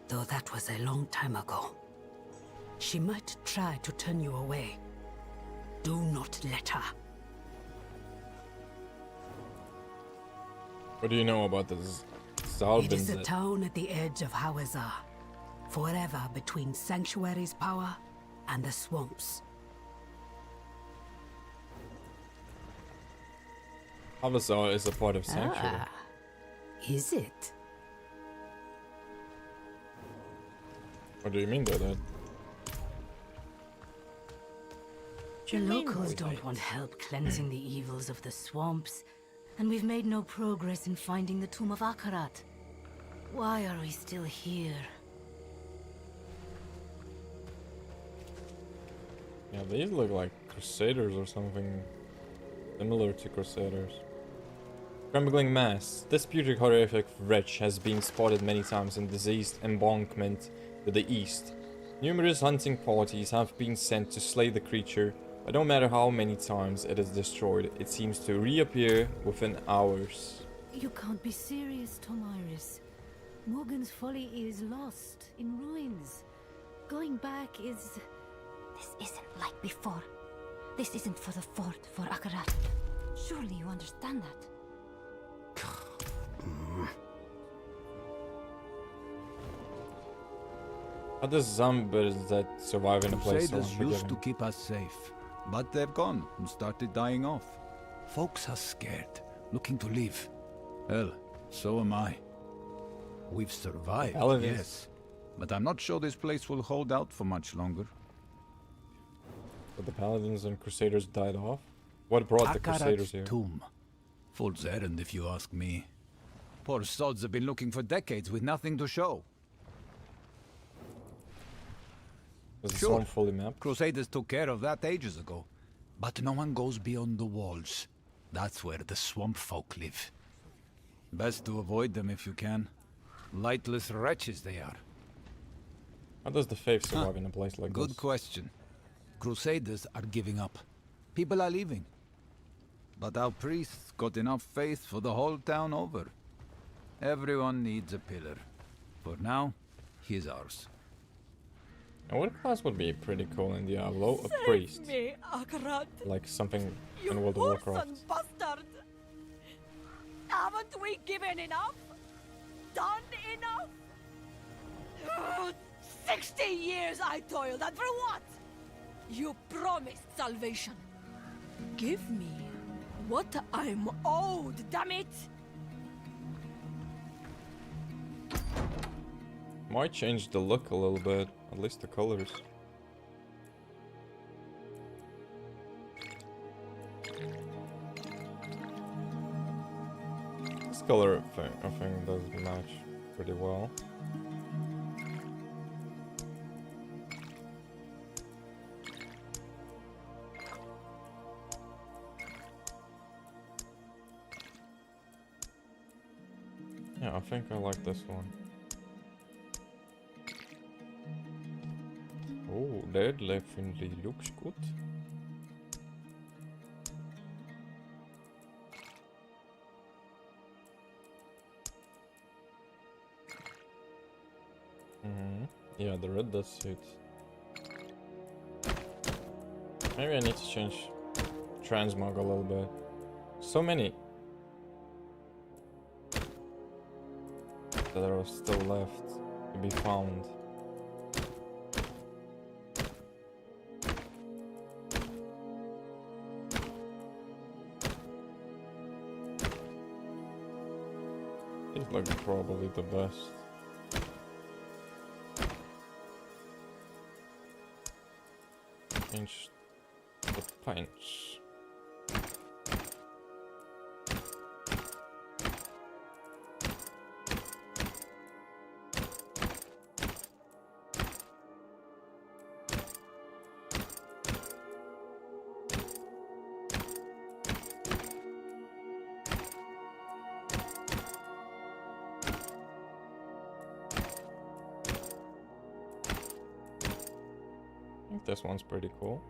though that was a long time ago. She might try to turn you away. Do not let her. What do you know about this It is a Zorbenzet? town at the edge of Hawazar, forever between Sanctuary's power and the swamps. Hawazar is a part of Sanctuary. Is it? What do you mean by that? The locals don't want help cleansing the evils of the swamps, and we've made no progress in finding the Tomb of Akarat. Why are we still here? Yeah, these look like Crusaders or something similar to Crusaders. Crumbling mass. This putrid horrific wretch has been spotted many times in the diseased embankment to the east. Numerous hunting parties have been sent to slay the creature, but no matter how many times it is destroyed, it seems to reappear within hours. You can't be serious, Tomiris. Morgan's Folly is lost, in ruins. Going back is... This isn't like before. This isn't for the fort, for Akarat. Surely you understand that. How does zombies that survive in a place so Crusaders used to keep us safe, but they've gone and started dying off. Folks are scared, looking to leave. Hell, so am I. We've survived, Paladins. yes, but I'm not sure this place will hold out for much longer. But the Paladins and Crusaders died off? What brought the Crusaders here? Tomb. Fool's errand, if you ask me. Poor sods have been looking for decades with nothing to show. Is the swamp fully mapped? Crusaders took care of that ages ago. But no one goes beyond the walls. That's where the swamp folk live. Best to avoid them if you can. Lightless wretches they are. How does the faith survive in a place like this? Good question. Crusaders are giving up. People are leaving. But our priests got enough faith for the whole town over. Everyone needs a pillar. For now, he's ours. And what class would be pretty cool in Diablo? A priest. Me, Akarat. Like something You in World of Warcraft. whoreson bastard! Haven't we given enough? Done enough? Ugh, 60 years I toiled, and for what? You promised salvation. Give me what I'm owed, damn it! Might change the look a little bit, at least the colors. This color I think does match pretty well. Yeah, I think I like this one. Oh, that definitely looks good. Yeah, the red does suit. Maybe I need to change transmog a little bit. So many that are still left to be found. It's like probably the best. Change the punch. I think this one's pretty cool.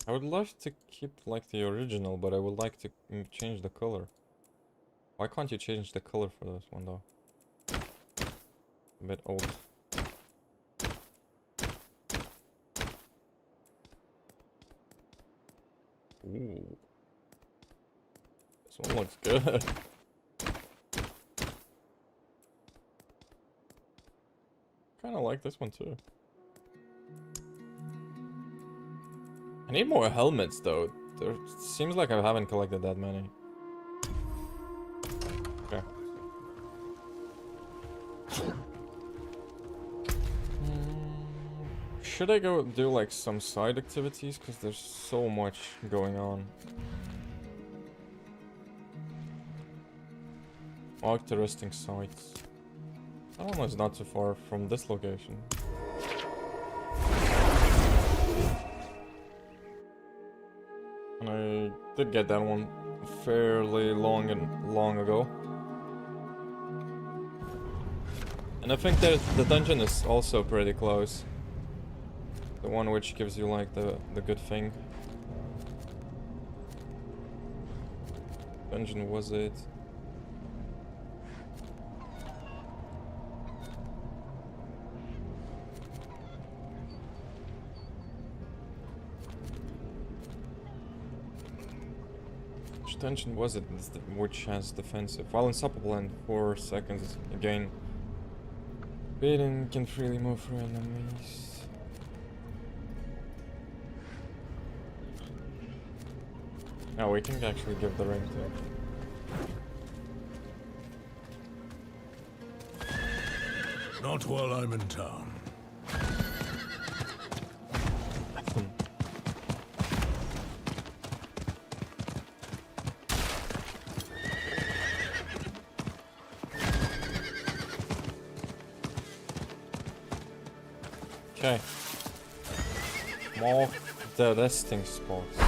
I would love to keep like the original, but I would like to change the color. Why can't you change the color for this one though? A bit old. Ooh. one looks good. Kinda like this one too. I need more helmets though. There seems like I haven't collected that many. Okay. Should I go do like some side activities? Because there's so much going on. Arc to resting sites. That one is not too far from this location. And I did get that one fairly long ago. And I think that the dungeon is also pretty close. The one which gives you like the good thing. Dungeon was it? Which dungeon was it which has defensive? While unstoppable in 4 seconds again. Beaten can freely move through enemies. Oh, we can actually give the ring to. Not while I'm in town. Okay. More the resting spots.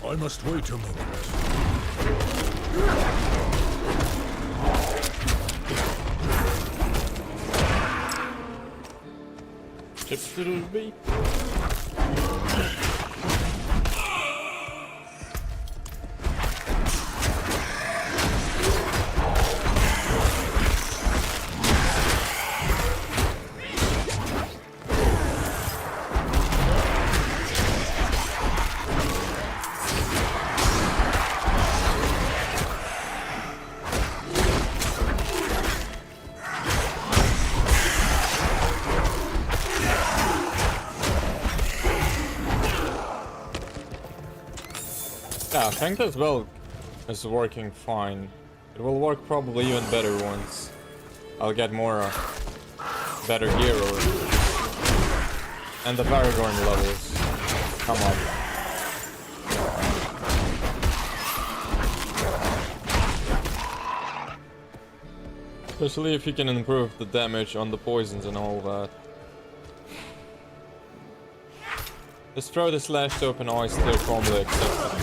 I must wait a moment. Chips little bee. Yeah, I think as well is working fine. It will work probably even better once I'll get more better gear and the Varagorn levels come up. Especially if you can improve the damage on the poisons and all that. Just throw the slash to open eyes still formally accepted.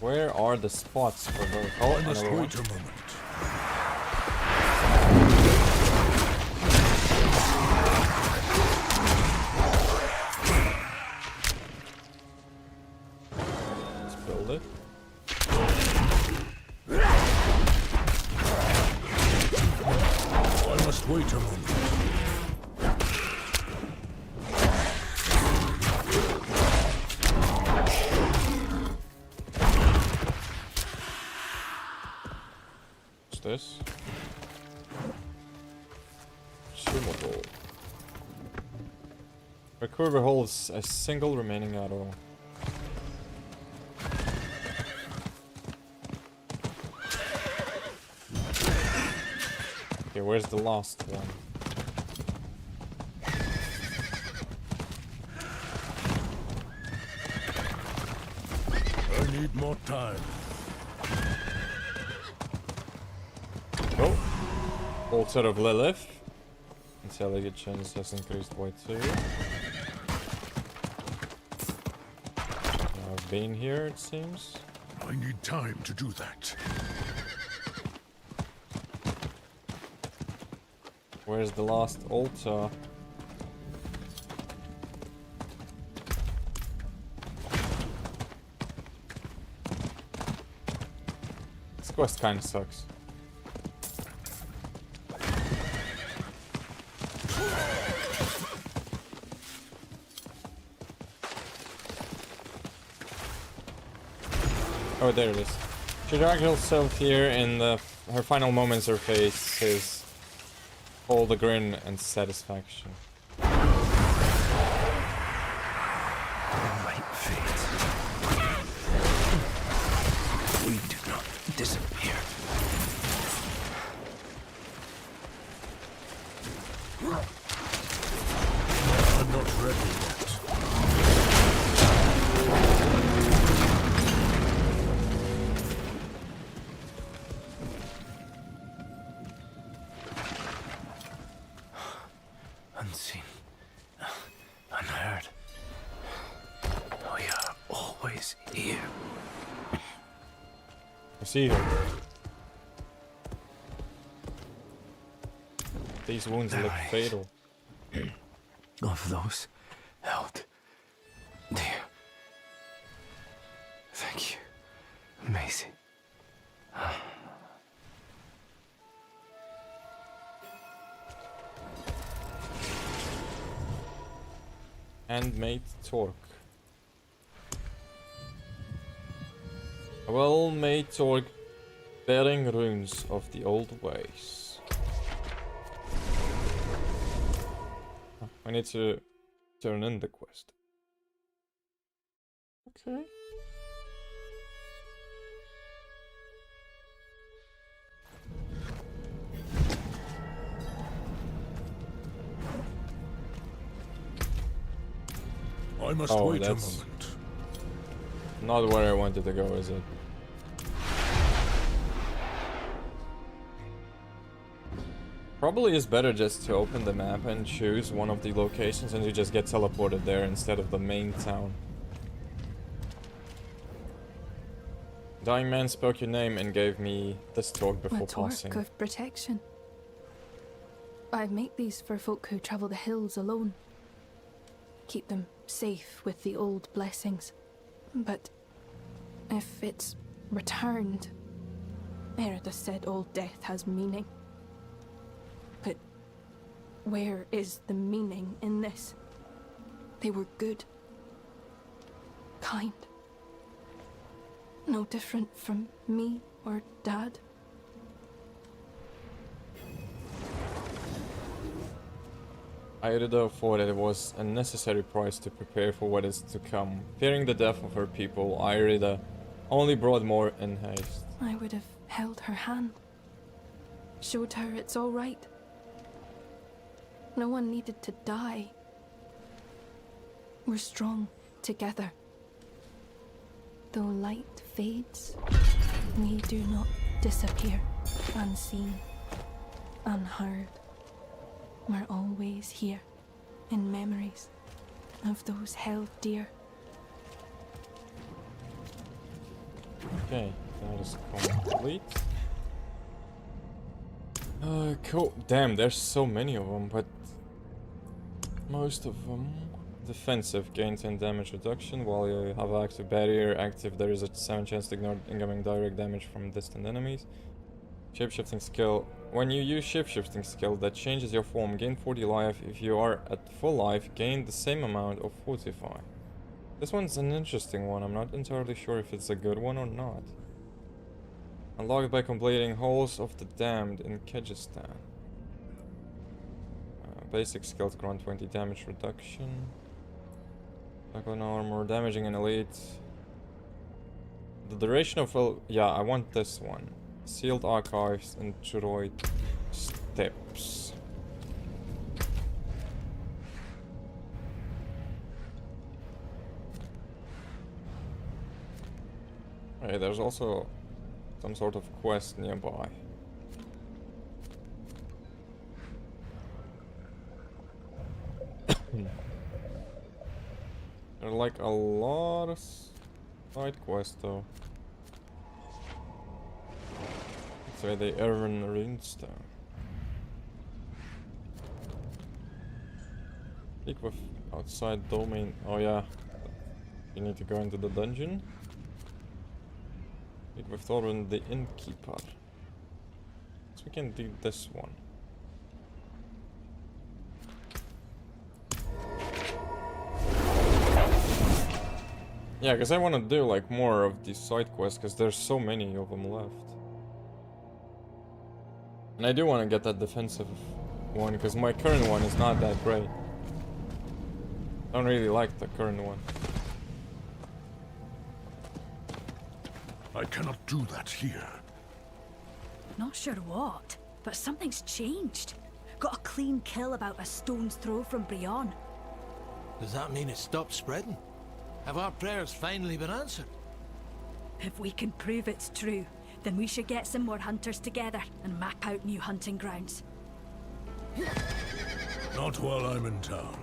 Where are the spots for those? Oh, I must another one. wait a moment. Let's build it. I must wait a moment. This consumable. Recorder holds a single remaining auto. Okay, where's the last one? need more time. Oh. Altar of Lilith. Intelligence has increased by 2. I've been here, it seems. I need time to do that. Where's the last altar? This quest kinda sucks. Oh, there it is. She dragged herself here in her final moments her face is all the grin and satisfaction. My fate. We do not disappear. I'm not ready yet. Unseen. Unheard. We are always here. I see her. These wounds Their look eyes. fatal. Of those held dear. Thank you, Maisie. Handmade torque. A well-made torque bearing runes of the old ways. I need to turn in the quest. Okay. I must wait a moment. Not where I wanted to go, is it? Probably is better just to open the map and choose one of the locations and you just get teleported there instead of the main town. Dying man spoke your name and gave me this torque before A torque passing. of protection. I make these for folk who travel the hills alone. Keep them safe with the old blessings. But if it's returned, Merida said old death has meaning. But where is the meaning in this? They were good. Kind. No different from me or Dad. Irida thought that it was a necessary price to prepare for what is to come. Fearing the death of her people, Irida only brought more in haste. I would have held her hand. Showed her it's all right. No one needed to die. We're strong together. Though light fades, we do not disappear, unseen, unheard. We're always here, in memories of those held dear. Okay, that is complete. Cool. Damn, there's so many of them, but most of them defensive. Gain 10 damage reduction while you have active barrier. Active, there is a 7 chance to ignore incoming direct damage from distant enemies. Shapeshifting skill. When you use shapeshifting skill that changes your form, gain 40 life. If you are at full life, gain the same amount of Fortify. This one's an interesting one. I'm not entirely sure if it's a good one or not. Unlocked by completing Halls of the Damned in Kyrgyzstan. Basic skills grant 20 damage reduction. Weapon armor, damaging an elite. The duration of... yeah, I want this one. Sealed Archives and Druid Steps. Okay, there's also some sort of quest nearby. There are like a lot of side quests though. So the Erwin Runestone. Speak with outside domain. Oh yeah. You need to go into the dungeon. Speak with Thorwin the innkeeper. So we can do this one. Yeah, because I want to do like more of these side quests because there's so many of them left. And I do want to get that defensive one because my current one is not that great. I don't really like the current one. I cannot do that here. Not sure what, but something's changed. Got a clean kill about a stone's throw from Brion. Does that mean it stopped spreading? Have our prayers finally been answered? If we can prove it's true, then we should get some more hunters together and map out new hunting grounds. Not while I'm in town.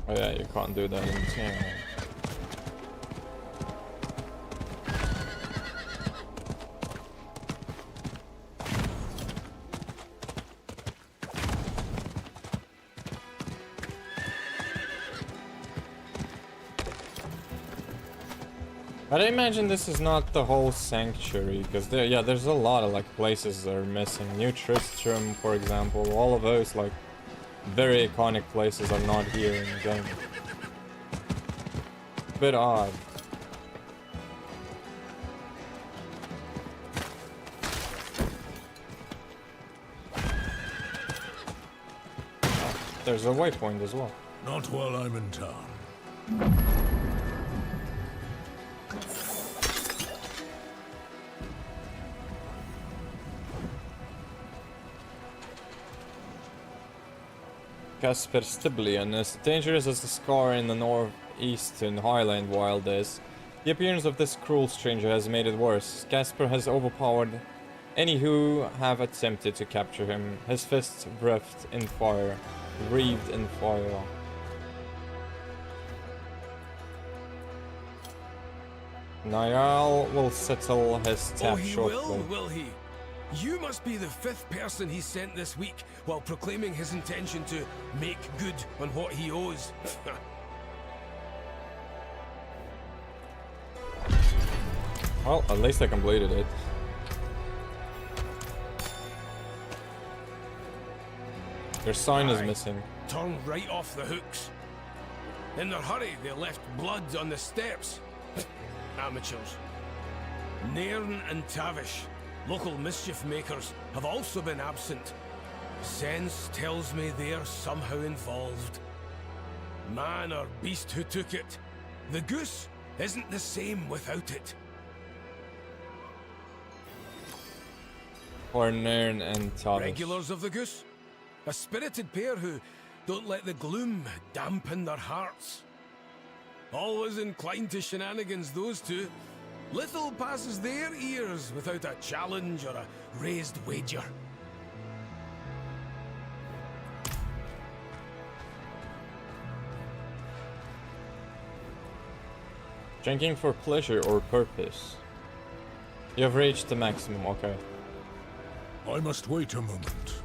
Oh yeah, you can't do that in town. But I imagine this is not the whole sanctuary, because there's a lot of like places that are missing. New Tristram, for example, all of those like very iconic places are not here in the game. Bit odd. There's a waypoint as well. Not while I'm in town. Casper Stiblian, as dangerous as the scar in the northeastern highland wild is, the appearance of this cruel stranger has made it worse. Casper has overpowered any who have attempted to capture him, his fists breathed in fire, breathed in fire. Niall will settle his tap shortly. Will he? You must be the 5th person he sent this week while proclaiming his intention to make good on what he owes. Well, at least I completed it. Your sign is missing. Turned right off the hooks. In their hurry, they left blood on the steps. Amateurs. Nairn and Tavish, local mischief makers, have also been absent. Sense tells me they're somehow involved. Man or beast who took it, the goose isn't the same without it. For Nairn and Tavish. Regulars of the goose, a spirited pair who don't let the gloom dampen their hearts. Always inclined to shenanigans, those two. Little passes their ears without a challenge or a raised wager. Drinking for pleasure or purpose. You have reached the maximum, okay. I must wait a moment.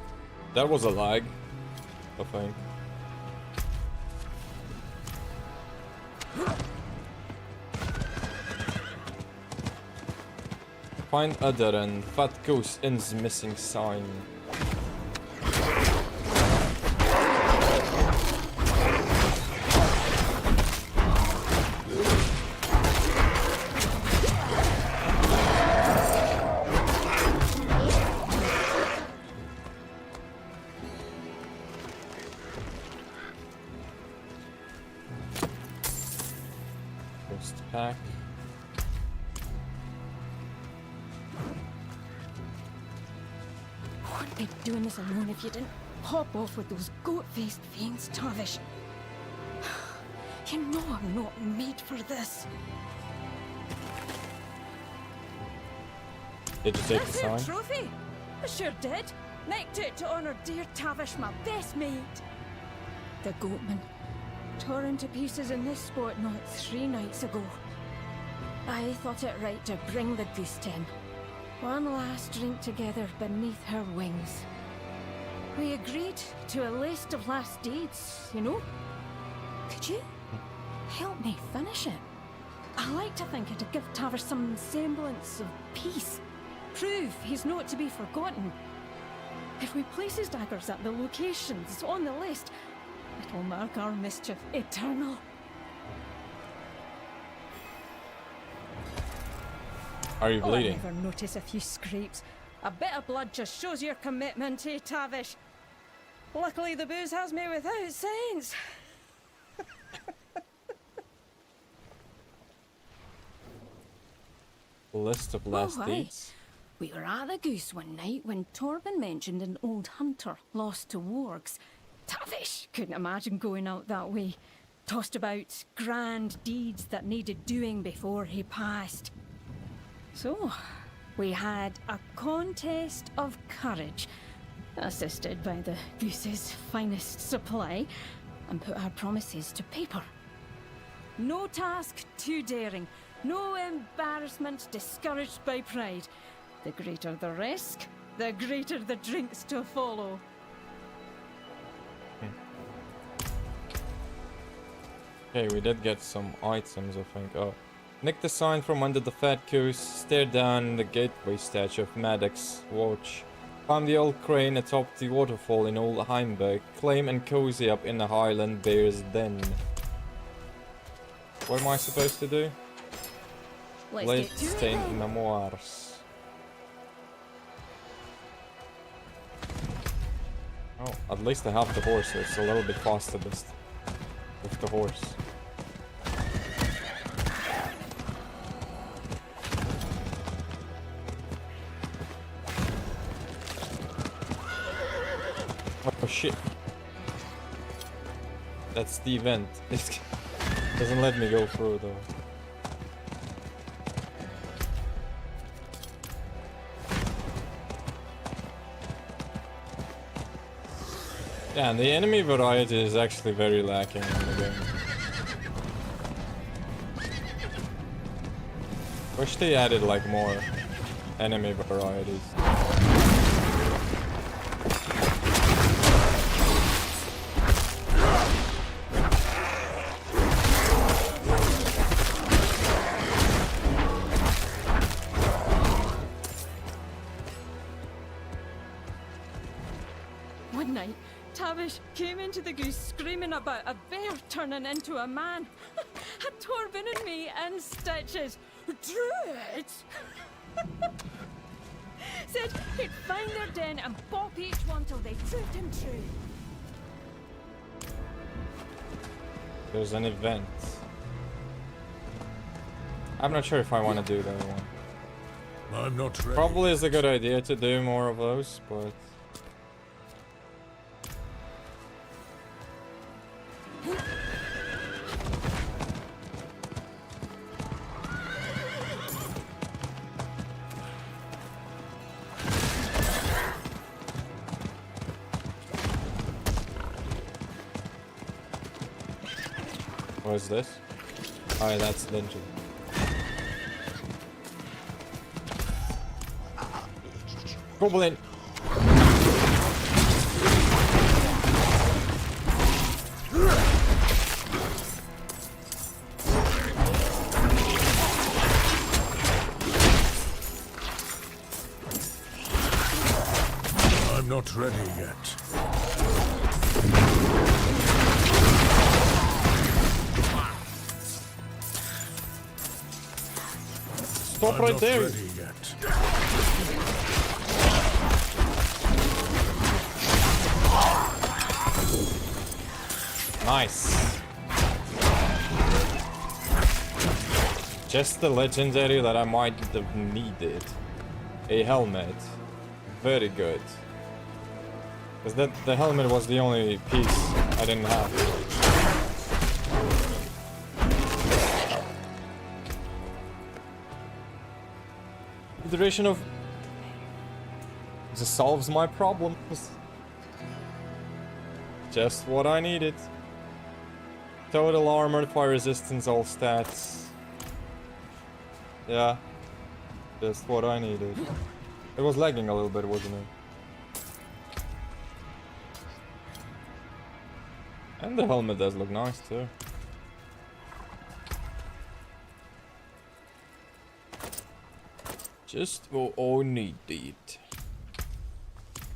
That was a lag, I think. Find other and Fat Goose Inn's missing sign. First pack. Wouldn't be doing this alone if you didn't pop off with those goat-faced fiends, Tavish. You know I'm not made for this. Did you take the That's her sign? trophy. I sure did. Nicked it to honour dear Tavish, my best mate. The goatman. Torn to pieces in this sport not 3 nights ago. I thought it right to bring the goose tin. One last drink together beneath her wings. We agreed to a list of last deeds, you know? Could you help me finish it? I like to think it'd give Tavish some semblance of peace. Prove he's not to be forgotten. If we place his daggers at the locations on the list, it'll mark our mischief eternal. Are you bleeding? I never notice a few scrapes. A bit of blood just shows your commitment, eh, Tavish? Luckily the booze has me without sense. List of last deeds. We were at the Goose one night when Torben mentioned an old hunter lost to wargs. Tavish couldn't imagine going out that way. Tossed about grand deeds that needed doing before he passed. So, we had a contest of courage, assisted by the Goose's finest supply, and put our promises to paper. No task too daring, no embarrassment discouraged by pride. The greater the risk, the greater the drinks to follow. Okay, we did get some items, I think. Oh. Nick the sign from under the fat goose, stare down the gateway statue of Maddox, watch. Climb the old crane atop the waterfall in Old Heimberg, claim and cozy up in the Highland Bear's den. What am I supposed to do? Late stained memoirs. Oh, at least I have the horse, so it's a little bit faster with the horse. Oh shit. That's the event. It doesn't let me go through though. Yeah, and the enemy variety is actually very lacking in the game. Wish they added like more enemy varieties. One night, Tavish came into the Goose screaming about a bear turning into a man. Had Torben and me in stitches. Druid! Said he'd find their den and bop each one till they proved him true. There's an event. I'm not sure if I want to do that one. I'm not ready. Probably is a good idea to do more of those, but... What is this? Oh, yeah, that's dungeon. Goblin! I'm not ready yet. Stop right there! Ready yet. Nice. Just the legendary that I might have needed. A helmet. Very good. Because the helmet was the only piece I didn't have. The duration of This solves my problem. Just what I needed. Total armor, fire resistance, all stats. Yeah. Just what I needed. It was lagging a little bit, wasn't it? And the helmet does look nice too. Just what I needed.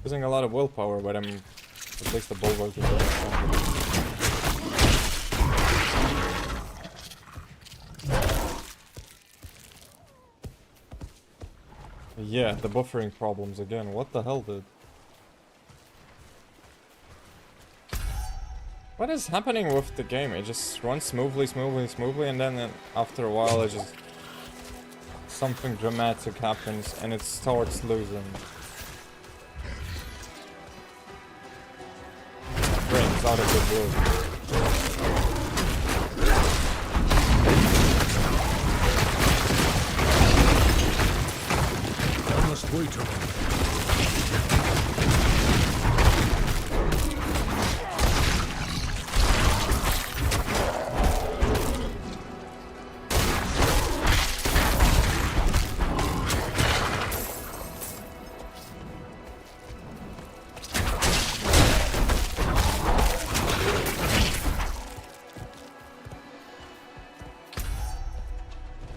Using a lot of willpower, but I'm at least the bulwark is doing something. Yeah, the buffering problems again. What the hell, dude? What is happening with the game? It just runs smoothly, and then after a while it just... something dramatic happens and it starts losing. Brains out of the blue. I must wait a moment.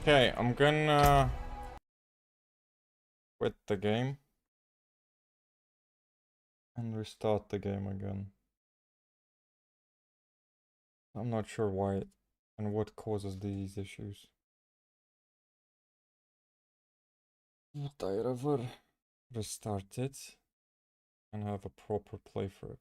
Okay, I'm gonna quit the game and restart the game again. I'm not sure why and what causes these issues. But I ever restart it and have a proper playthrough.